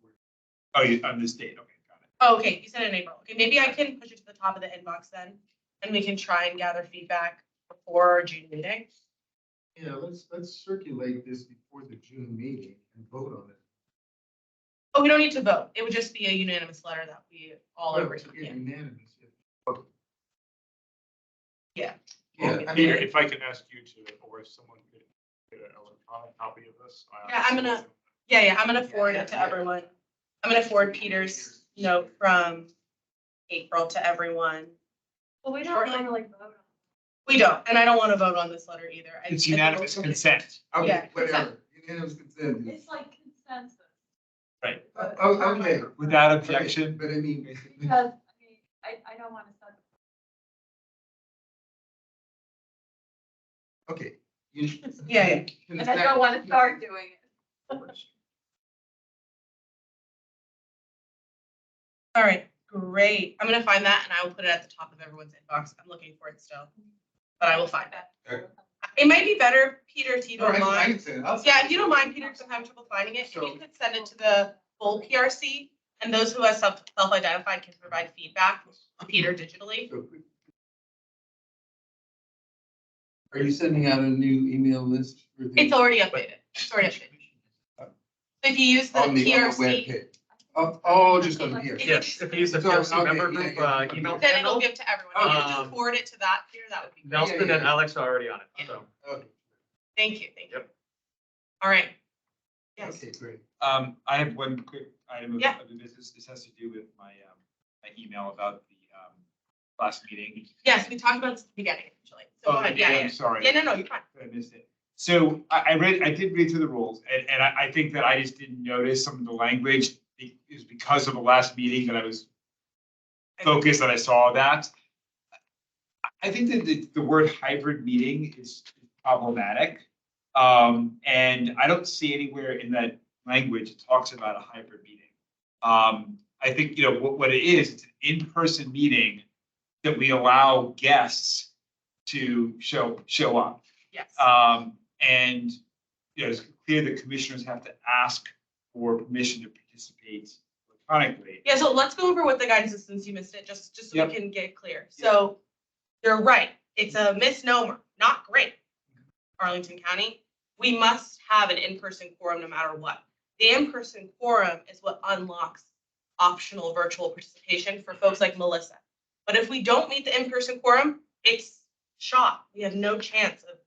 Oh, you, on this date, okay, got it.
Oh, okay, you said in April. Okay, maybe I can push it to the top of the inbox then, and we can try and gather feedback before our June meeting.
Yeah, let's circulate this before the June meeting and vote on it.
Oh, we don't need to vote. It would just be a unanimous letter that we all agree.
Yeah,
Yeah.
unanimous.
Yeah.
Yeah, I
Peter,
mean,
if I can ask you to, or if someone could get an electronic copy of this.
Yeah, I'm gonna forward it to everyone. I'm gonna forward Peter's note from April to everyone.
Well, we don't normally vote on.
We don't, and I don't want to vote on this letter either.
It's unanimous consent.
okay,
Yeah,
whatever, unanimous consent.
It's like consensus.
Right.
Oh, okay.
Without objection.
But I mean.
Because, I don't want to set.
Okay.
Yeah.
And I don't want to start doing it.
All right, great. I'm gonna find that and I will put it at the top of everyone's inbox. I'm looking for it still, but I will find it.
Okay.
It might be better, Peter, if you don't
I
mind.
can send it. I'll send
Yeah,
it.
if you don't mind, Peter, because I'm having trouble finding it, if
So-
you could send it to the full PRC, and those who have self-identified can provide feedback to Peter digitally.
So, are you sending out a new email list for the?
It's already updated. It's already updated. So if you use the
On the
PRC,
webpage. Oh, just on here.
Yes, if you use the
So,
PRC
okay,
member
yeah,
group
yeah.
email
then it'll
channel,
give to everyone. If you could just
Um,
forward it to that, Peter, that would be great.
Nelson
Yeah, yeah,
and
yeah.
Alex are already on it, so.
Okay,
Thank you, thank you.
Yep.
All right. Yes.
okay, great.
I have one quick item
Yeah.
of the business. This has to do with my, my email about the, last meeting.
Yes, we talked about this at the beginning, actually. So go ahead. Yeah,
I'm
yeah.
sorry.
Yeah, no, you're fine.
I missed it. So I did read through the rules and I think that I just didn't notice some of the language. It was because of the last meeting that I was focused and I saw that. I think that the word hybrid meeting is problematic. And I don't see anywhere in that language it talks about a hybrid meeting. I think, what it is, it's an in-person meeting that we allow guests to show up.
Yes.
And, it's clear that commissioners have to ask for permission to participate electronically.
Yeah, so let's go over what the guidance is since you missed it, just so
Yep.
we can get clear. So you're right. It's a misnomer, not great. Arlington County, we must have an in-person quorum no matter what. The in-person quorum is what unlocks optional virtual participation for folks like Melissa. But if we don't meet the in-person quorum, it's shot. We have no chance of.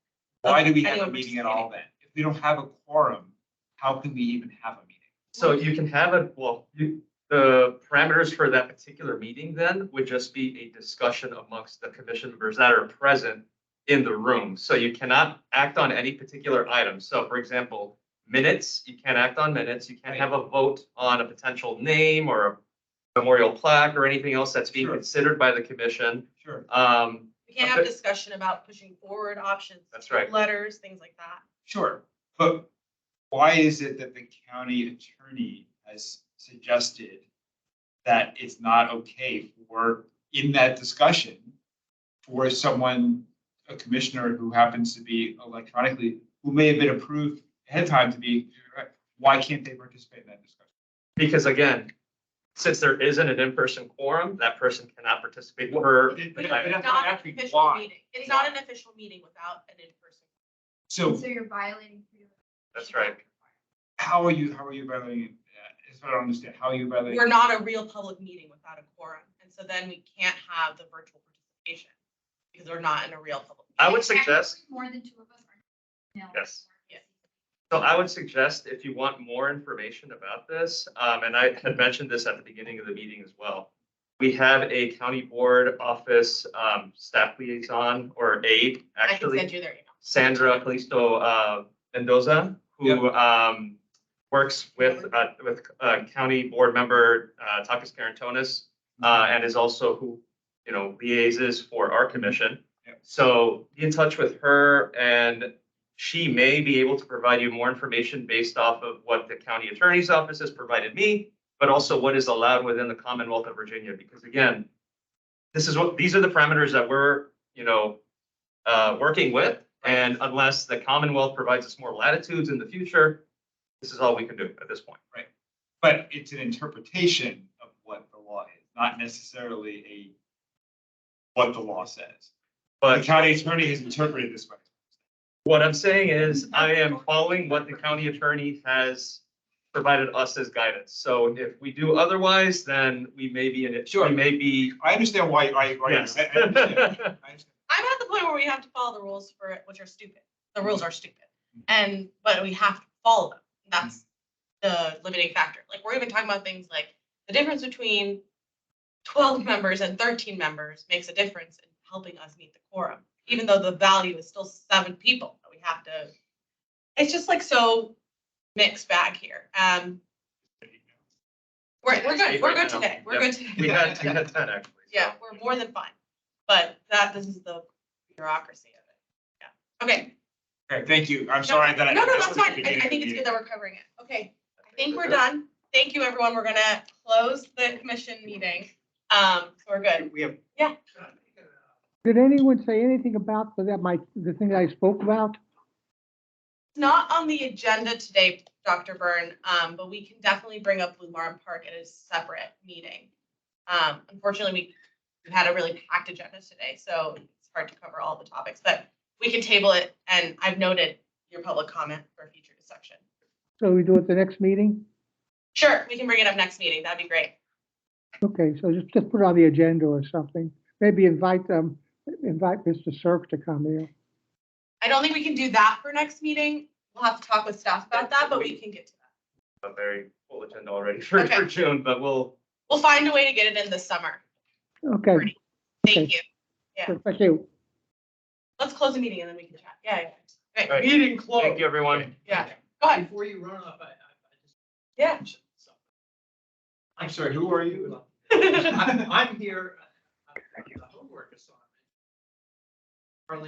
Why do we have a
anyone
meeting at all then? If we don't have a quorum, how can we even have a meeting?
So you can have the parameters for that particular meeting then would just be a discussion amongst the commission members that are present in the room. So you cannot act on any particular item. So for example, minutes, you can't act on minutes. You can't have a vote on a potential name or a memorial plaque or anything else that's being
Sure.
considered by the commission.
Sure.
We can't have discussion about pushing forward options.
That's right.
Letters, things like that.
Sure, but why is it that the county attorney has suggested that it's not okay for, in that discussion, for someone, a commissioner who happens to be electronically, who may have been approved ahead of time to be, why can't they participate in that discussion?
Because again, since there isn't an in-person quorum, that person cannot participate for.
It's not an official meeting. It's not an official meeting without an in-person.
So
So you're violating.
That's right.
how are you violating it? That's what I don't understand. How are you violating?
We're not a real public meeting without a quorum. And so then we can't have the virtual participation because we're not in a real public.
I would suggest,
More than two of us are. No.
yes.
Yeah.
So I would suggest if you want more information about this, and I had mentioned this at the beginning of the meeting as well. We have a county board office staff liaison or aide,
I can
actually,
send you their email.
Sandra Calisto Mendoza, who works with county board member Takis Karantonis, and is also who liaises for our commission. So be in touch with her, and she may be able to provide you more information based off of what the county attorney's office has provided me, but also what is allowed within the Commonwealth of Virginia. Because again, these are the parameters that we're, working with. And unless the Commonwealth provides us more latitudes in the future, this is all we can do at this point.
Right. But it's an interpretation of what the law is, not necessarily what the law says. But the county attorney has interpreted this way.
What I'm saying is I am following what the county attorney has provided us as guidance. So if we do otherwise, then we may be in it.
Sure.
We may be.
I understand why.
Yes.
I understand.
I'm at the point where we have to follow the rules for it, which are stupid. The rules are stupid. But we have to follow them. That's the limiting factor. Like, we're even talking about things like the difference between 12 members and 13 members makes a difference in helping us meet the quorum, even though the value is still 7 people. We have to, it's just like so mixed bag here. We're good. We're good today. We're good today.
We had 10 actually.
Yeah, we're more than fine. But this is the bureaucracy of it. Yeah. Okay.
Okay, thank you. I'm sorry that
No, that's fine. I think it's good that we're covering it. Okay. I think we're done. Thank you, everyone. We're gonna close the commission meeting. So we're good.
We have.
Yeah.
Did anyone say anything about the thing that I spoke about?
It's not on the agenda today, Dr. Byrne, but we can definitely bring up Blue Martin Park at a separate meeting. Unfortunately, we had a really packed agenda today, so it's hard to cover all the topics, but we can table it, and I've noted your public comment for a future discussion.
So we do it the next meeting?
Sure, we can bring it up next meeting. That'd be great.
Okay, so just put it on the agenda or something. Maybe invite Mr. Cirque to come here.
I don't think we can do that for next meeting. We'll have to talk with staff about that, but we can get to that.
A very full agenda already for June, but we'll
find a way to get it in this summer.
Okay.
Thank you. Yeah.
Thank you.
Let's close the meeting and then we can chat. Yeah. Okay.
Right.
Meeting closed.
Thank you, everyone.
Yeah. Go ahead.
Before you run off,
Yeah.
I'm sorry, who are you?
I'm here. The homework assignment.